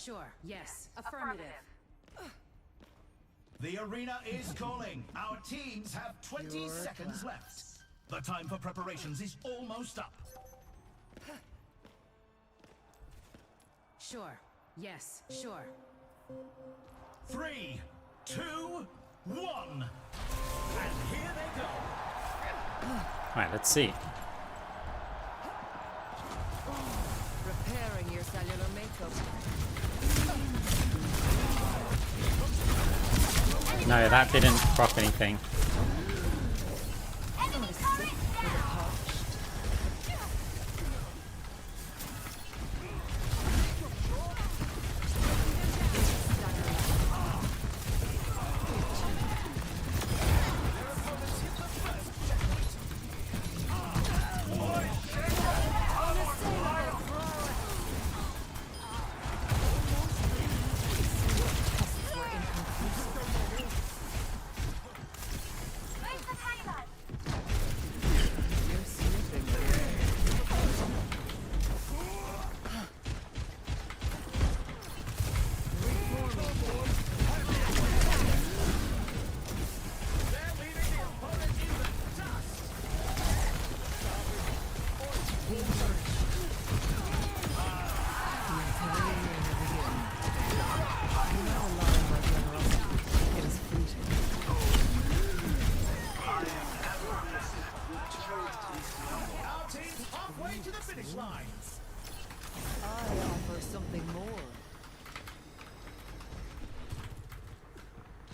Sure. Yes. Affirmative. The arena is calling. Our teams have 20 Your seconds left. The time for preparations is almost up. Sure. Yes. Sure. 3, 2, 1. And here they go. Alright, let's see. Repairing your cellular makeup. No, that didn't proc anything. Where's the payload? You're sniffing. They're leaving the opponent in the dust. Our team's halfway to the finish line. I offer something more.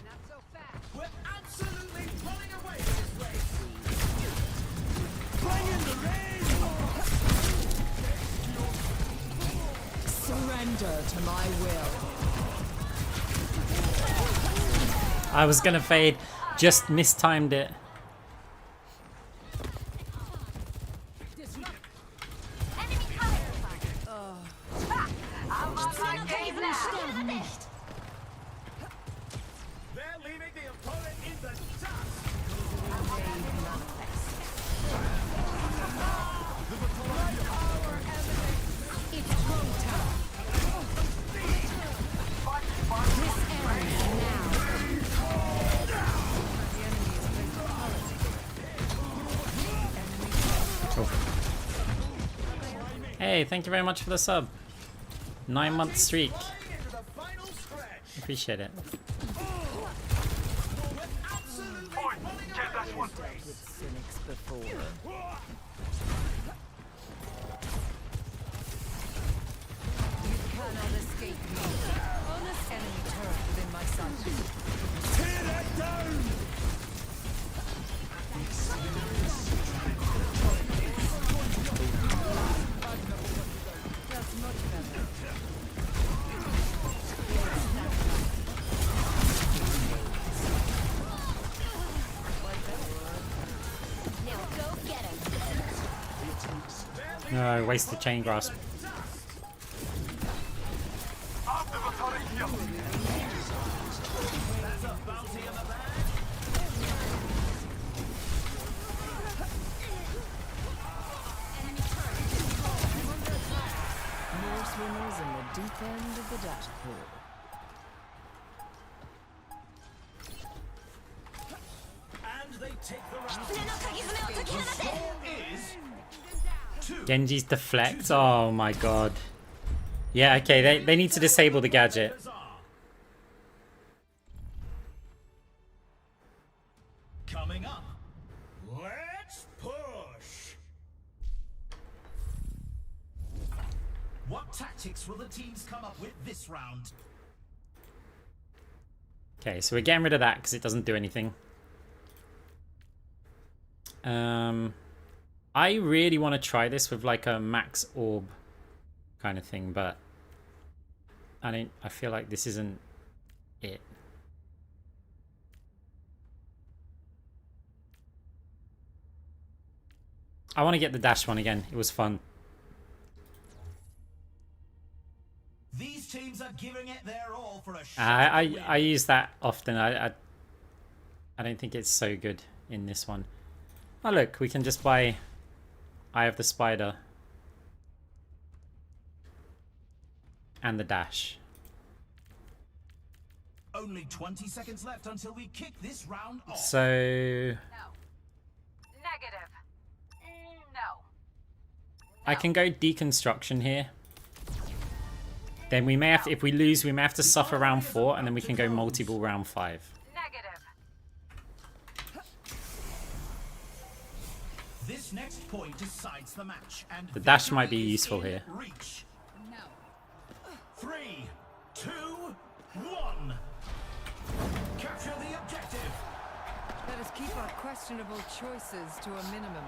Not so fast. We're absolutely running away with this race. Surrender to my will. I was gonna fade, just mistimed it. Enemy coming. I'm on my game now. They're leaving the opponent in the dust. It's go time. This ends now. Hey, thank you very much for the sub. 9-month streak. Flying into the final stretch. Appreciate it. We're absolutely running Get away that one. with this race. With cynics before. You cannot escape me. Honest enemy turret within my sight. Tear that down! That's much better. Now go get him. No, wasted chain grasp. After the turret here. That's a bounty in the bag. More swimmers in the deep end of the dash pool. And they take the round. The score is 2. Genji's deflect. Oh my god. Yeah, okay, they need to disable the gadget. Coming up, let's push. What tactics will the teams come up with this round? Okay, so we're getting rid of that because it doesn't do anything. I really want to try this with like a max orb kind of thing, but I feel like this isn't it. I want to get the dash one again. It was fun. These teams are giving it their all for a shot. I use that often. I don't think it's so good in this one. Oh look, we can just buy Eye of the Spider and the dash. Only 20 seconds left until we kick this round off. So No. Negative. No. I can go deconstruction here. Then we may have to, if we lose, we may have to suffer round 4, and then we can go multi-ball round 5. Negative. This next point decides the match, and The dash might be victory is useful in here. Reach. No. 3, 2, 1. Capture the objective. Let us keep our questionable choices to a minimum.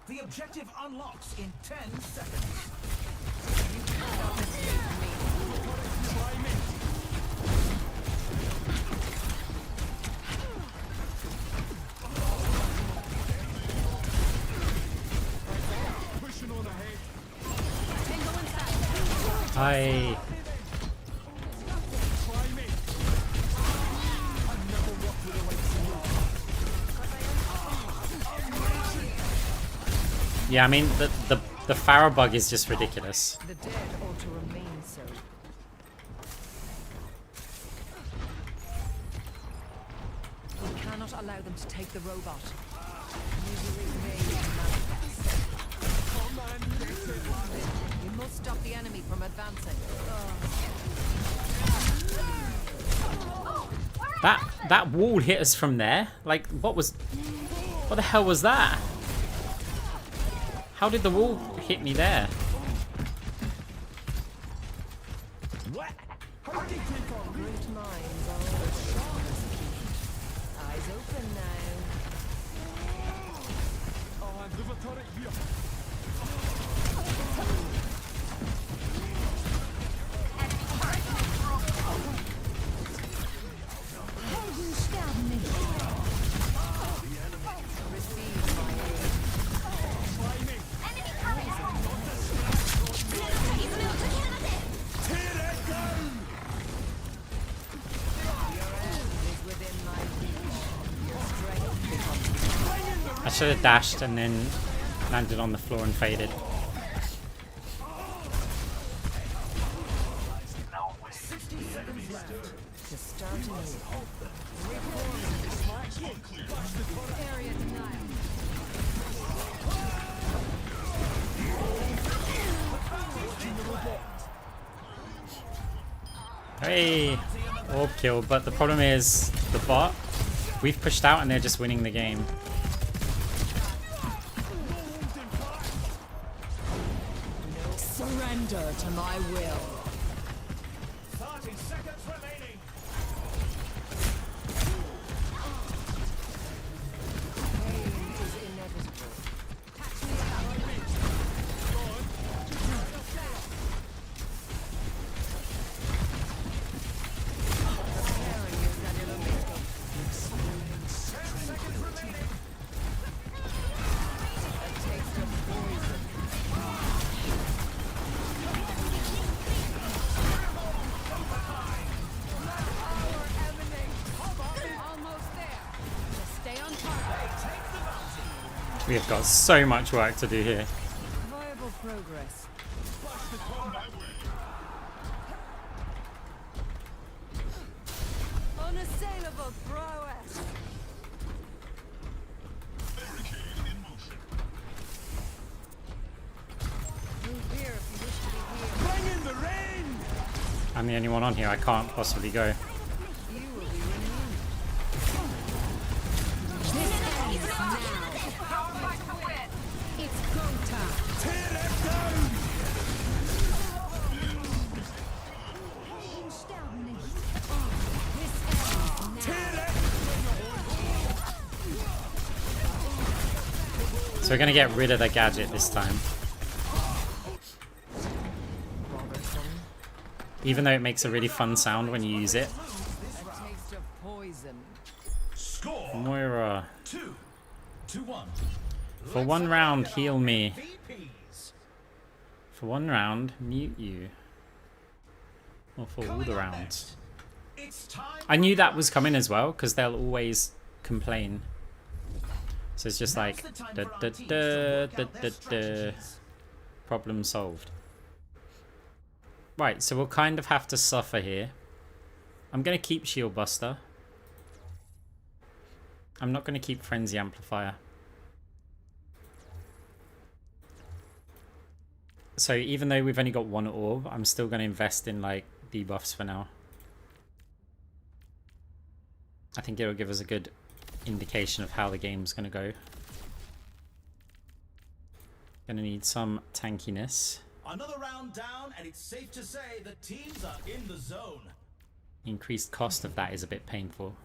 The objective unlocks in 10 seconds. Pushing on ahead. Hi. Try me. I never walked with a Yeah, I mean the Pharaoh bug is just ridiculous. The dead ought to remain so. We cannot allow them to take the robot. Misery may manifest. We must stop the enemy from advancing. That wall hit us from there. Like, what the hell was that? How did the wall hit me there? Great minds are always sharp as a key. Eyes open now. Oh, I've never thought it here. I should have dashed and then landed on the floor and faded. To start anew. Area denial. Hey, orb kill, but the problem is the bot. We've pushed out and they're just winning the game. Surrender to my will. 30 seconds remaining. Pain is inevitable. Preparing your cellular makeup. 10 seconds remaining. A taste of poison. Almost there. Just stay on target. We have got so much work to do here. Viable progress. Unassailable prowess. Move here if you wish to be here. Bring in the rain. I'm the only one on here. I can't possibly go. You will be renewed. This ends now. It's go time. Tear it down. This ends now. Tear it. So we're gonna get rid of the gadget this time. Robertson, Even though it makes a really fun sound when you use it. a taste of poison. Score Moira, 2-1. for one round, heal me. VPs. For one round, mute you. Or for all Coming the up rounds. next, it's time I for knew that was adaptations. coming as well, because they'll always complain. So it's just Now's like, the time da, for our da, teams to da, work da, out their da, da. strategies. Problem solved. Right, so we'll kind of have to suffer here. I'm going to keep Shield Buster. I'm not going to keep Frenzy Amplifier. So even though we've only got one orb, I'm still going to invest in like debuffs for now. I think it'll give us a good indication of how the game's going to go. Going to need some tankiness. Another round down, and it's safe to say the teams are in the zone. Increased cost of that is a bit painful.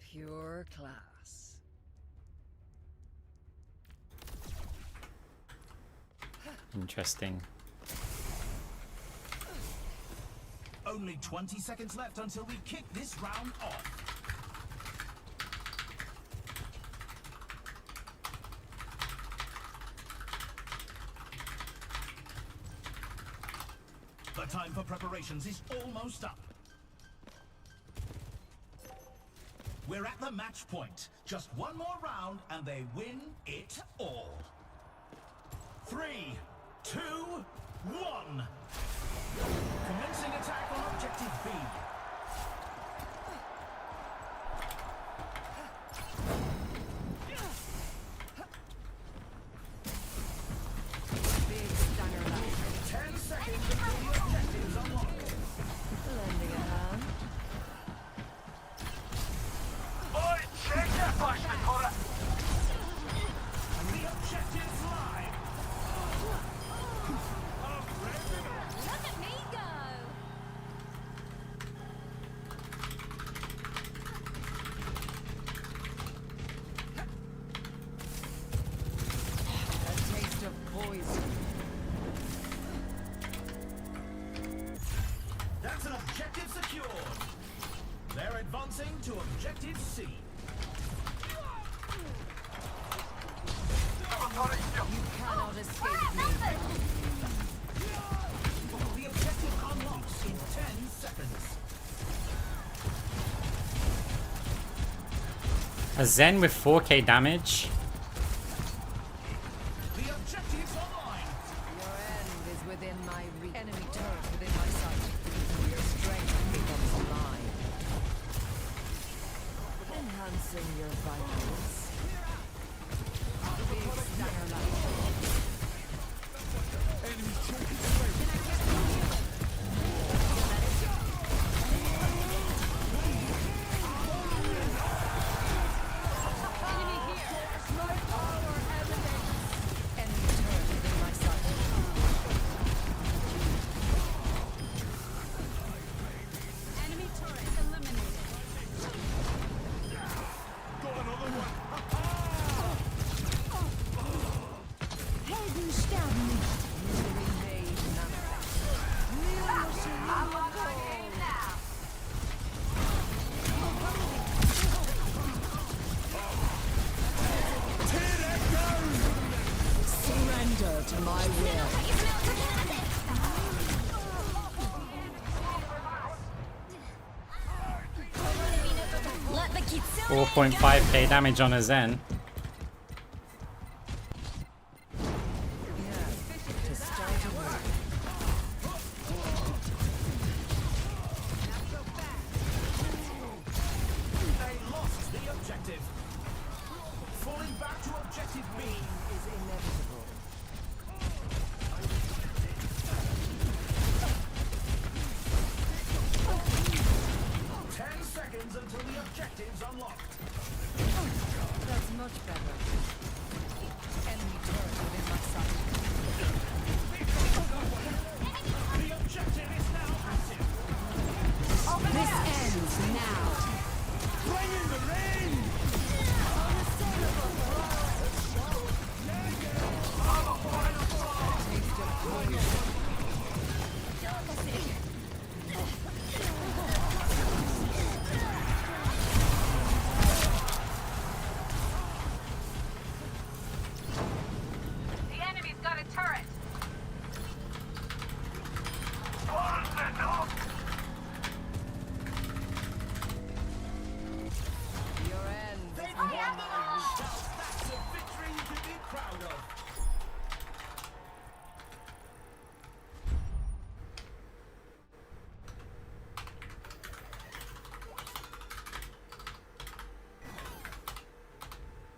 Pure class. Interesting. Only 20 seconds left until we kick this round off. The time for preparations is almost up. We're at the match point. Just one more round and they win it all. 3, 2, 1. Commencing attack on objective B. Big stunner left. 10 seconds until the objectives unlocked. Lending a hand. Boy, check your flashlight for it. The objectives live. Look at me go! A taste of poison. That's an objective secured. They're advancing to objective C. You cannot escape me. The objective unlocks in 10 seconds. A Zen with 4k damage. The objective's online. Your end is within my reach. Enemy turret within my sight. Your strength becomes mine. Enhancing your vitals. Big stunner left. Enemy turret within my sight. Enemy turret eliminated. Helden sterben nicht. Misery made manifest. Surrender to my will. 4.5k damage on a Zen. To start a war. They lost the objective. Falling back to objective B. Is inevitable. Seconds until the objective's unlocked. That's much better. Enemy turret within my sight. The objective is now active. This ends now. Bring in the rain! Taste of poison. The enemy's got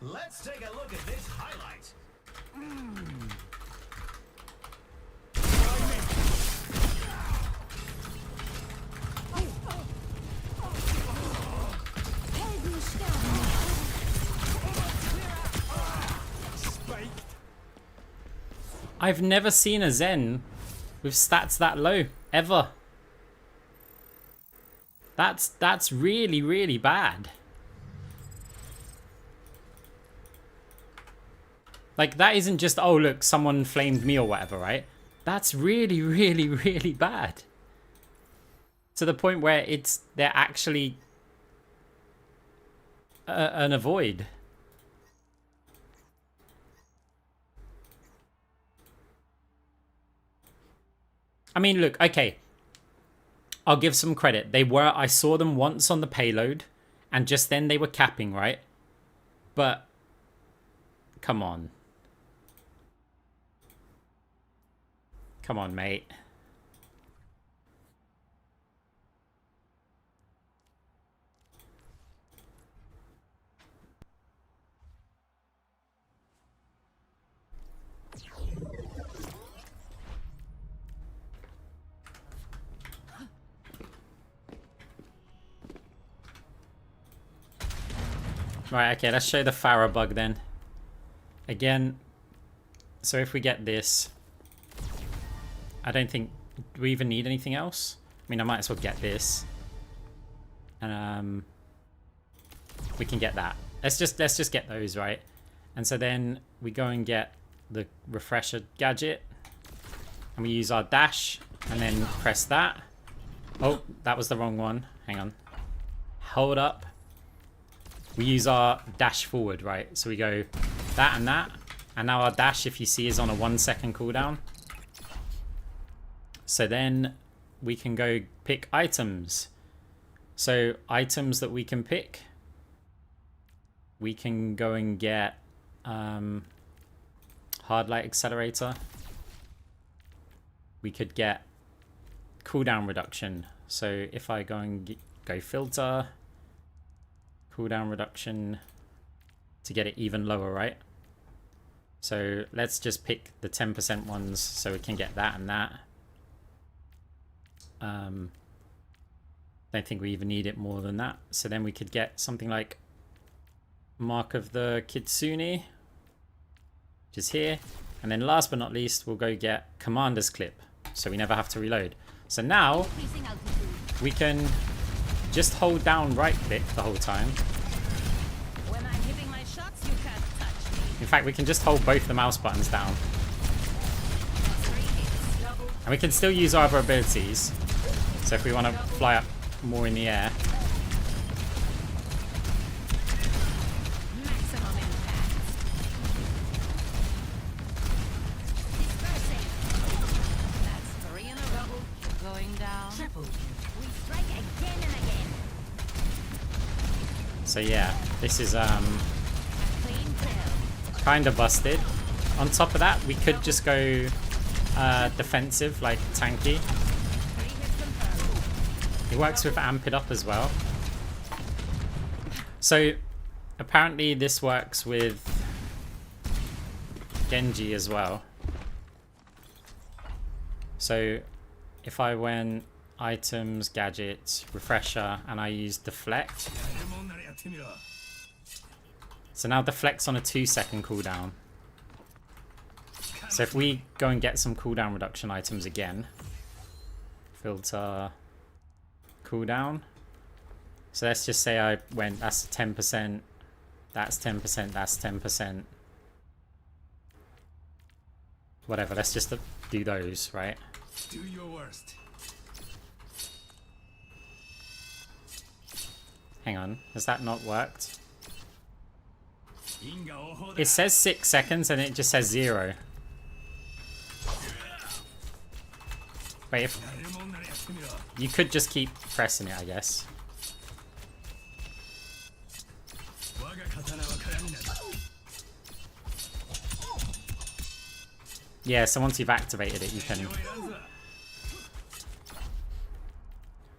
Let's take a look at this highlight. I've never seen a Zen with stats that low, ever. That's really, really bad. Like, that isn't just, oh look, someone flamed me or whatever, right? That's really, really, really bad. To the point where they're actually an avoid. I mean, look, okay. I'll give some credit. I saw them once on the payload, and just then they were capping, right? But, come on. Come on, mate. Right, okay, let's show the Farah bug then. Again, so if we get this, I don't think, do we even need anything else? I mean, I might as well get this. And we can get that. Let's just get those, right? And so then we go and get the refresher gadget. And we use our dash and then press that. Oh, that was the wrong one. Hang on. Hold up. We use our dash forward, right? So we go that and that. And now our dash, if you see, is on a 1 second cooldown. So then we can go pick items. So items that we can pick. We can go and get hard light accelerator. We could get cooldown reduction. So if I go and go filter, cooldown reduction to get it even lower, right? So let's just pick the 10% ones so we can get that and that. Don't think we even need it more than that. So then we could get something like Mark of the Kitsune, which is here. And then last but not least, we'll go get Commander's Clip, so we never have to reload. So now we can just hold down right click the whole time. When I'm hitting my shots, you can't touch me. In fact, we can just hold both the mouse buttons down. And we can still use our other abilities. So if we want to fly up more in the air. Maximum impact. Dispersing. That's 3 in a row. Going down. Triple. We strike again and again. So yeah, this is Clean kill. kind of busted. On top of that, we could just go defensive, like tanky. 3 hits confirmed. It works with amp it up as well. So apparently this works with Genji as well. So if I went items, gadgets, refresher, and I use deflect. So now deflect's on a 2 second cooldown. So if we go and get some cooldown reduction items again, filter cooldown. So let's just say I went, that's 10%, that's 10%, that's 10%. Whatever, let's just do those, right? Do your worst. Hang on, has that not worked? It says 6 seconds and it just says 0. Wait, if you could just keep pressing it, I guess. Yeah, so once you've activated it, you can.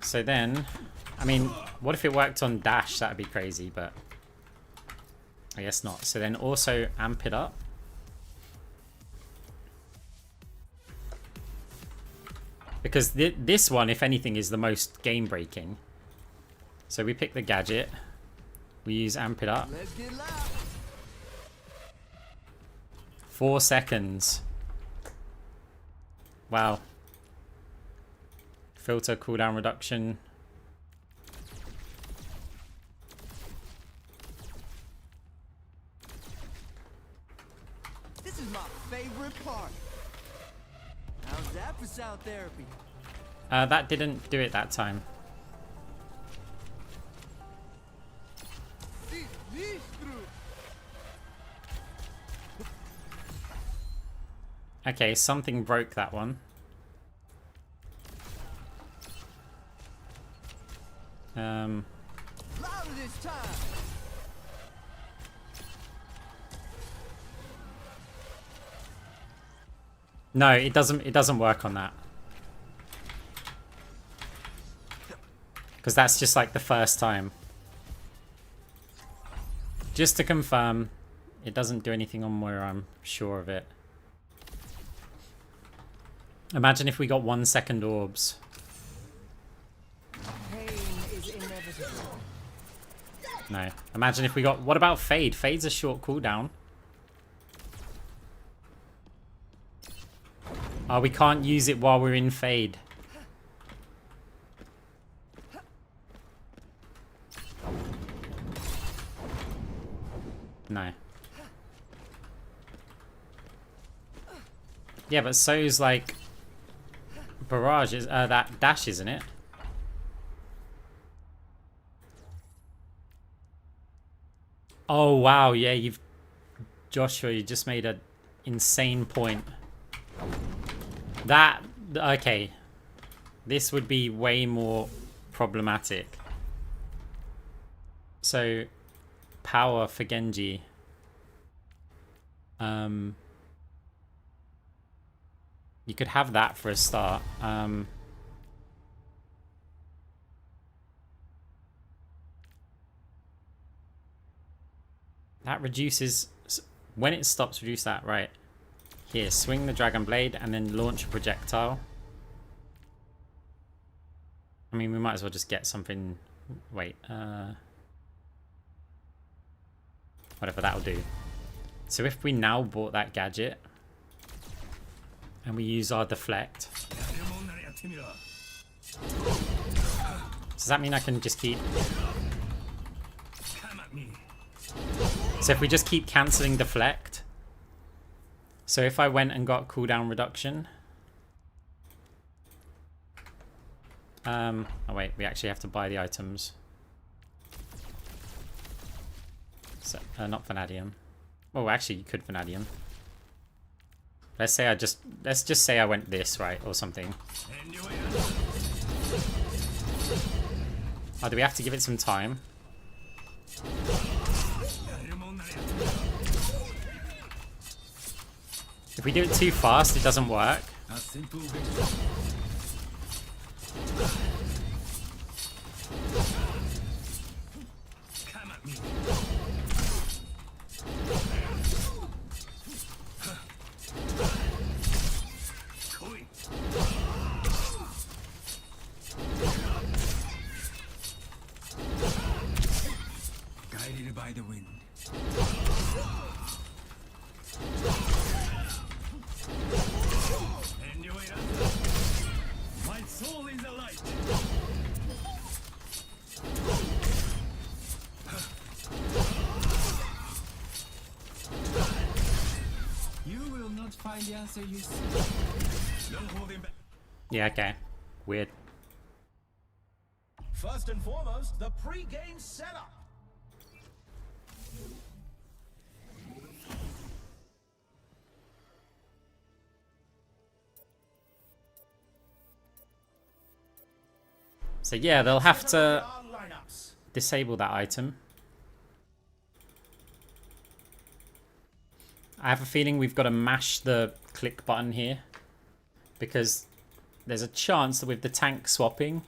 So then, I mean, what if it worked on dash? That'd be crazy, but I guess not. So then also amp it up. Because this one, if anything, is the most game-breaking. So we pick the gadget. We use amp it up. Let's get loud. 4 seconds. Wow. Filter cooldown reduction. This is my favorite part. How's that for sound therapy? That didn't do it that time. Okay, something broke that one. Louder this time. No, it doesn't work on that. Because that's just like the first time. Just to confirm, it doesn't do anything on Moira, I'm sure of it. Imagine if we got 1 second orbs. Pain is inevitable. No. Imagine if we got... What about Fade? Fade's a short cooldown. Oh, we can't use it while we're in Fade. No. Yeah, but so's like... Barrage is... that dash, isn't it? Oh, wow. Yeah, you've... Joshua, you just made an insane point. That... Okay. This would be way more problematic. So... Power for Genji. You could have that for a start. That reduces... When it stops, reduce that. Right. Here, swing the Dragon Blade and then launch a projectile. I mean, we might as well just get something... Wait. Whatever, that'll do. So if we now bought that gadget... And we use our deflect... Does that mean I can just keep... So if we just keep cancelling deflect... So if I went and got cooldown reduction... Oh wait, we actually have to buy the items. So, not Vanadium. Oh, actually you could Vanadium. Let's just say I went this, right, or something. Oh, do we have to give it some time? If we do it too fast, it doesn't work. Guided by the wind. My soul is alight. You will not find the answer you seek. No holding back. Yeah, okay. Weird. First and foremost, the pre-game setup. So yeah, they'll have to Our lineups. disable that item. I have a feeling we've got to mash the click button here. Because there's a chance that with the tank swapping,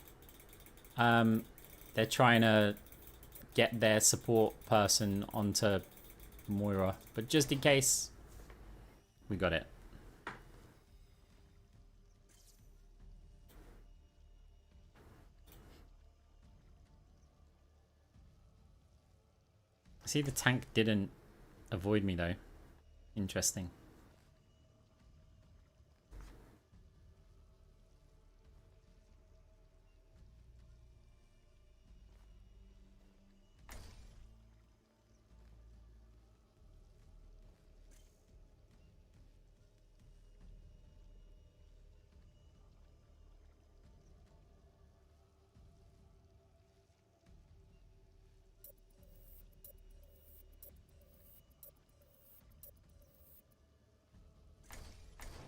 they're trying to get their support person onto for Moira, but just in case, we got it. See, the tank didn't avoid me though. Interesting.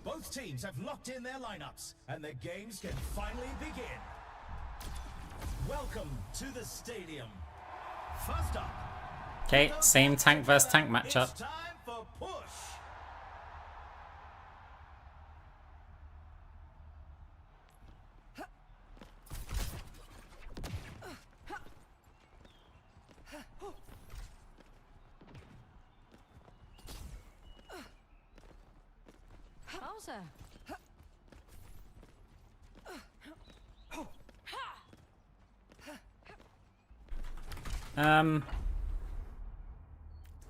Both teams have locked in their lineups, and the games can finally begin. Welcome to the stadium. First up. Okay, same tank versus tank matchup. It's time for push. Bowser.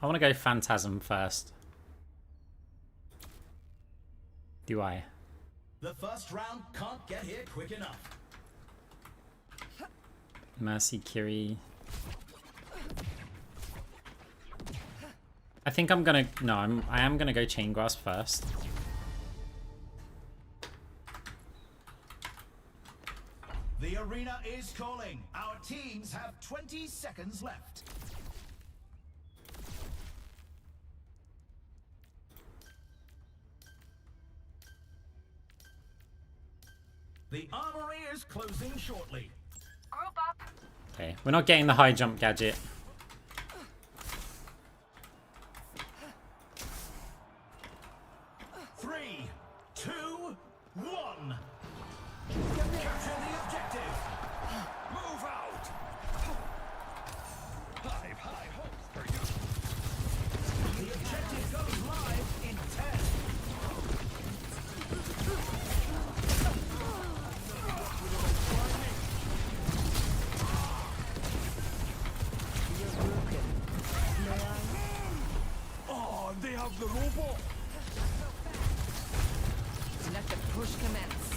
I want to go Phantasm first. Do I? The first round can't get here quick enough. Mercy, Kiri. I think I'm gonna... No, I am gonna go Chain Grasp first. The arena is calling. Our teams have 20 seconds left. The armory is closing shortly. Group up. Okay, we're not getting the high jump gadget. Three, two, one. Capture the objective. Move out! I've high hopes for you. The objective goes live in 10. Oh, they have the robot! Let the push commence.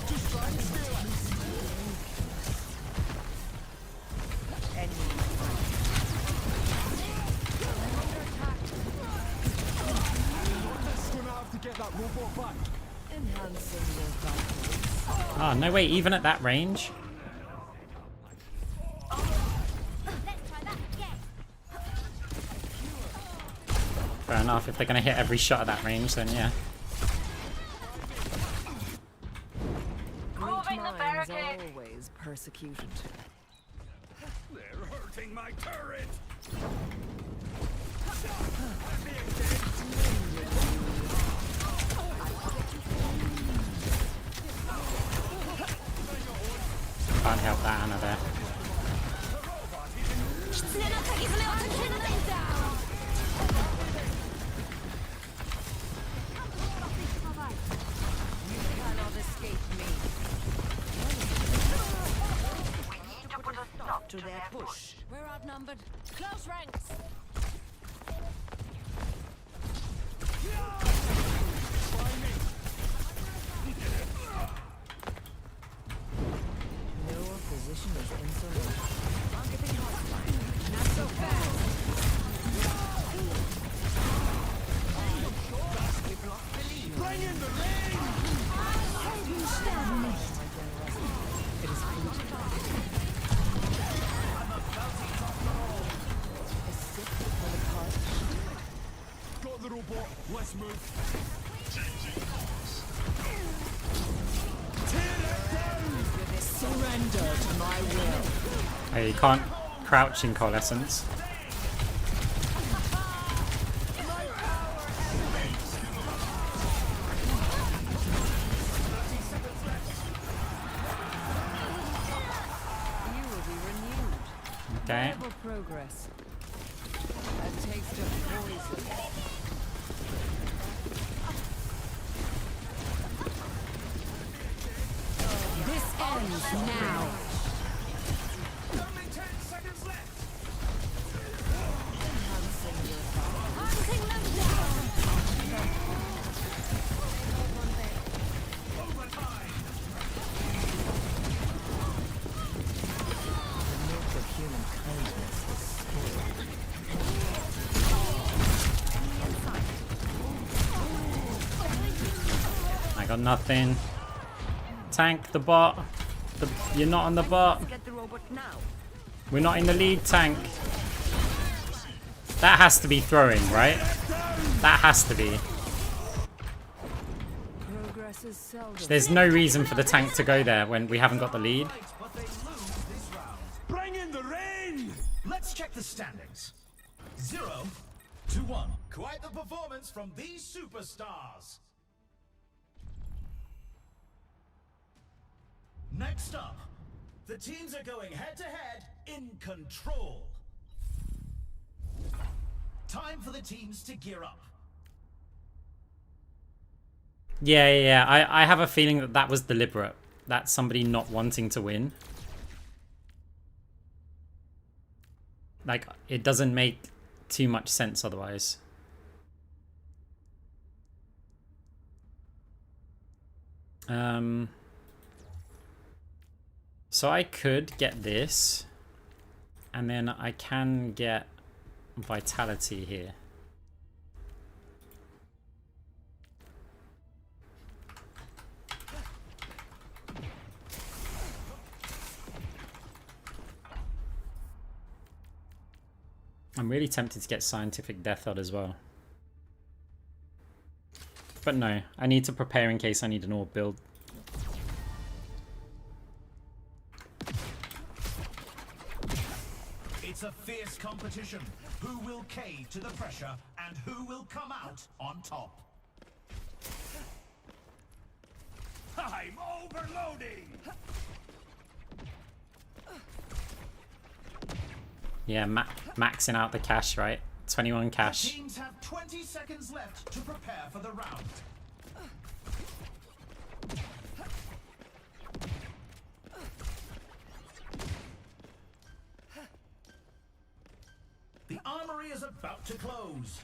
Just try and steal it! Notice gonna have to get that robot back. Enhancing your vitals. Oh, no way, even at that range? Let's try that again. Fair enough, if they're gonna hit every shot at that range, then yeah. Great Moving the minds barricade. always persecuted. They're hurting my turret! Can't help that Anna there. Cannot escape me. We need to put a stop To their push. We're outnumbered. Close ranks. No opposition is insolent. Targeting hostile. Not so fast. We block the lead. Bring in the rain! It is fleeting. A sip for the party. Got the robot, let's move. Surrender to my will. Oh, you can't crouch in Coalescence. You will be renewed. Okay. Viable progress. A taste of poison. This ends now. Only 10 seconds left. Hunting them down. Overtime. The milk of human kindness is spoiled. I got nothing. Tank the bot. You're not on the bot. Get the robot now. We're not in the lead, tank. That has to be throwing, right? That has to be. Progress is seldom. There's no reason for the tank to go there when we haven't got the lead. But they lose this round. Bring in the rain! Let's check the standings. 0-1. Quite the performance from these superstars. Next up, the teams are going head-to-head in control. Time for the teams to gear up. Yeah. I have a feeling that that was deliberate. That's somebody not wanting to win. Like, it doesn't make too much sense otherwise. So I could get this, and then I can get vitality here. I'm really tempted to get scientific death out as well. But no, I need to prepare in case I need an orb build. It's a fierce competition. Who will cave to the pressure and who will come out on top? I'm overloading! Yeah, maxing out the cash, right? 21 cash. Teams have 20 seconds left to prepare for the round. The armory is about to close.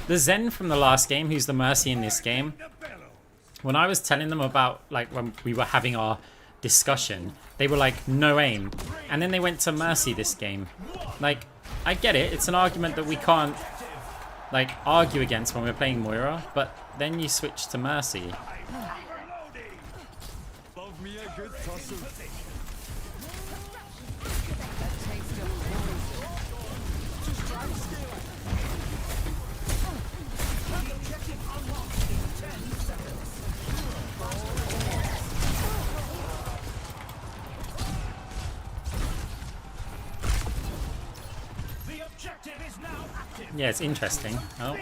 The Zen from the last game, who's the Mercy in this game, when I was telling them about, like, when we were having our discussion, they were like, no aim. And then they went to Mercy this game. Like, I get it, it's an argument that we can't, like, argue against when we're playing Moira, but then you switch to Mercy. Love me a good tussle. Yeah, it's interesting. Oh.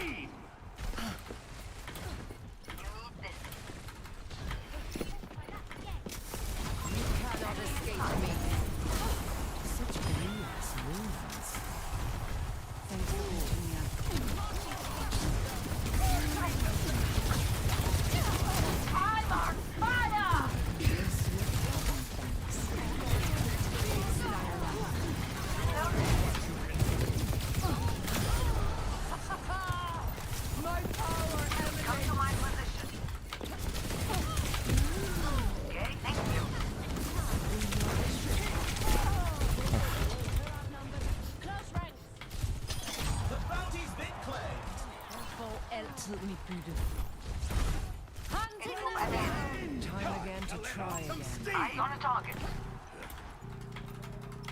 Time again to try again. Eyes on a target.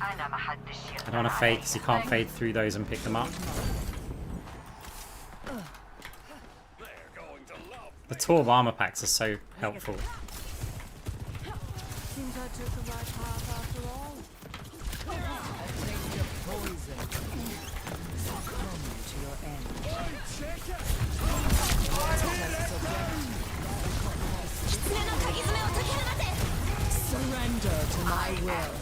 أنا ما حدش I don't want to fade because you can't fade through those and pick them up. The Torb armor packs are so helpful. Seems I took the right path after all. A taste of poison. Succumb to your end. Surrender to my will.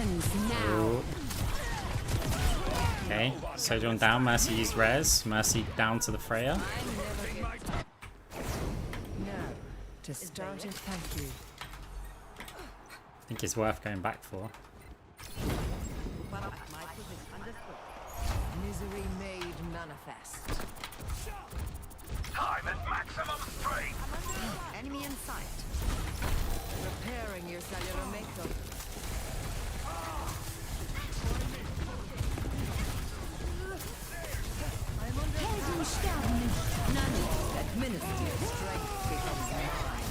ends now. Okay, TorbJorn down. Mercy used res. Mercy down to the Freya. Now, to start it, thank you. I think it's worth going back for. Misery made manifest. Time at maximum strength. Enemy in sight. Repairing your cellular makeup. I'm under administrative strength becomes mine.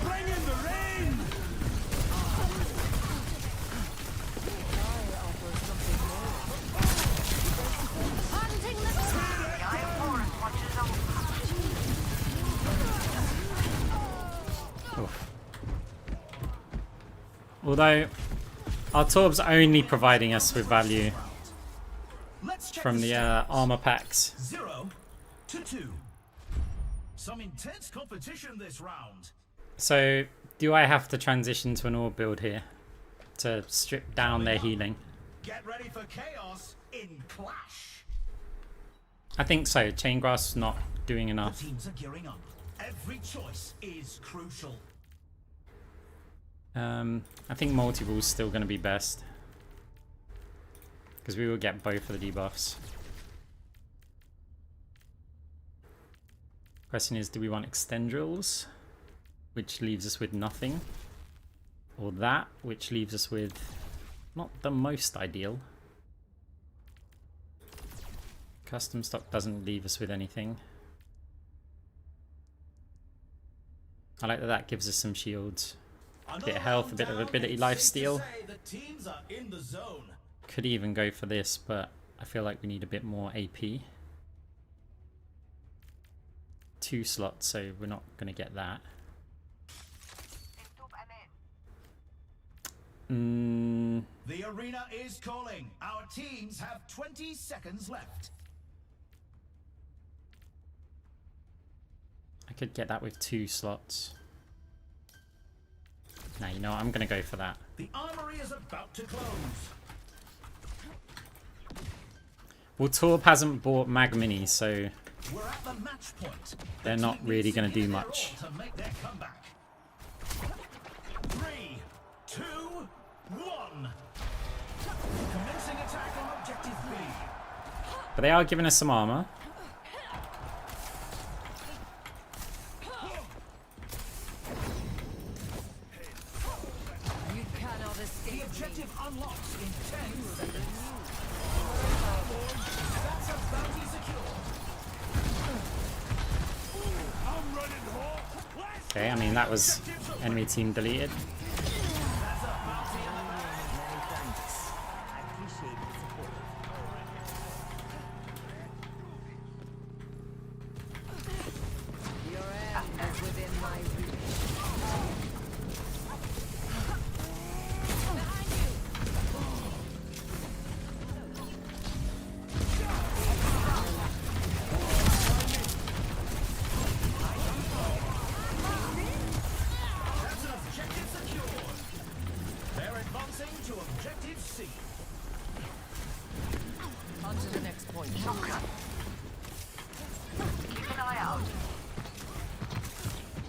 Bring in the rain! The Iron Forest watches over. Oof. Although our Torb's only providing us with value Let's check from the stats. armor packs. 0 to 2. Some intense competition this round. So do I have to transition to an orb build here to strip down their healing? Get ready for chaos in Clash. I think so. Chain Grass not doing The enough. teams are gearing up. Every choice is crucial. I think multiball's still going to be best because we will get both of the debuffs. Question is, do we want extendrils, which leaves us with nothing, or that, which leaves us with not the most ideal? Custom stock doesn't leave us with anything. I like that that gives us some shields. A bit of health, a bit of ability lifesteal. The teams are in the zone. Could even go for this, but I feel like we need a bit more AP. 2 slots, so we're not going to get that. The arena is calling. Our teams have 20 seconds left. I could get that with 2 slots. Now, you know what? I'm going to go for that. The armory is about to close. Well, Torb hasn't bought Mag Mini, so We're at the match point. they're not really going to do much. To make their comeback. 3, 2, 1. Commencing attack on objective B. But they are giving us some armor. You cannot The escape me. objective unlocks in 10 seconds. That's a bounty secure. I'm running hot. Let's Okay, I mean, that was enemy team deleted. That's a bounty in the bag. Many thanks. I appreciate the support. Your end is within my reach. That's an objective secured. They're advancing to objective C. On to the next point. Keep an eye out.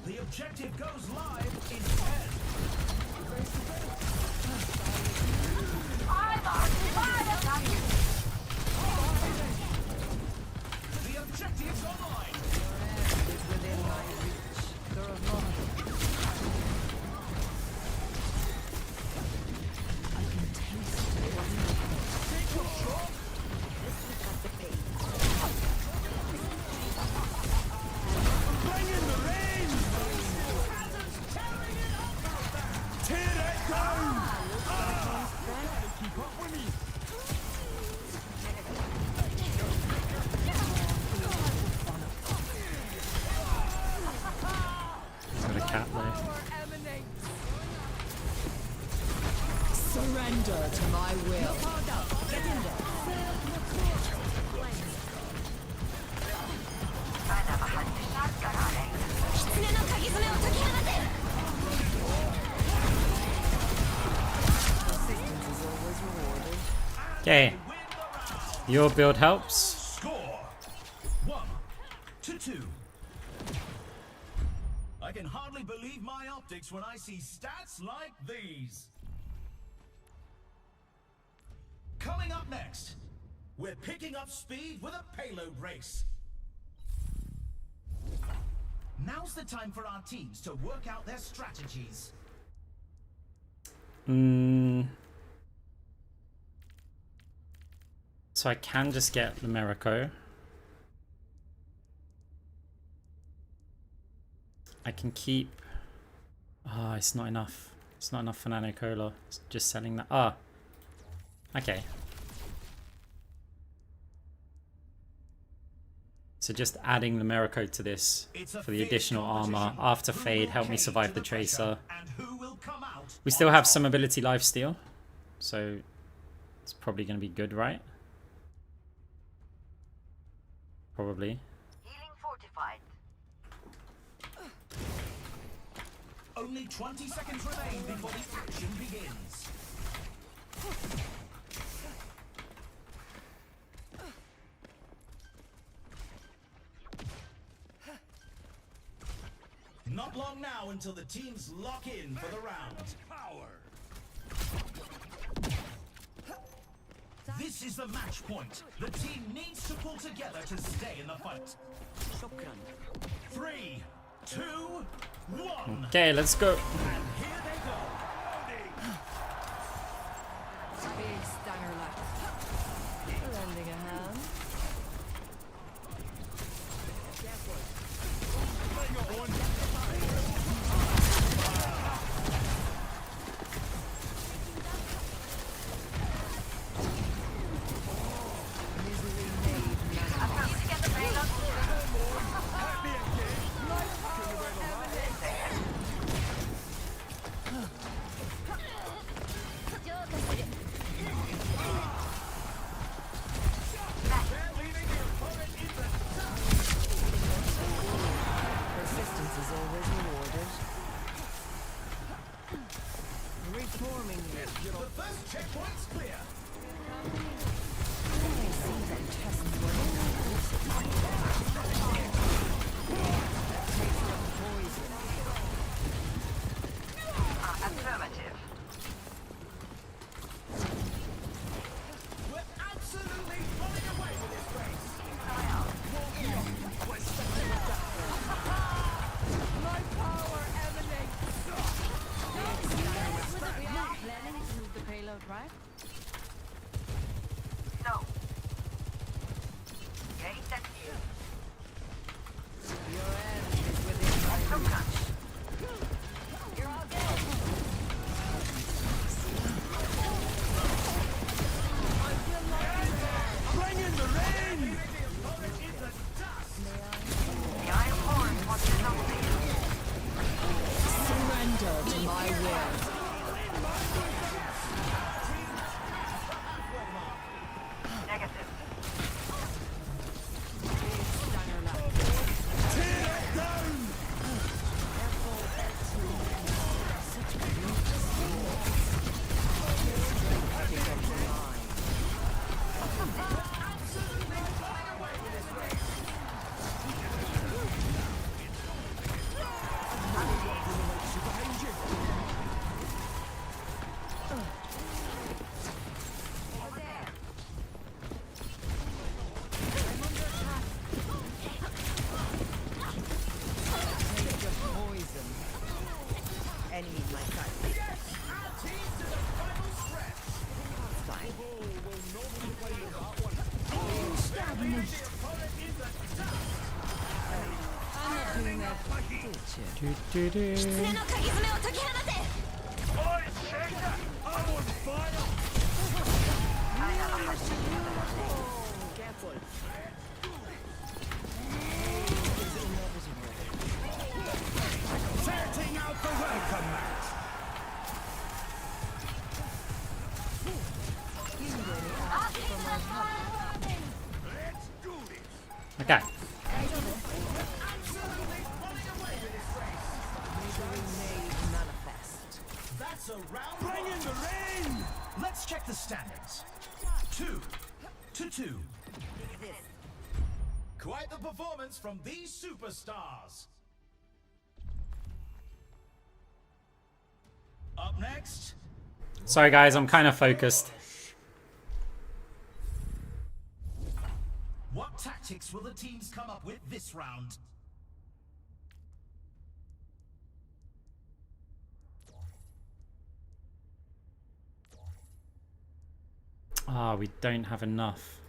The objective goes live in 10. I'm on fire! The objective's online. Is within my reach. There are none of them. I can taste what's in the bring in the rain! Tear it down! Keep up with me! Got a cat there. surrender to my will. I never had this Persistence is always rewarded. Okay, your build helps. Score 1-2. I can hardly believe my optics when I see stats like these. Coming up next, we're picking up speed with a payload race. Now's the time for our teams to work out their strategies. So I can just get the Miracle. I can keep... Ah, it's not enough. It's not enough for Nano Cola. It's just selling that. Ah. Okay. So just adding the Miracle to this for the additional armor after Fade helped me survive the Tracer. We still have some ability lifesteal, so it's probably going to be good, right? Probably. Healing fortified. Only 20 seconds remain before the action begins. Not long now until the teams lock in for the round. Power. This is the match point. The team needs to pull together to stay in the fight. 3, 2, 1. Okay, let's go. And here they go. Big stunner left. Lending a hand. Misery made none of us. Need to get the payload. Persistence is always rewarded. Reforming you. The first checkpoint's clear. I see them test working. Taste of poison. Affirmative. We're absolutely running away with this race. My power emanates. We are planning to move the payload, right? No. Okay, that's you. Your end is within my So reach. much. You're all dead. Bring in the rain. The Iron Horn wants to know me. Surrender to my will. Negative. Big stunner left. Tear it down. Such beautiful strength becomes mine. Taste of poison. Enemy in my sight. Fine. I'm not doing that. Did you? Oi, Shaker. I'm on fire. Careful. Setting out the welcome mat. Okay. It's a round. Bring in the rain! Let's check the standings. 2-2. Quite the performance from these superstars. Up next. Sorry guys, I'm kind of focused. What tactics will the teams come up with this round? Ah, we don't have enough.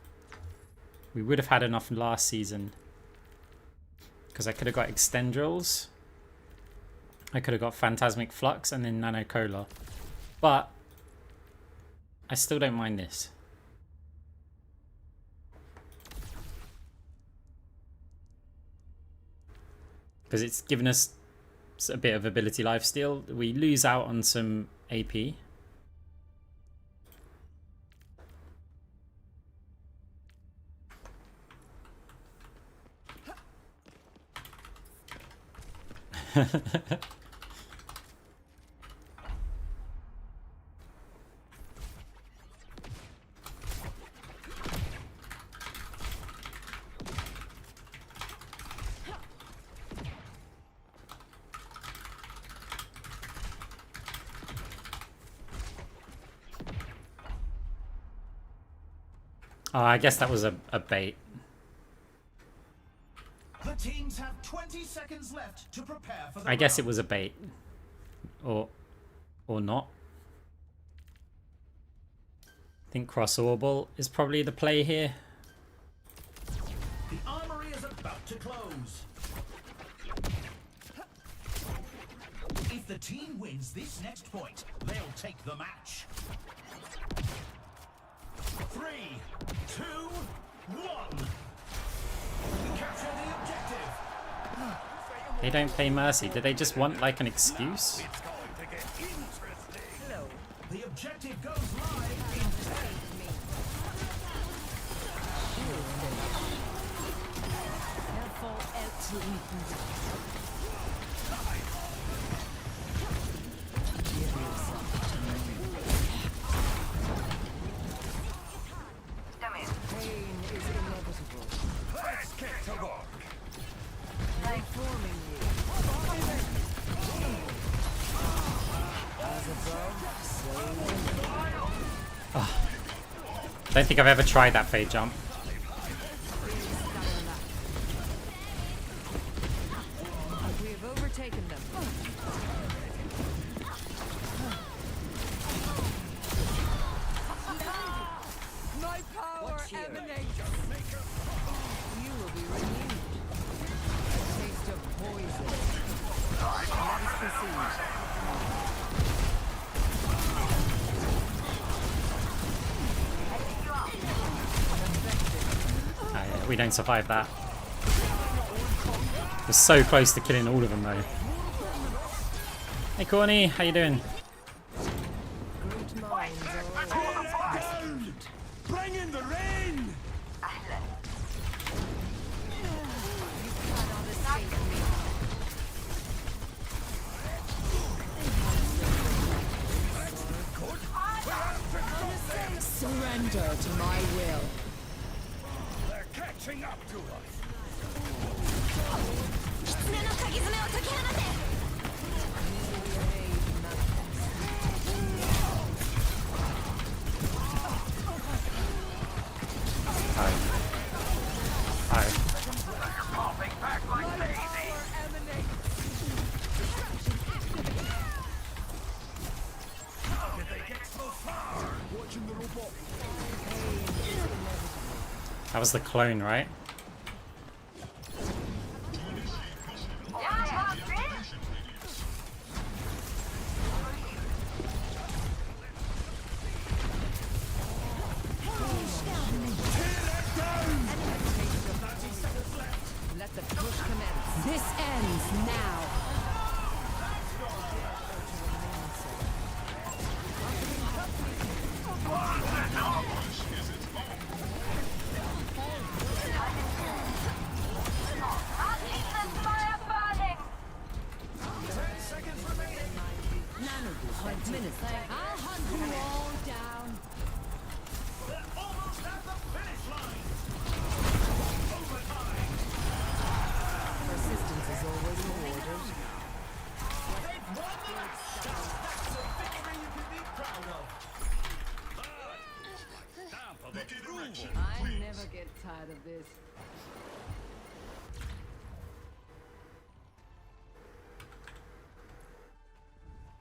We would have had enough last season. Because I could have got Extendrils. I could have got Phantasmic Flux and then Nano Cola. But I still don't mind this. Because it's given us a bit of ability lifesteal. We lose out on some AP. Oh, I guess that was a bait. The teams have 20 seconds left to prepare for the I guess it round. was a bait. Or not. I think cross orbal is probably the play here. The armory is about to close. If the team wins this next point, they'll take the match. 3, 2, 1. Capture the objective. They don't play Mercy. Do they just want like an excuse? It's going to get interesting. The objective goes live in 10. Now fall out to Come in. pain is inevitable. Let's get to work. Transforming you. As above, so Don't think I've ever tried that fade jump. we have overtaken them. My power emanates. You will be renewed. A taste of poison. Let us proceed. Oh, yeah, we don't survive that. We're so close to killing all of them though. Hey Corny, how you doing? Great minds are always Bring in the rain! surrender to my will. They're catching up to us. Hi. Hi. Popping back like daisy. How did they get so far? Watching the robot. That was the clone, right? Let the push commence. This ends now. I never get tired of this.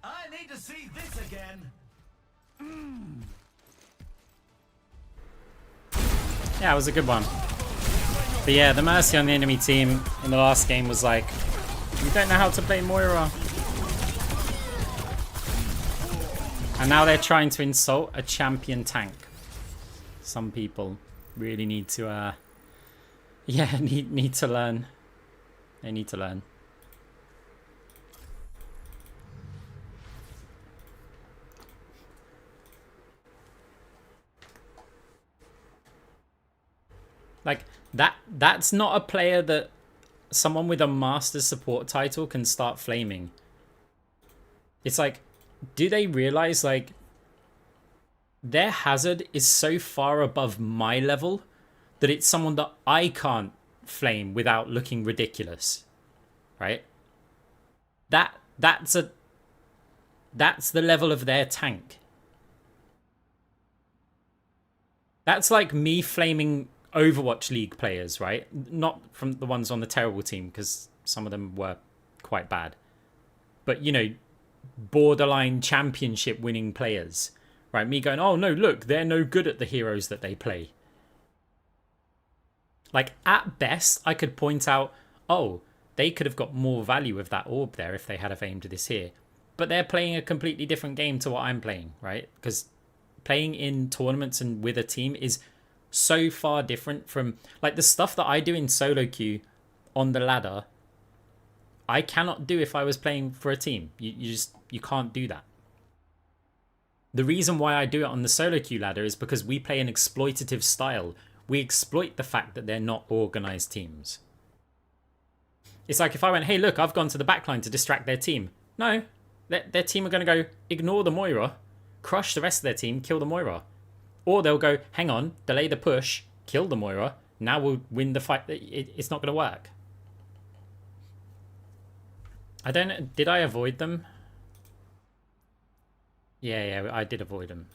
I need to see this again. Yeah, it was a good one. But yeah, the Mercy on the enemy team in the last game was like, you don't know how to play Moira. And now they're trying to insult a champion tank. Some people really need to, yeah, need to learn. They need to learn. Like, that's not a player that someone with a master support title can start flaming. It's like, do they realize, like, their hazard is so far above my level that it's someone that I can't flame without looking ridiculous, right? That's the level of their tank. That's like me flaming Overwatch League players, right? Not from the ones on the terrible team, because some of them were quite bad. But, you know, borderline championship winning players, right? Me going, oh no, look, they're no good at the heroes that they play. Like, at best, I could point out, oh, they could have got more value of that orb there if they had have aimed this here. But they're playing a completely different game to what I'm playing, right? Because playing in tournaments and with a team is so far different from, like, the stuff that I do in solo queue on the ladder, I cannot do if I was playing for a team. You can't do that. The reason why I do it on the solo queue ladder is because we play an exploitative style. We exploit the fact that they're not organized teams. It's like if I went, hey, look, I've gone to the backline to distract their team. No, their team are going to go, ignore the Moira, crush the rest of their team, kill the Moira. Or they'll go, hang on, delay the push, kill the Moira, now we'll win the fight. It's not going to work. I don't know, did I avoid them? Yeah, I did avoid them.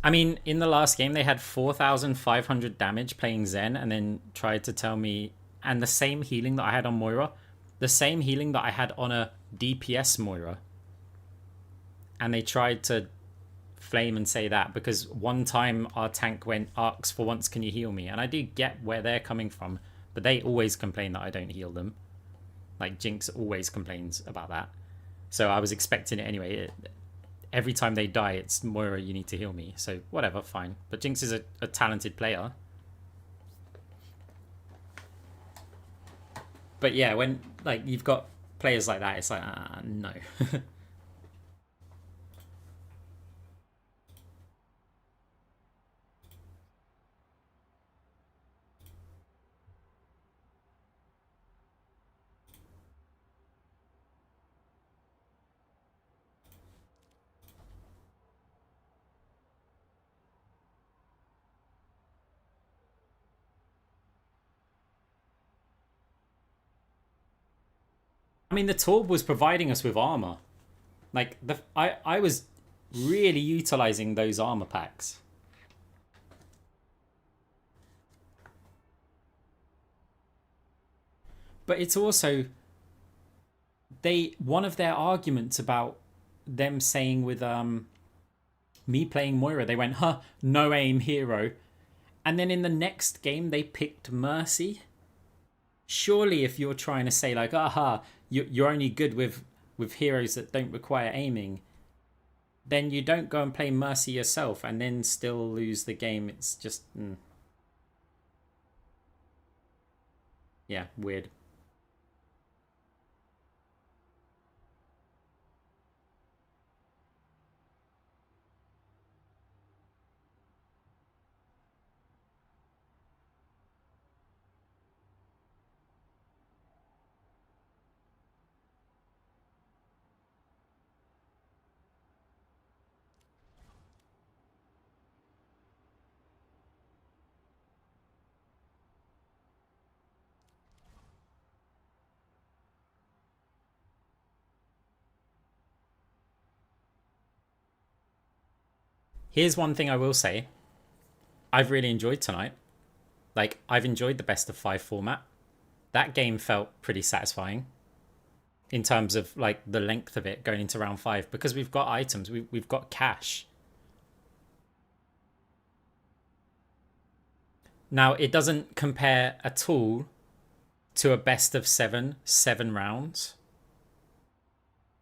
I mean, in the last game, they had 4,500 damage playing Zen and then tried to tell me, and the same healing that I had on Moira, the same healing that I had on a DPS Moira. And they tried to flame and say that because one time our tank went, Arcs, for once can you heal me? And I do get where they're coming from, but they always complain that I don't heal them. Like, Jinx always complains about that. So I was expecting it anyway. Every time they die, it's Moira, you need to heal me. So whatever, fine. But Jinx is a talented player. But yeah, when, like, you've got players like that, it's like, no. I mean, the Torb was providing us with armor. Like, I was really utilizing those armor packs. But it's also, one of their arguments about them saying with me playing Moira, they went, no aim hero. And then in the next game, they picked Mercy. Surely if you're trying to say like, you're only good with heroes that don't require aiming, then you don't go and play Mercy yourself and then still lose the game. It's just, yeah, weird. Here's one thing I will say. I've really enjoyed tonight. Like, I've enjoyed the best of 5 format. That game felt pretty satisfying in terms of like the length of it going into round 5, because we've got items, we've got cash. Now, it doesn't compare at all to a best of 7 rounds.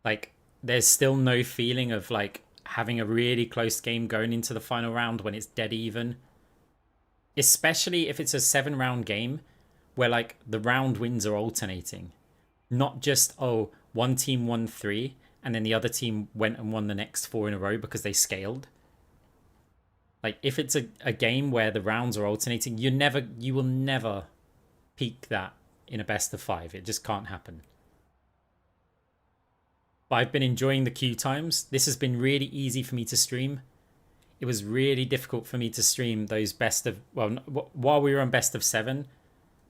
Like, there's still no feeling of like having a really close game going into the final round when it's dead even. Especially if it's a 7-round game where like the round wins are alternating. Not just, oh, one team won 3 and then the other team went and won the next 4 in a row because they scaled. Like, if it's a game where the rounds are alternating, you will never peak that in a best of 5. It just can't happen. But I've been enjoying the queue times. This has been really easy for me to stream. It was really difficult for me to stream those best of... Well, while we were on best of 7,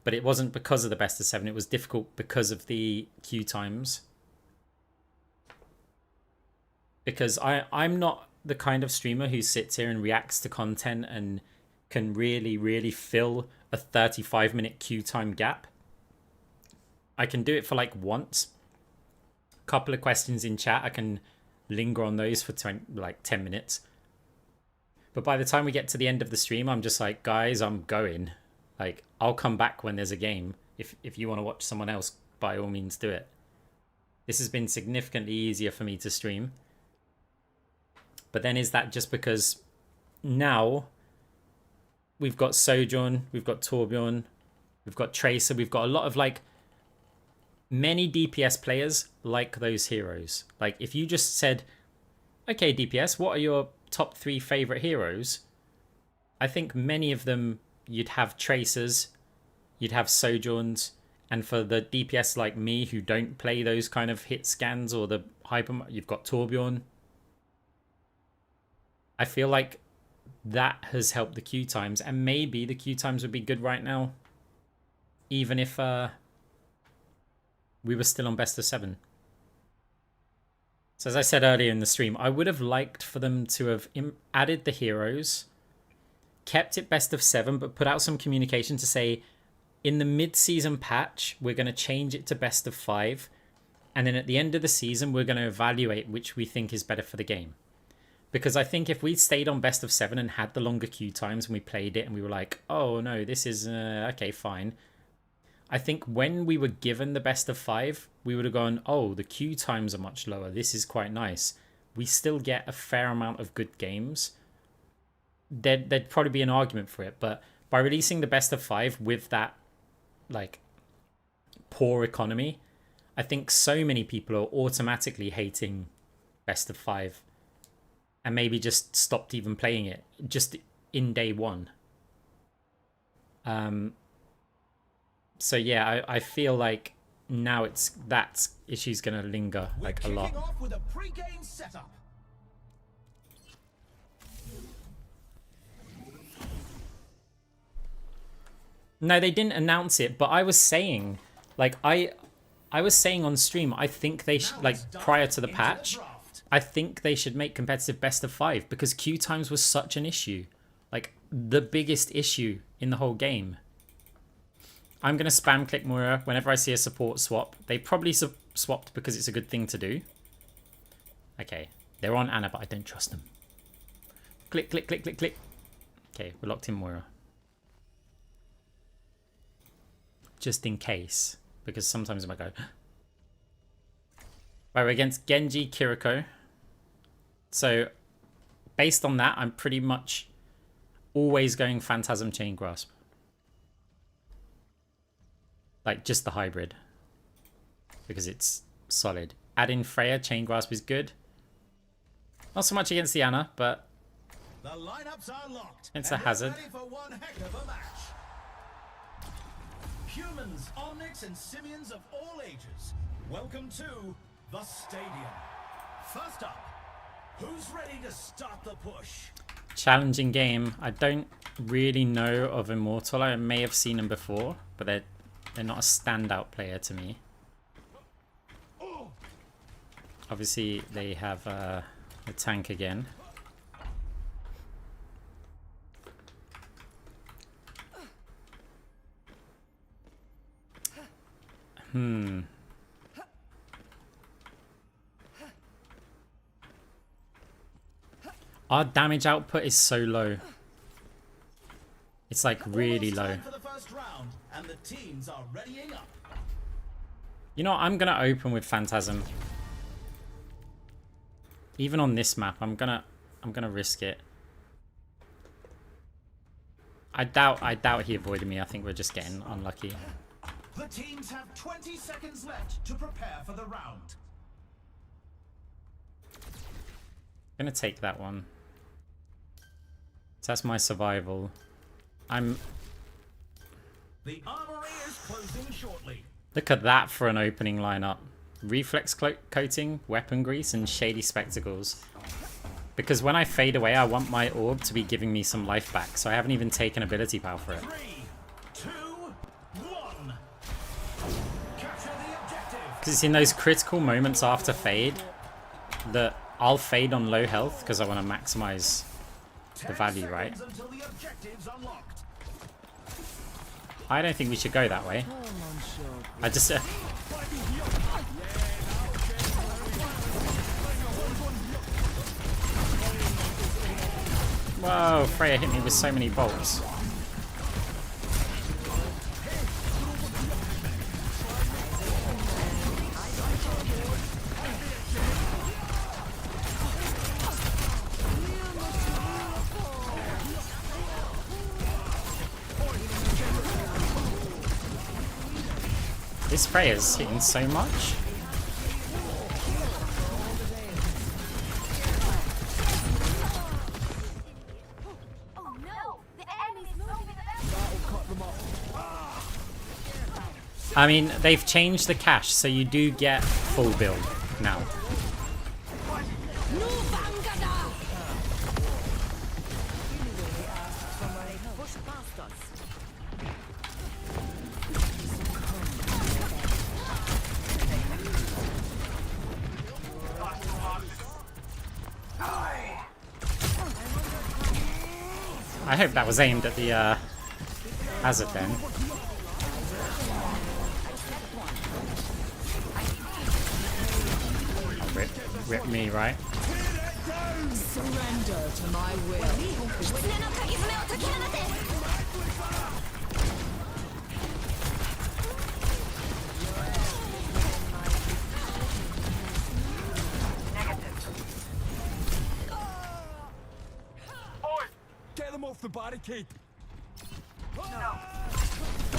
but it wasn't because of the best of 7. It was difficult because of the queue times. Because I'm not the kind of streamer who sits here and reacts to content and can really, really fill a 35-minute queue time gap. I can do it for like once. A couple of questions in chat, I can linger on those for 10 minutes. But by the time we get to the end of the stream, I'm just like, guys, I'm going. Like, I'll come back when there's a game. If you want to watch someone else, by all means do it. This has been significantly easier for me to stream. But then is that just because now we've got TorbJorn, we've got TorbJorn, we've got Tracer, we've got a lot of like many DPS players like those heroes. Like, if you just said, okay, DPS, what are your top 3 favorite heroes? I think many of them, you'd have Tracers, you'd have TorbJorns, and for the DPS like me who don't play those kind of hit scans or the hyper, you've got TorbJorn. I feel like that has helped the queue times, and maybe the queue times would be good right now, even if we were still on best of 7. So as I said earlier in the stream, I would have liked for them to have added the heroes, kept it best of 7, but put out some communication to say, in the mid-season patch, we're going to change it to best of 5, and then at the end of the season, we're going to evaluate which we think is better for the game. Because I think if we stayed on best of 7 and had the longer queue times and we played it and we were like, oh no, this is, okay, fine. I think when we were given the best of 5, we would have gone, oh, the queue times are much lower. This is quite nice. We still get a fair amount of good games. There'd probably be an argument for it. But by releasing the best of 5 with that, like, poor economy, I think so many people are automatically hating best of 5. And maybe just stopped even playing it just in day 1. So yeah, I feel like now that issue's gonna linger like a lot. We're kicking off with a pre-game setup. No, they didn't announce it, but I was saying, like I was saying on stream, I think they should, like, prior to the patch, I think they should make competitive best of 5 because queue times was such an issue. Like, the biggest issue in the whole game. I'm going to spam click Moira whenever I see a support swap. They probably swapped because it's a good thing to do. Okay, they're on Anna, but I don't trust them. Click, click, click, click, click. Okay, we're locked in Moira. Just in case, because sometimes I might go... Right, we're against Genji, Kiriko. So, based on that, I'm pretty much always going Phantasm Chain Grasp. Like, just the hybrid. Because it's solid. Add in Freya, Chain Grasp is good. Not so much against the Anna, but... The lineups are locked. It's a hazard. Ready for one heck of a match. Humans, Omnics, and Simians of all ages. Welcome to the stadium. First up, who's ready to start the push? Challenging game. I don't really know of Immortal. I may have seen them before, but they're not a standout player to me. Obviously, they have a tank again. Our damage output is so low. It's like really low. Time for the first round, and the teams are readying up. You know what? I'm gonna open with Phantasm. Even on this map, I'm gonna risk it. I doubt he avoided me. I think we're just getting unlucky. The teams have 20 seconds left to prepare for the round. Gonna take that one. So that's my survival. The armory is closing shortly. Look at that for an opening lineup. Reflex coating, weapon grease, and shady spectacles. Because when I fade away, I want my orb to be giving me some life back, so I haven't even taken ability power for it. 3, 2, 1. Capture the objective. Because it's in those critical moments after fade that I'll fade on low health because I want to maximize the value, right? Until the objective's unlocked. I don't think we should go that way. I just... Whoa, Freya hit me with so many bolts. This Freya's hitting so much. Oh no! The enemy's moving. I mean, they've changed the cache, so you do get full build now. I hope that was aimed at the hazard then. Rip me, right? Surrender to my will. Get them off the barricade.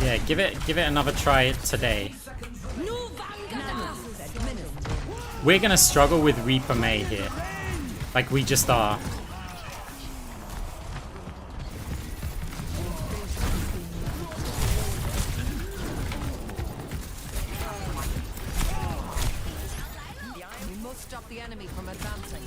Yeah, give it another try today. We're gonna struggle with Reaper May here. Like we just are. We must stop the enemy from advancing.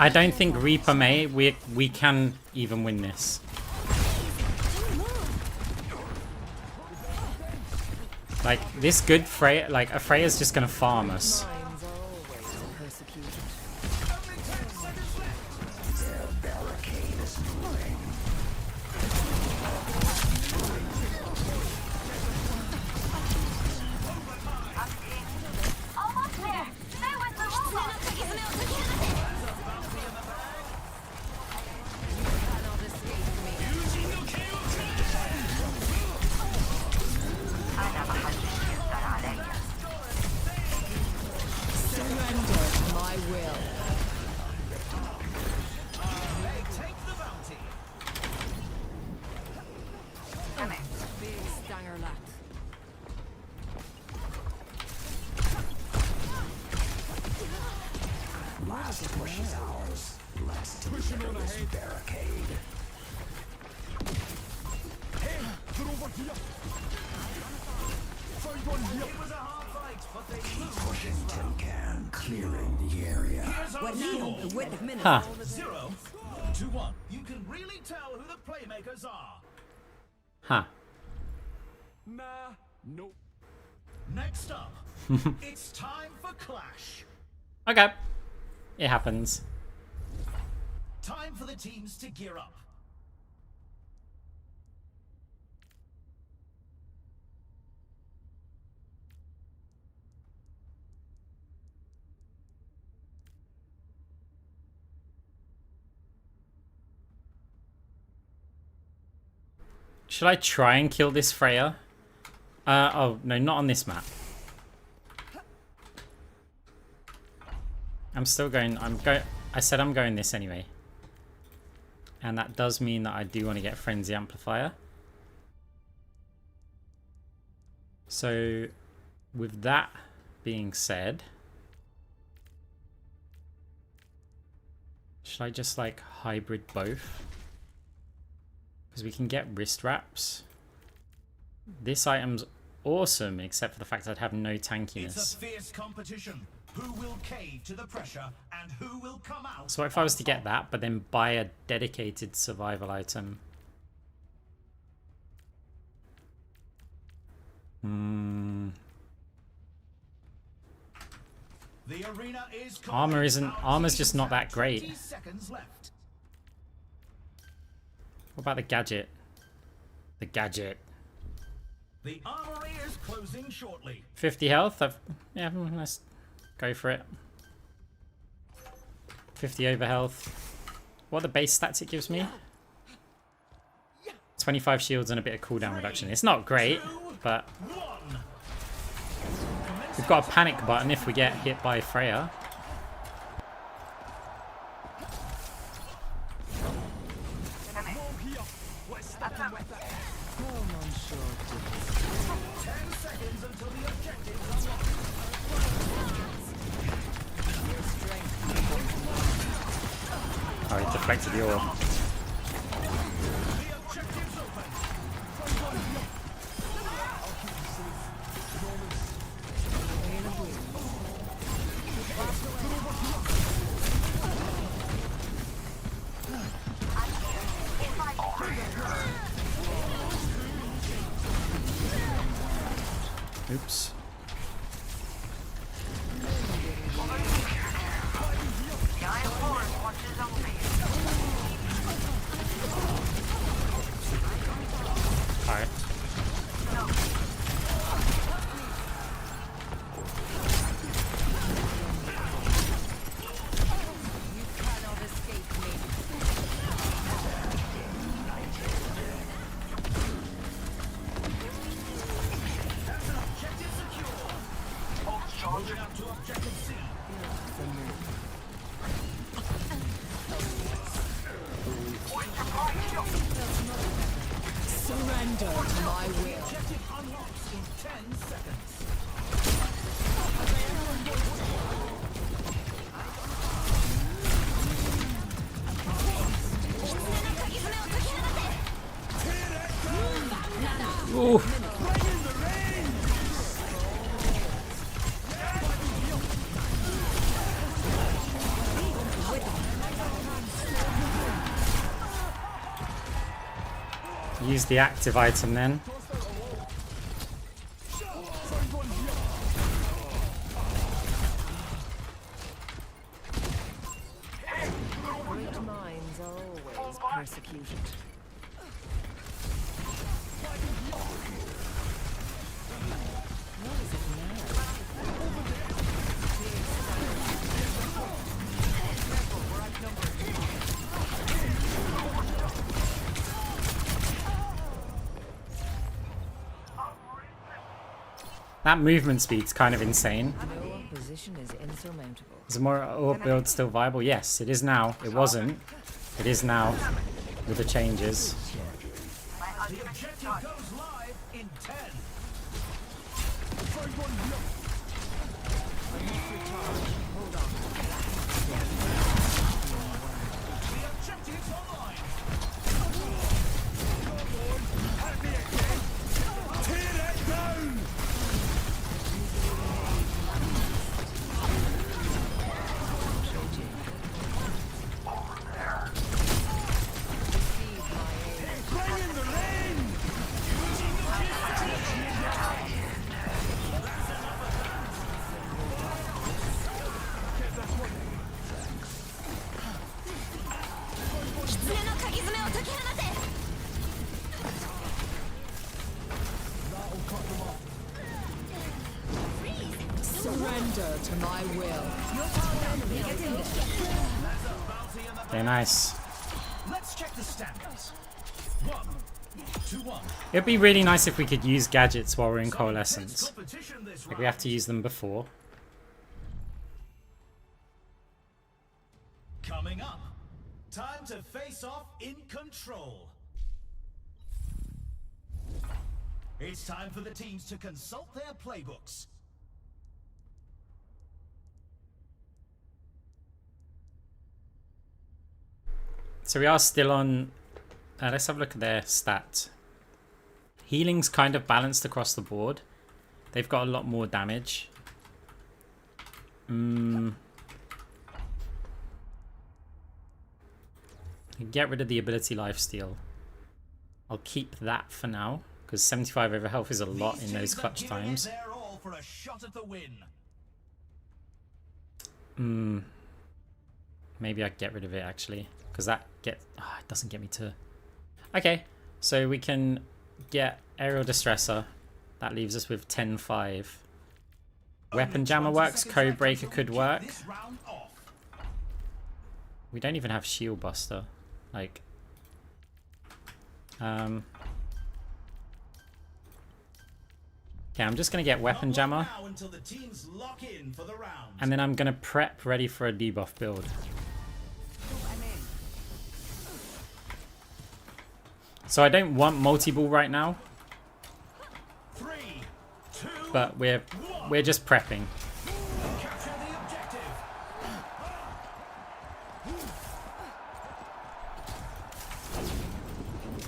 I don't think Reaper May, we can even win this. Like, this good Freya, like, a Freya's just gonna farm us. Minds are always persecuted. Almost there. Stay with the robot. Cannot escape me. Surrender to my will. They take the bounty. Big stanger lat. It was a hard fight, but they pushing Huh. 0 to 1. You can really tell who the playmakers are. Huh. Nah, nope. Next up, It's time for Clash. Okay. It happens. Time for the teams to gear up. Should I try and kill this Freya? Oh, no, not on this map. I'm still going, I said I'm going this anyway. And that does mean that I do want to get Frenzy Amplifier. So, with that being said, should I just like hybrid both? Because we can get wrist wraps. This item's awesome, except for the fact that I'd have no tankiness. It's a fierce competition. Who will cave to the pressure and who will come out? So what if I was to get that, but then buy a dedicated survival item? The arena is Armor's just not that great. 20 seconds left. What about the gadget? The gadget. The armory is closing shortly. 50 health? Yeah, let's go for it. 50 over health. What are the base stats it gives me? 25 shields and a bit of cooldown reduction. It's not great, but we've got a panic button if we get hit by Freya. Oh, he deflected the orb. Oops. Alright. Surrender to my will. Ooh. Use the active item then. Great minds are always persecuted. That movement speed's kind of insane. No opposition is insurmountable. Is the Moira orb build still viable? Yes, it is now. It wasn't. It is now with the changes. The objective goes live in 10. The objective's online. Surrender to my will. Your power, get in there. Okay, nice. Let's check the standings. 1, 2, 1. It'd be really nice if we could use gadgets while we're in Some coalescence. intense competition this Like we have round. to use them before. Coming up, time to face off in control. It's time for the teams to consult their playbooks. So we are still on... let's have a look at their stats. Healing's kind of balanced across the board. They've got a lot more damage. Get rid of the ability lifesteal. I'll keep that for now, because 75 over health is a lot in those clutch times. Their all for a shot at the win. Maybe I get rid of it actually, because that it doesn't get me to... Okay, so we can get aerial distressor. That leaves us with 10-5. Weapon jammer works, code breaker could work. This round off. We don't even have shield buster. Like, okay, I'm just gonna get weapon jammer, Now until the teams lock in for the round. and then I'm gonna prep ready for a debuff build. So I don't want multi-ball right now, 3, 2, but we're just prepping. capture the objective.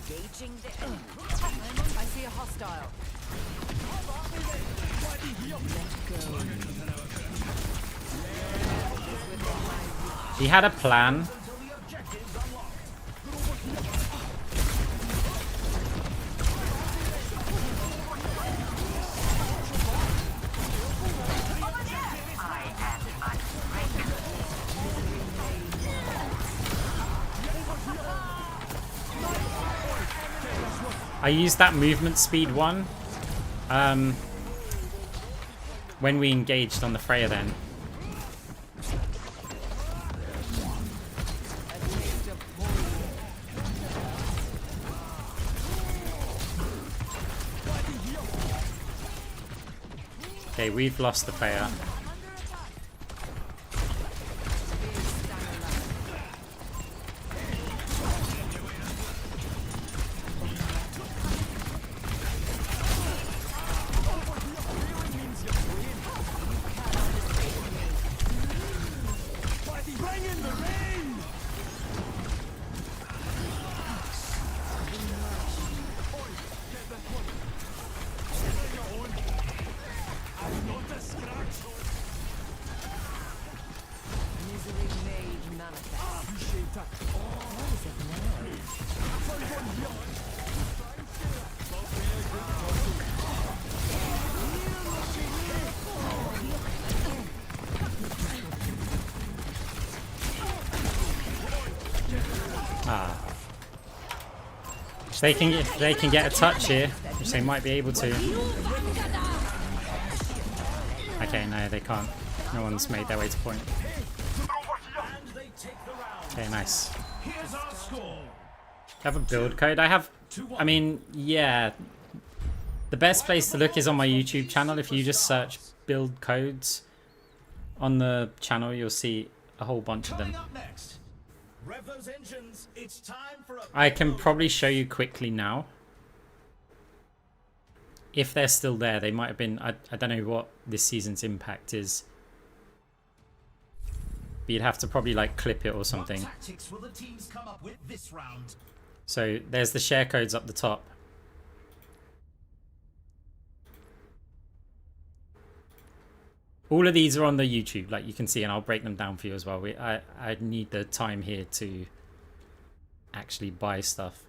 Engaging the enemy. I see a hostile. He had a plan. Until the objective's unlocked. I used that movement speed one when we engaged on the Freya then. Okay, we've lost the Freya. Misery made manifest. If they can get a touch here, which they might be able to. Okay, no, they can't. No one's made their way to point. And they take the round. Okay, nice. Here's our score. Have a build code. I mean, yeah. The best place to look is on my YouTube channel. If you just search build codes on the channel, you'll see a whole bunch of them. Coming up next, rev those engines. It's time for a I can probably show you quickly now. If they're still there, they might have been... I don't know what this season's impact is. But you'd have to probably like clip it or something. What tactics will the teams come up with this round? So there's the share codes up the top. All of these are on the YouTube, like you can see, and I'll break them down for you as well. I need the time here to actually buy stuff.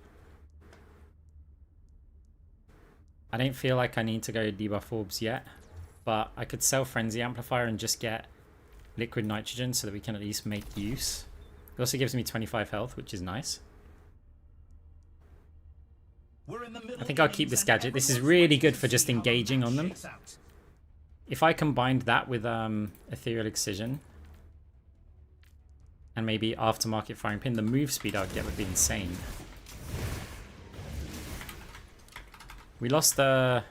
I don't feel like I need to go debuff orbs yet, but I could sell Frenzy Amplifier and just get liquid nitrogen so that we can at least make use. It also gives me 25 health, which is nice. We're in the middle I think I'll keep this gadget. This is really good for just engaging on them. If I combined that with Ethereal Excision and maybe Aftermarket Firing Pin, the move speed I'd get would be insane. We lost The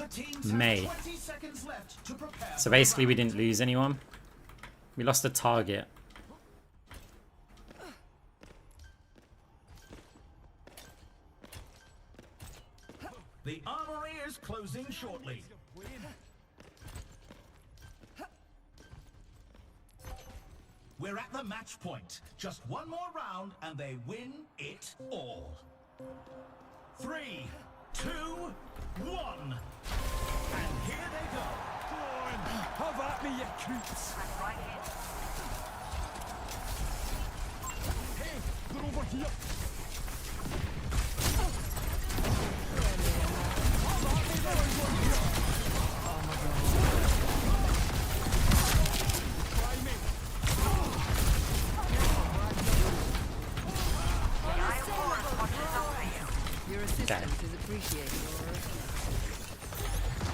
teams have May. 20 seconds left to prepare So for the basically we round. didn't lose anyone. We lost a target. The armory is closing shortly. We're at the match point. Just one more round and they win it all. 3, 2, 1. And here they go. Have at me, you creeps! Hey, they're over here! Your assistance is appreciated.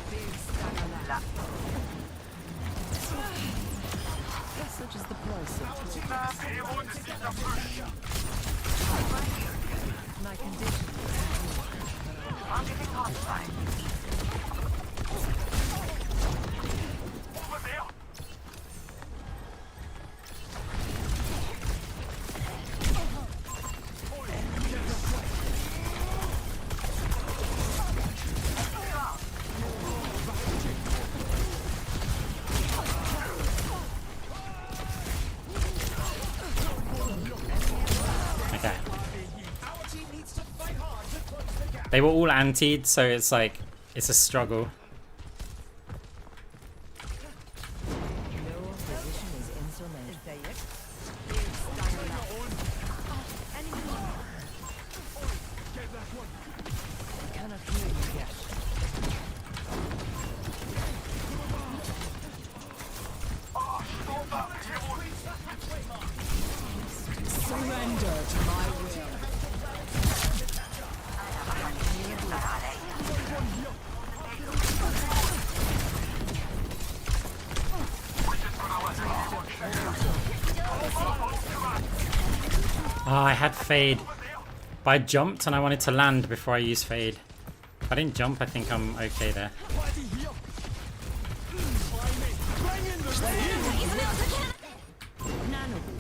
Big stack of that. Such is the price of my condition. Over there! Okay. Our team needs to fight hard to close the gap. They were all antied, so it's like, it's a struggle. No opposition is insurmountable. Cannot hear you yet. Surrender to my will. Oh, I had Fade. But I jumped and I wanted to land before I used Fade. If I didn't jump, I think I'm okay there.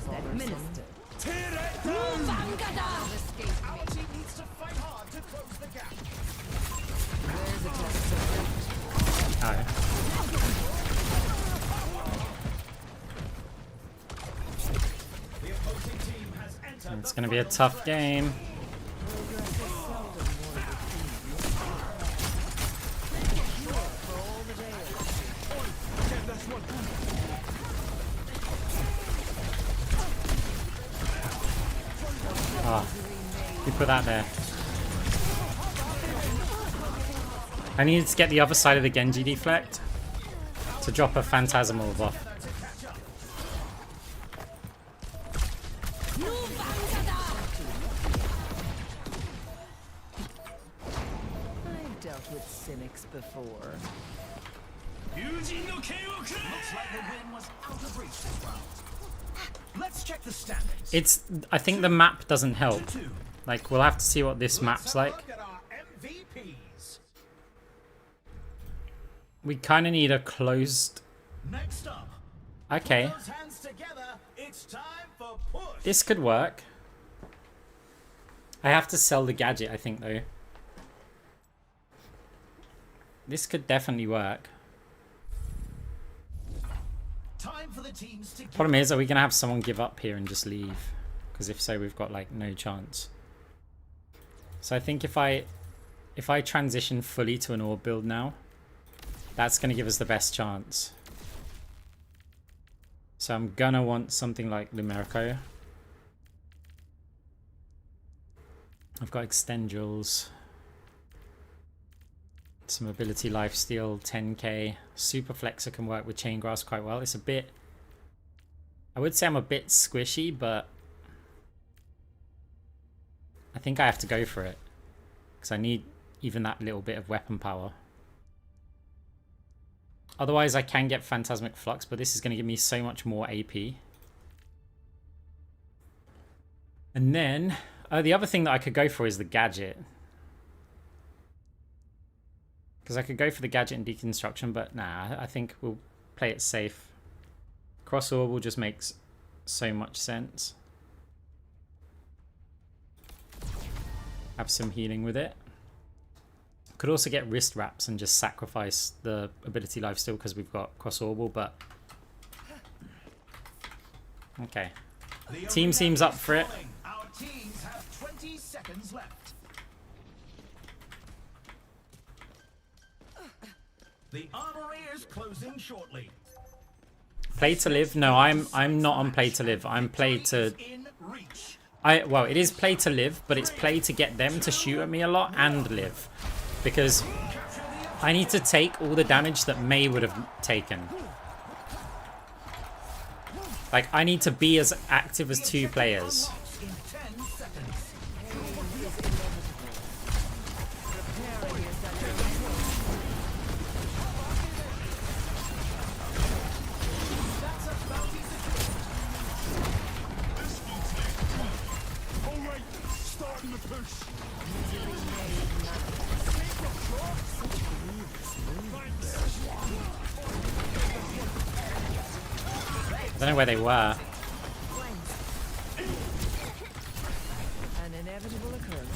Administered. Our team needs to fight hard to close the gap. There's a test subject. Oh. The opposing team has entered It's the going to be a final tough stretch. game. Oh, you put that there. I needed to get the other side of the Genji deflect to drop a Phantasmal buff. I've dealt with cynics before. Looks like the win was out of reach this round. Let's check the standings. I think the map doesn't help. 2. Like, we'll have to see what this map's like. Look at our MVPs. We kind of need a closed... Next up. Okay, Those hands together. It's time for push. this could work. I have to sell the gadget, I think, though. This could definitely work. Time for the teams to Problem is, are we going to have someone give up here and just leave? Because if so, we've got, like, no chance. So I think if I transition fully to an orb build now, that's going to give us the best chance. So I'm going to want something like Lumerico. I've got Extendrils. Some ability lifesteal, 10k. Super Flexor can work with Chain Grasp quite well. It's a bit... I would say I'm a bit squishy, but... I think I have to go for it. Because I need even that little bit of weapon power. Otherwise, I can get Phantasmic Flux, but this is going to give me so much more AP. And then, the other thing that I could go for is the gadget. Because I could go for the gadget and deconstruction, but nah, I think we'll play it safe. Cross Orbital just makes so much sense. Have some healing with it. Could also get wrist wraps and just sacrifice the ability lifesteal because we've got Cross Orbital, but... Okay. Team seems up for it. Our teams have 20 seconds left. The armory is closing shortly. Play to live? No, I'm not on play to live. I'm play to... In reach. Well, it is play to live, but it's play to get them to shoot at me a lot and live. Because I need to take all the damage that Mei would have taken. Like, I need to be as active as two players. In 10 seconds. Alright, starting the push. I don't know where they were. An inevitable occurrence.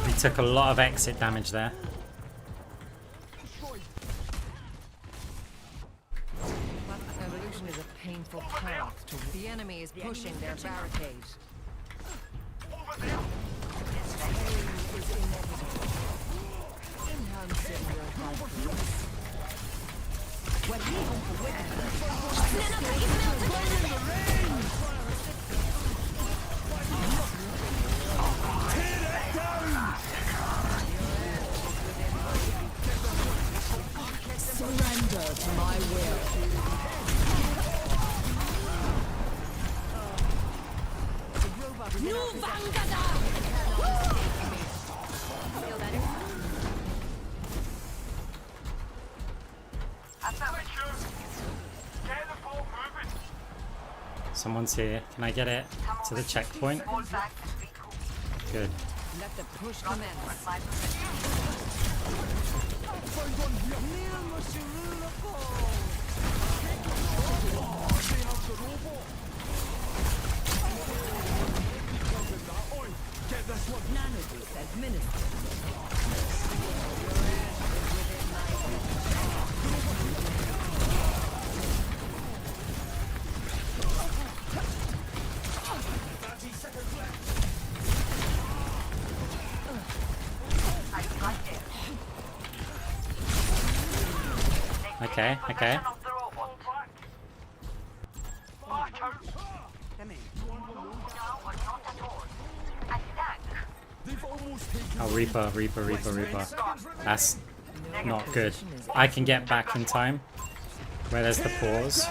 We took a lot of exit damage there. Evolution is a painful path to the enemy is pushing their barricade. Enhancing your confidence. Surrender to my will. Someone's here. Can I get it to the checkpoint? Good. Let the push commence. Nanoboost administered. Okay, okay. Oh, Reaper. That's not good. I can get back in time. Where there's the pause.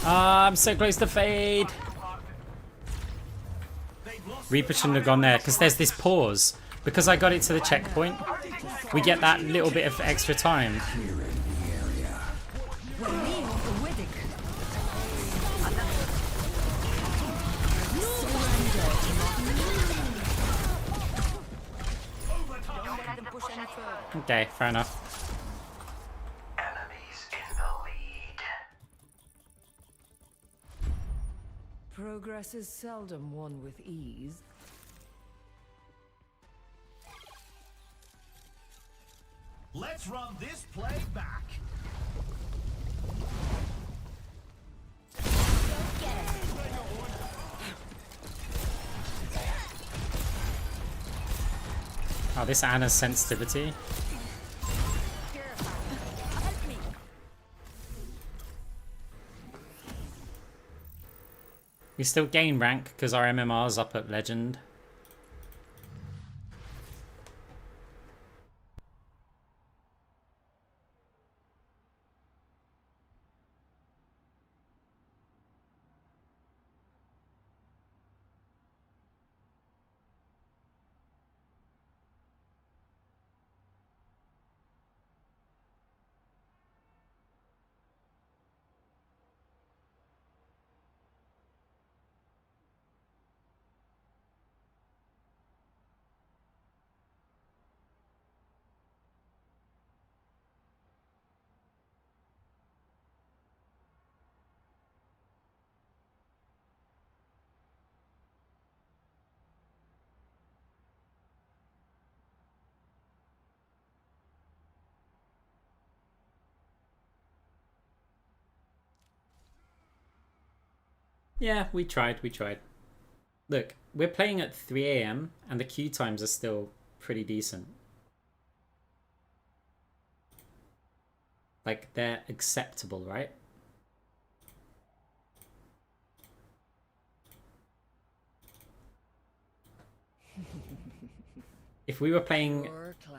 I'm so close to fade. Reaper shouldn't have gone there because there's this pause. Because I got it to the checkpoint, we get that little bit of extra time. Okay, fair enough. Enemies in the lead. Progress is seldom won with ease. Let's run this play back. Oh, this Anna's sensitivity. We still gain rank because our MMR's up at Legend. Yeah, we tried. Look, we're playing at 3 AM and the queue times are still pretty decent. Like, they're acceptable, right? If we were playing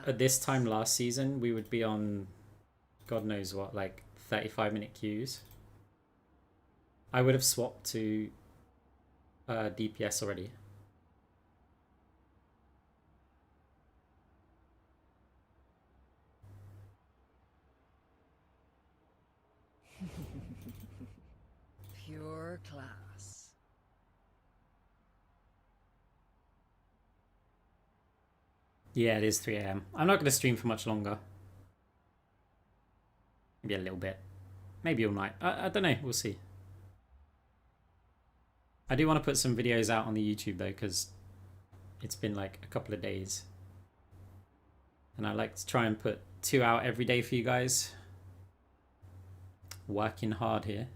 at this time last season, we would be on God knows what, like 35-minute queues. I would have swapped to DPS already. Pure class. Yeah, it is 3 AM. I'm not going to stream for much longer. Maybe a little bit. Maybe all night. I don't know. We'll see. I do want to put some videos out on the YouTube though, because it's been like a couple of days. And I like to try and put 2 out every day for you guys. Working hard here.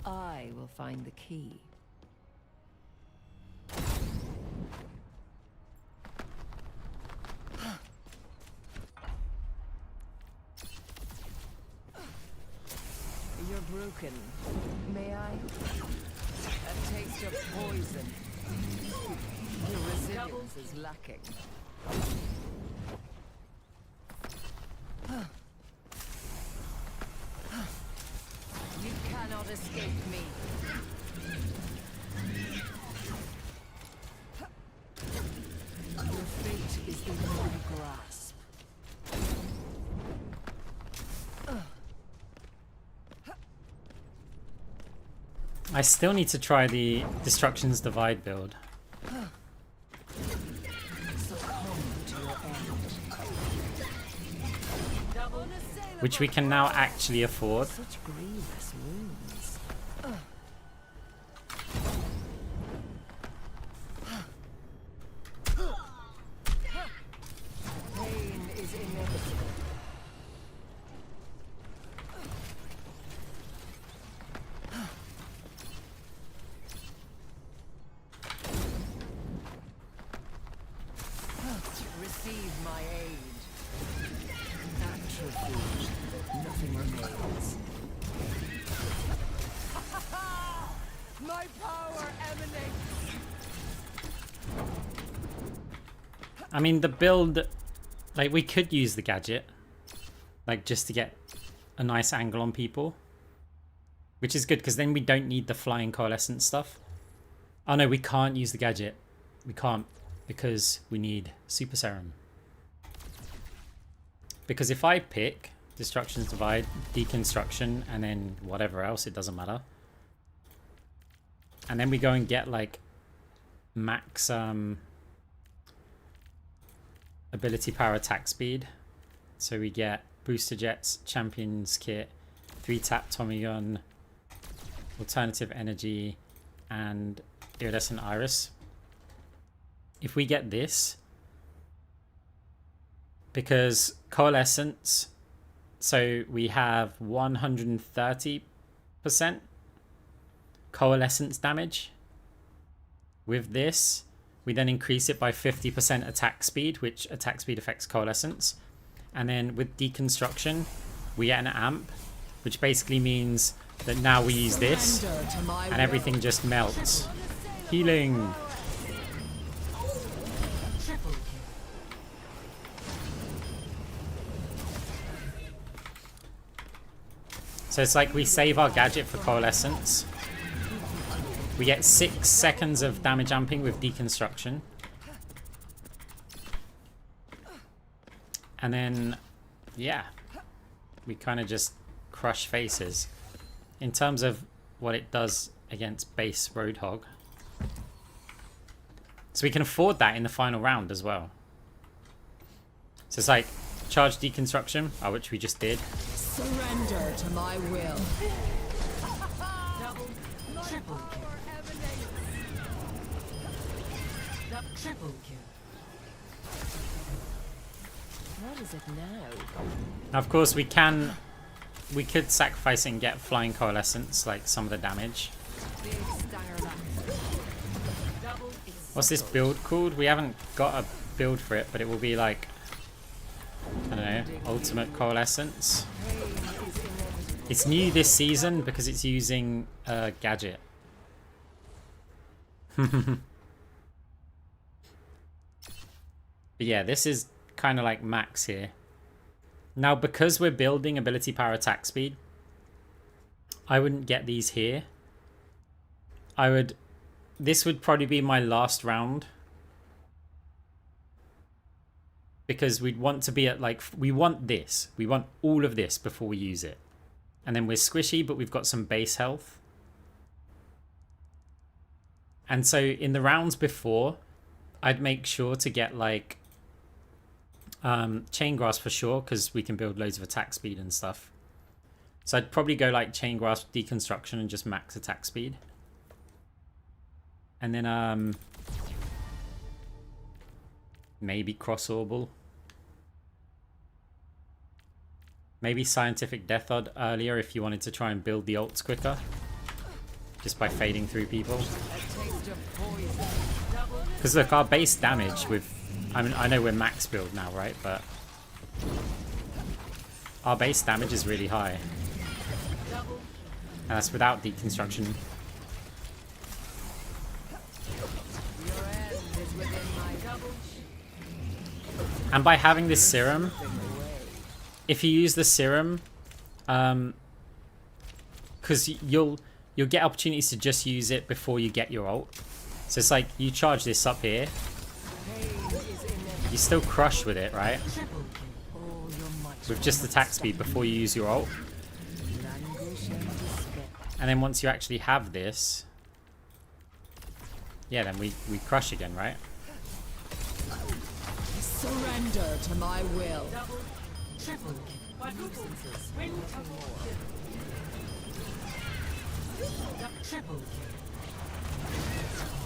I will find the key. You're broken. May I? A taste of poison. Your resilience is lacking. You cannot escape me. Your fate is in my grasp. I still need to try the Destruction's Divide build. Which we can now actually afford. Such grievous wounds. Pain is inevitable. power emanates. I mean, the build, like, we could use the gadget, like, just to get a nice angle on people, which is good because then we don't need the flying coalescence stuff. Oh no, we can't use the gadget. We can't because we need super serum. Because if I pick Destruction's Divide, Deconstruction, and then whatever else, it doesn't matter. And then we go and get like max ability power attack speed. So we get booster jets, champions kit, 3-tap Tommy gun, alternative energy, and iridescent iris. If we get this, because coalescence, so we have 130% coalescence damage. With this, we then increase it by 50% attack speed, which attack speed affects coalescence. And then with deconstruction, we get an amp, which basically means that now we use this and everything just melts. Healing. So it's like we save our gadget for coalescence. We get 6 seconds of damage amping with deconstruction. And then, yeah, we kind of just crush faces. In terms of what it does against base Roadhog. So we can afford that in the final round as well. So it's like charge deconstruction, which we just did. Surrender to my will. Triple kill. What is it now? Now, of course, we could sacrifice it and get flying coalescence, like some of the damage. Big stanger left. What's this build called? We haven't got a build for it, but it will be like, I don't know, ultimate coalescence. It's new this season because it's using a gadget. But yeah, this is kind of like max here. Now, because we're building ability power attack speed, I wouldn't get these here. This would probably be my last round. Because we'd want to be at like, we want this. We want all of this before we use it. And then we're squishy, but we've got some base health. And so in the rounds before, I'd make sure to get like chain grasp for sure, because we can build loads of attack speed and stuff. So I'd probably go like chain grasp, deconstruction, and just max attack speed. And then maybe cross orbital. Maybe scientific death odd earlier if you wanted to try and build the ults quicker. Just by fading through people. Because look, our base damage with... I mean, I know we're max build now, right? But our base damage is really high. And that's without deconstruction. And by having this serum, if you use the serum, because you'll get opportunities to just use it before you get your ult. So it's like you charge this up here, you still crush with it, right? With just attack speed before you use your ult. And then once you actually have this, yeah, then we crush again, right? Surrender to my will. Triple kill. Triple kill.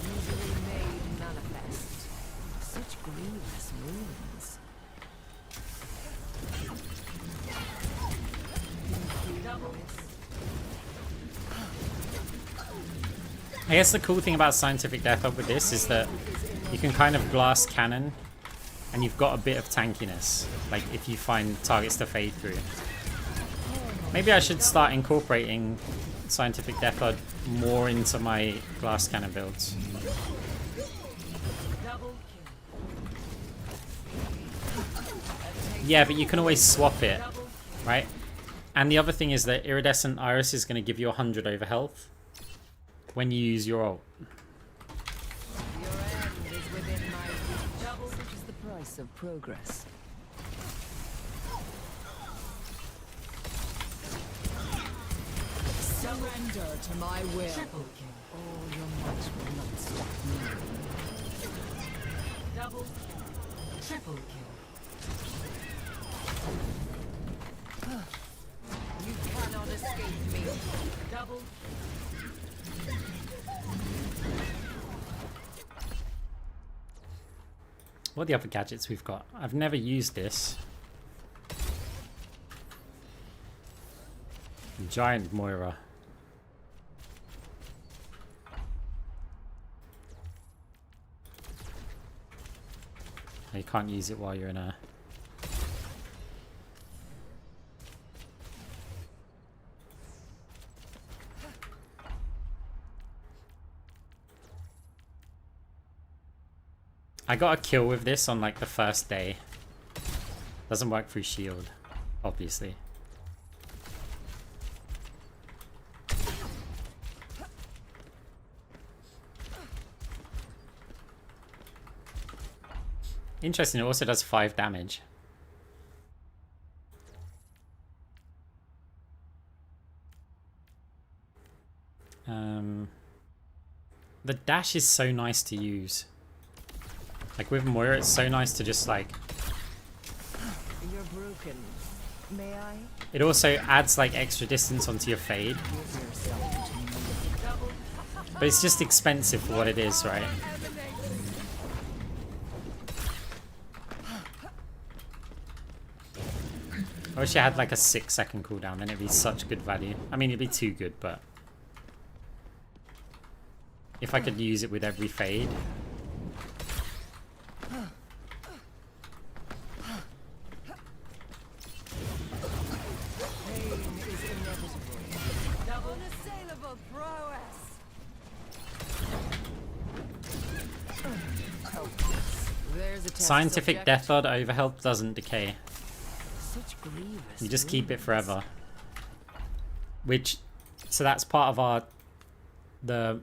Easily made manifest. Such grievous wounds. I guess the cool thing about scientific death up with this is that you can kind of glass cannon and you've got a bit of tankiness, like if you find targets to fade through. Maybe I should start incorporating Scientific Death Odd more into my glass cannon builds. Yeah, but you can always swap it, right? And the other thing is that Iridescent Iris is going to give you 100 over health when you use your ult. Your end is within my reach. Such is the price of progress. Surrender to my will. All your might will not stop me. Double kill. Triple kill. You cannot escape me. Double. What are the other gadgets we've got? I've never used this. Giant Moira. You can't use it while you're in a... I got a kill with this on like the first day. Doesn't work through shield, obviously. Interesting, it also does 5 damage. The dash is so nice to use. Like with Moira, it's so nice to just like... You're broken. May I? It also adds like extra distance onto your fade. Give yourself to me. But it's just expensive for what it is, right? I wish I had like a 6-second cooldown, then it'd be such good value. I mean, it'd be too good, but... if I could use it with every fade... Unassailable prowess. There's a test Scientific subject. Death Odd overhealth doesn't decay. Such grievous. You just keep it wounds. forever. Which... so that's part of our... the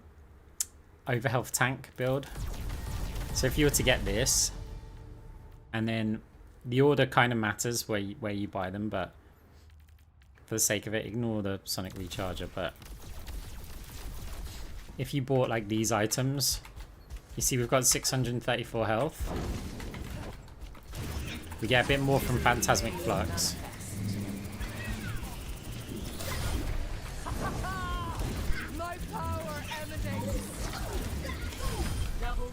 overhealth tank build. So if you were to get this... and then... the order kind of matters where you buy them, but... for the sake of it, ignore the Sonic Recharger, but... if you bought like these items... you see we've got 634 health. We get a bit more from Phantasmic Flux. My power emanates. Double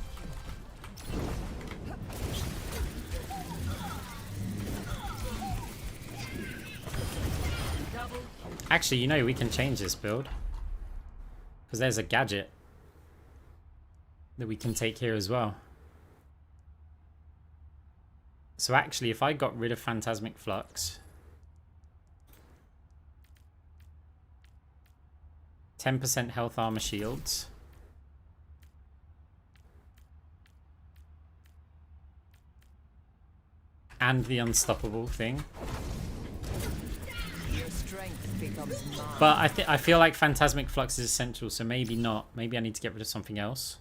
Double. Actually, you know, we can change this build. Because there's a gadget that we can take here as well. So actually, if I got rid of Phantasmic Flux... 10% health armor shields. And the unstoppable thing. Your strength becomes mine. But I feel like Phantasmic Flux is essential, so maybe not. Maybe I need to get rid of something else.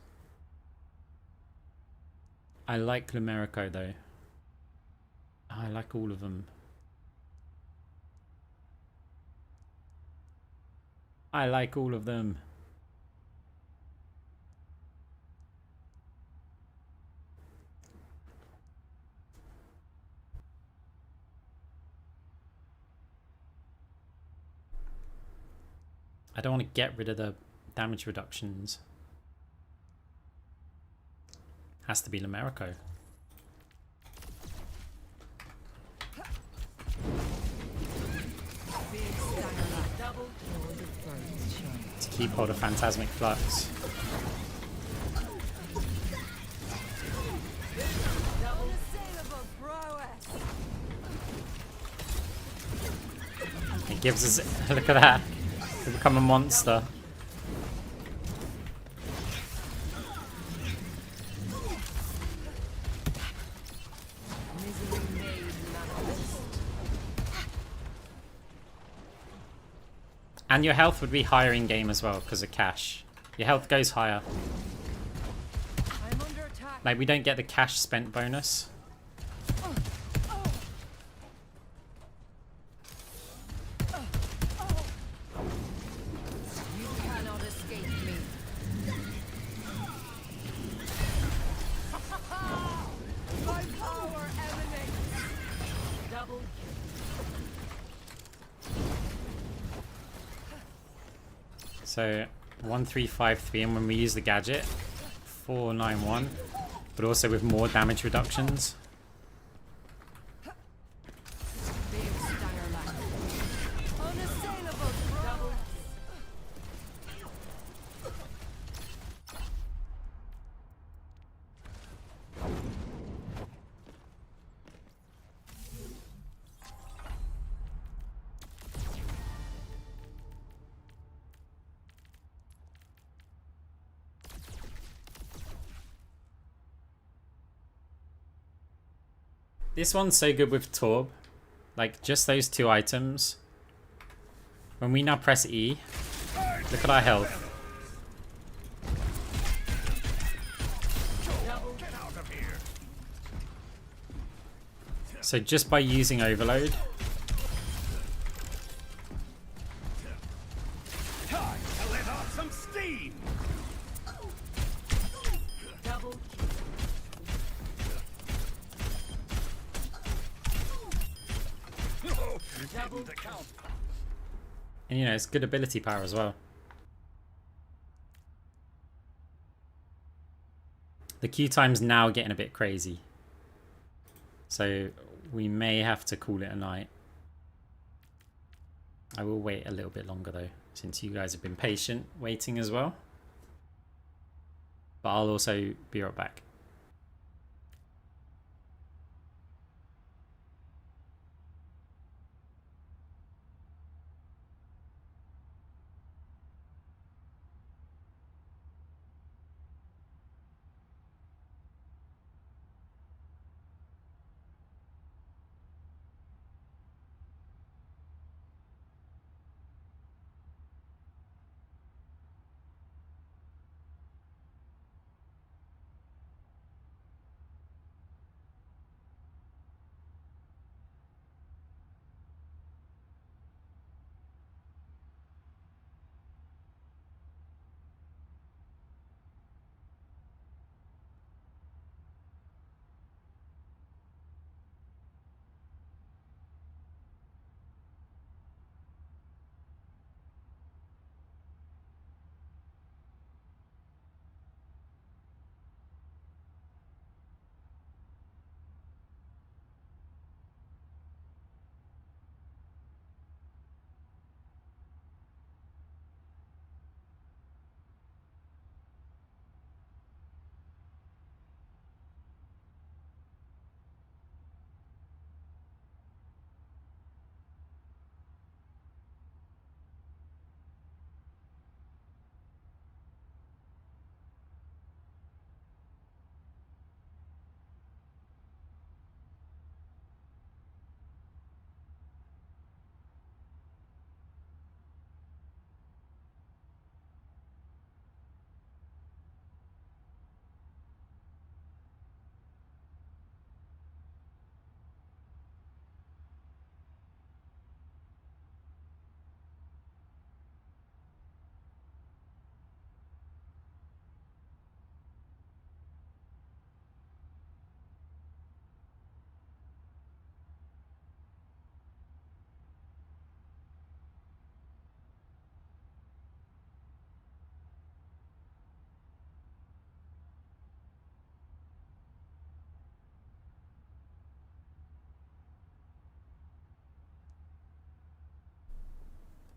I like Lumerico though. I like all of them. I like all of them. I don't want to get rid of the damage reductions. Has to be Lumerico. To keep hold of Phantasmic Flux. Unassailable prowess. It gives us... look at that. To become a monster. Misery made manifest. And your health would be higher in game as well because of cash. Your health goes higher. I'm under attack. Like, we don't get the cash spent bonus. You cannot escape me. My power emanates. Double kill. So 1353, and when we use the gadget, 491, but also with more damage reductions. Big stanger line. Unassailable, bro. This one's so good with Torb. Like, just those two items. When we now press E, look at our health. So just by using Overload, Time to let off some steam. Double kill. Oh, didn't account. and you know, it's good ability power as well. The Q time's now getting a bit crazy. So we may have to call it a night. I will wait a little bit longer though, since you guys have been patient waiting as well. But I'll also be right back.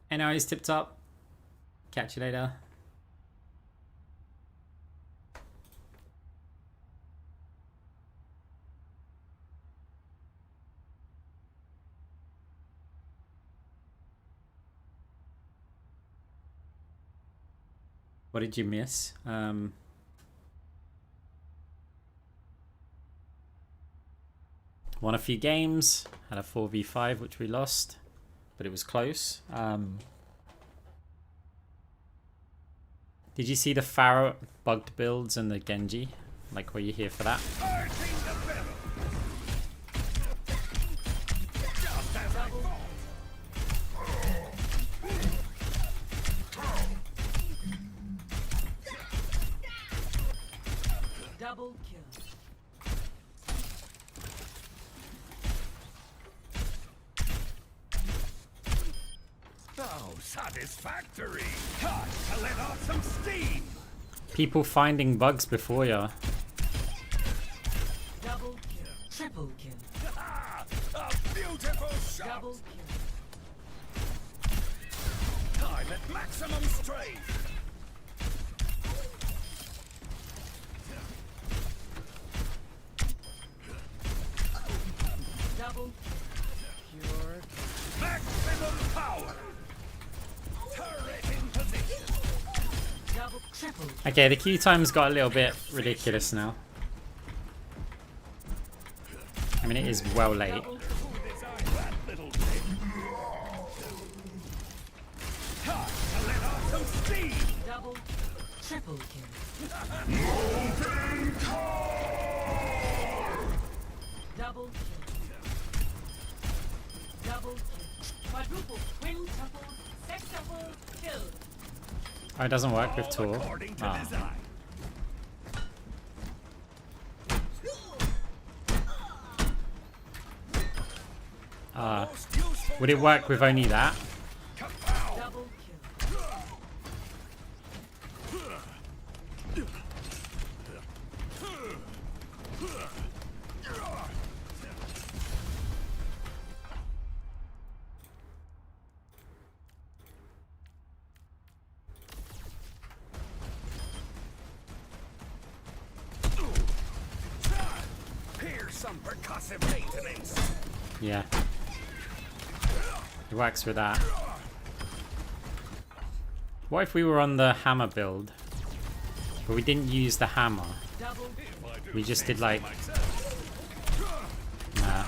Anyways, tip top. Catch you later. What did you miss? Won a few games, had a 4v5 which we lost, but it was close. Did you see the Pharah bugged builds and the Genji? Like, were you here for that? Double kill. Oh, satisfactory! Time to let off some steam! People finding bugs before ya. Double kill. Triple kill. Ah, a beautiful shot! Double kill. Time at maximum strain! Double kill. Pure. Maximum power! Turret in position! Double triple. Okay, the queue time's got a little bit ridiculous now. I mean, it is well late. Double Who designed that little thing? Time to let off some steam! double triple kill. Double kill. Double kill. Quadruple, quintuple, sextuple kill. Oh, it doesn't work with All Tor. according to Ah. design. Most useful Would it work with only that? kapow! Double kill. Here's some percussive maintenance. Yeah. It works with that. What if we were on the hammer build, but we didn't use the hammer? Double We just did like... Nah.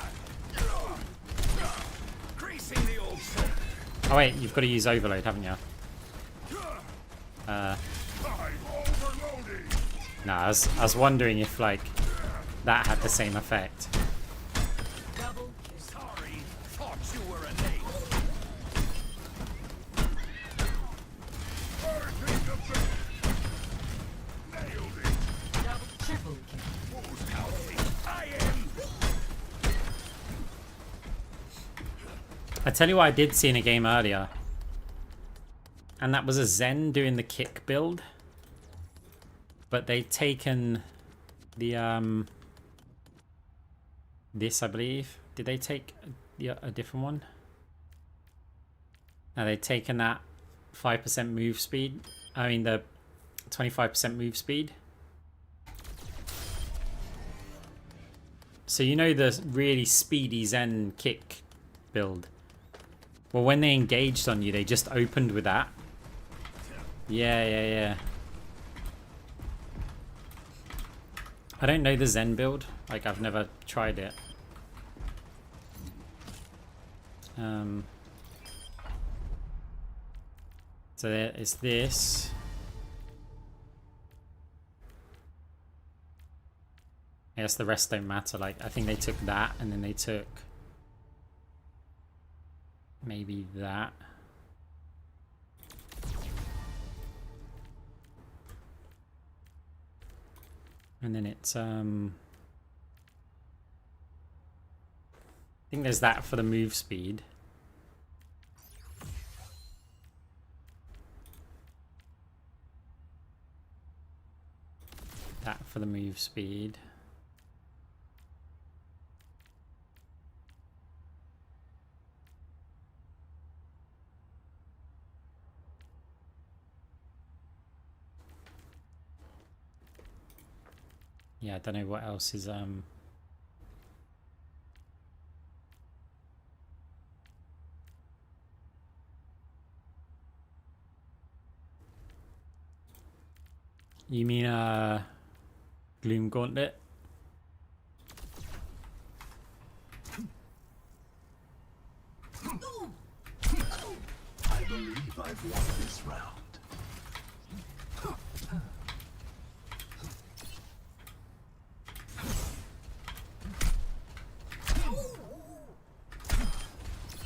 Greasing the old soul. Oh wait, you've got to use overload, haven't you? I'm overloading. Nah, I was wondering if like that had the same effect. double kill. Sorry, thought you were an ace. Nailed it. Double triple kill. Who's counting? I am. I tell you what I did see in a game earlier. And that was a Zen doing the kick build. But they'd taken the this, I believe. Did they take a different one? No, they'd taken that 5% move speed. I mean the 25% move speed. So you know the really speedy Zen kick build. Well, when they engaged on you, they just opened with that. Yeah. I don't know the Zen build. Like, I've never tried it. So there is this. I guess the rest don't matter. Like, I think they took that, and then they took maybe that. And then it's I think there's that for the move speed. That for the move speed. Yeah, I don't know what else is You mean Gloom Gauntlet? I believe I've won this round.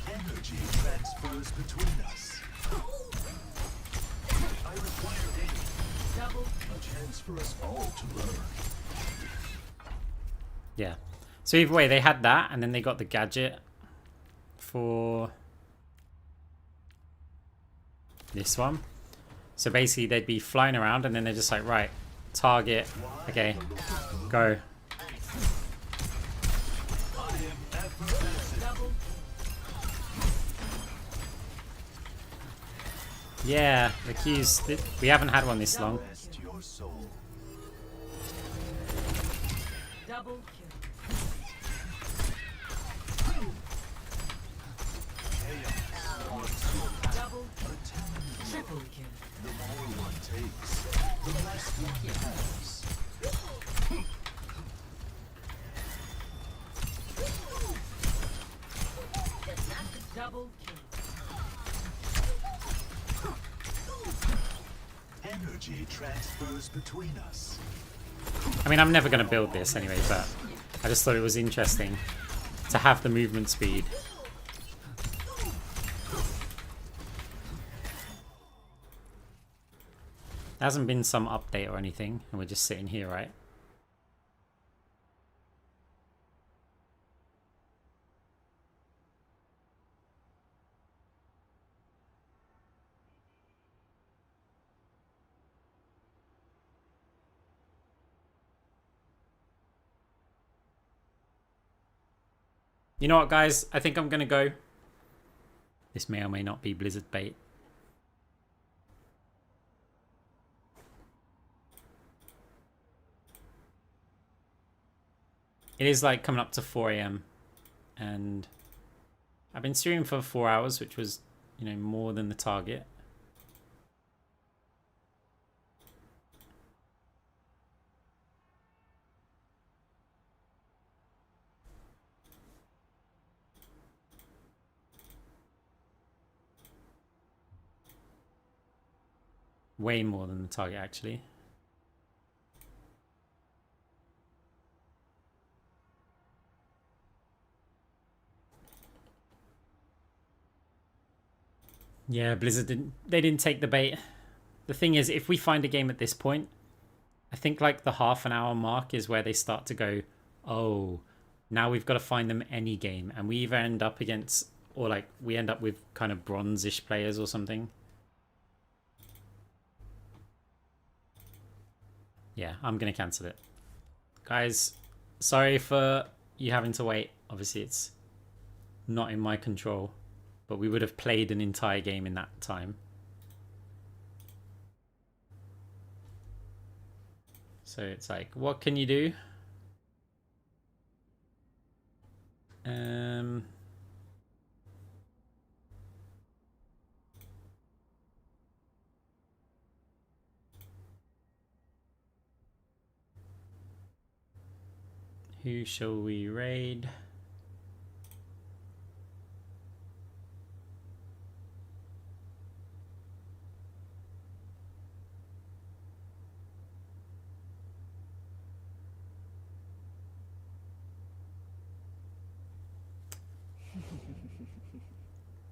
Energy transfers between us. I require aid. A chance for us all to learn. Yeah. So either way, they had that, and then they got the gadget for this one. So basically, they'd be flying around, and then they're just like, right, target, okay, go. Yeah, the Q's. We haven't had one this long. Rest your soul. Double kill. Double kill. Triple kill. The more one takes, the less one has. Double kill. Energy transfers between us. I mean, I'm never going to build this anyway, but I just thought it was interesting to have the movement speed. There hasn't been some update or anything, and we're just sitting here, right? You know what, guys? I think I'm going to go. This may or may not be Blizzard bait. It is like coming up to 4 AM, and I've been streaming for 4 hours, which was, you know, more than the target. Way more than the target, actually. Yeah, Blizzard didn't take the bait. The thing is, if we find a game at this point, I think like the half-an-hour mark is where they start to go, oh, now we've got to find them any game, and we either end up against, or like we end up with kind of bronze-ish players or something. Yeah, I'm gonna cancel it. Guys, sorry for you having to wait. Obviously, it's not in my control, but we would have played an entire game in that time. So it's like, what can you do? Who shall we raid?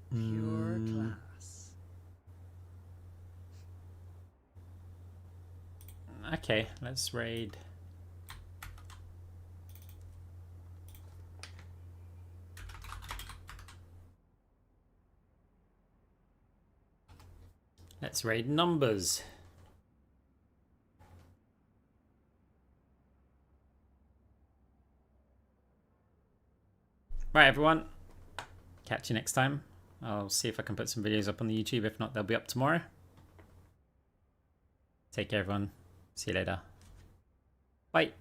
Pure class. Okay, let's raid. Let's raid numbers. Right, everyone. Catch you next time. I'll see if I can put some videos up on the YouTube. If not, they'll be up tomorrow. Take care, everyone. See you later. Bye.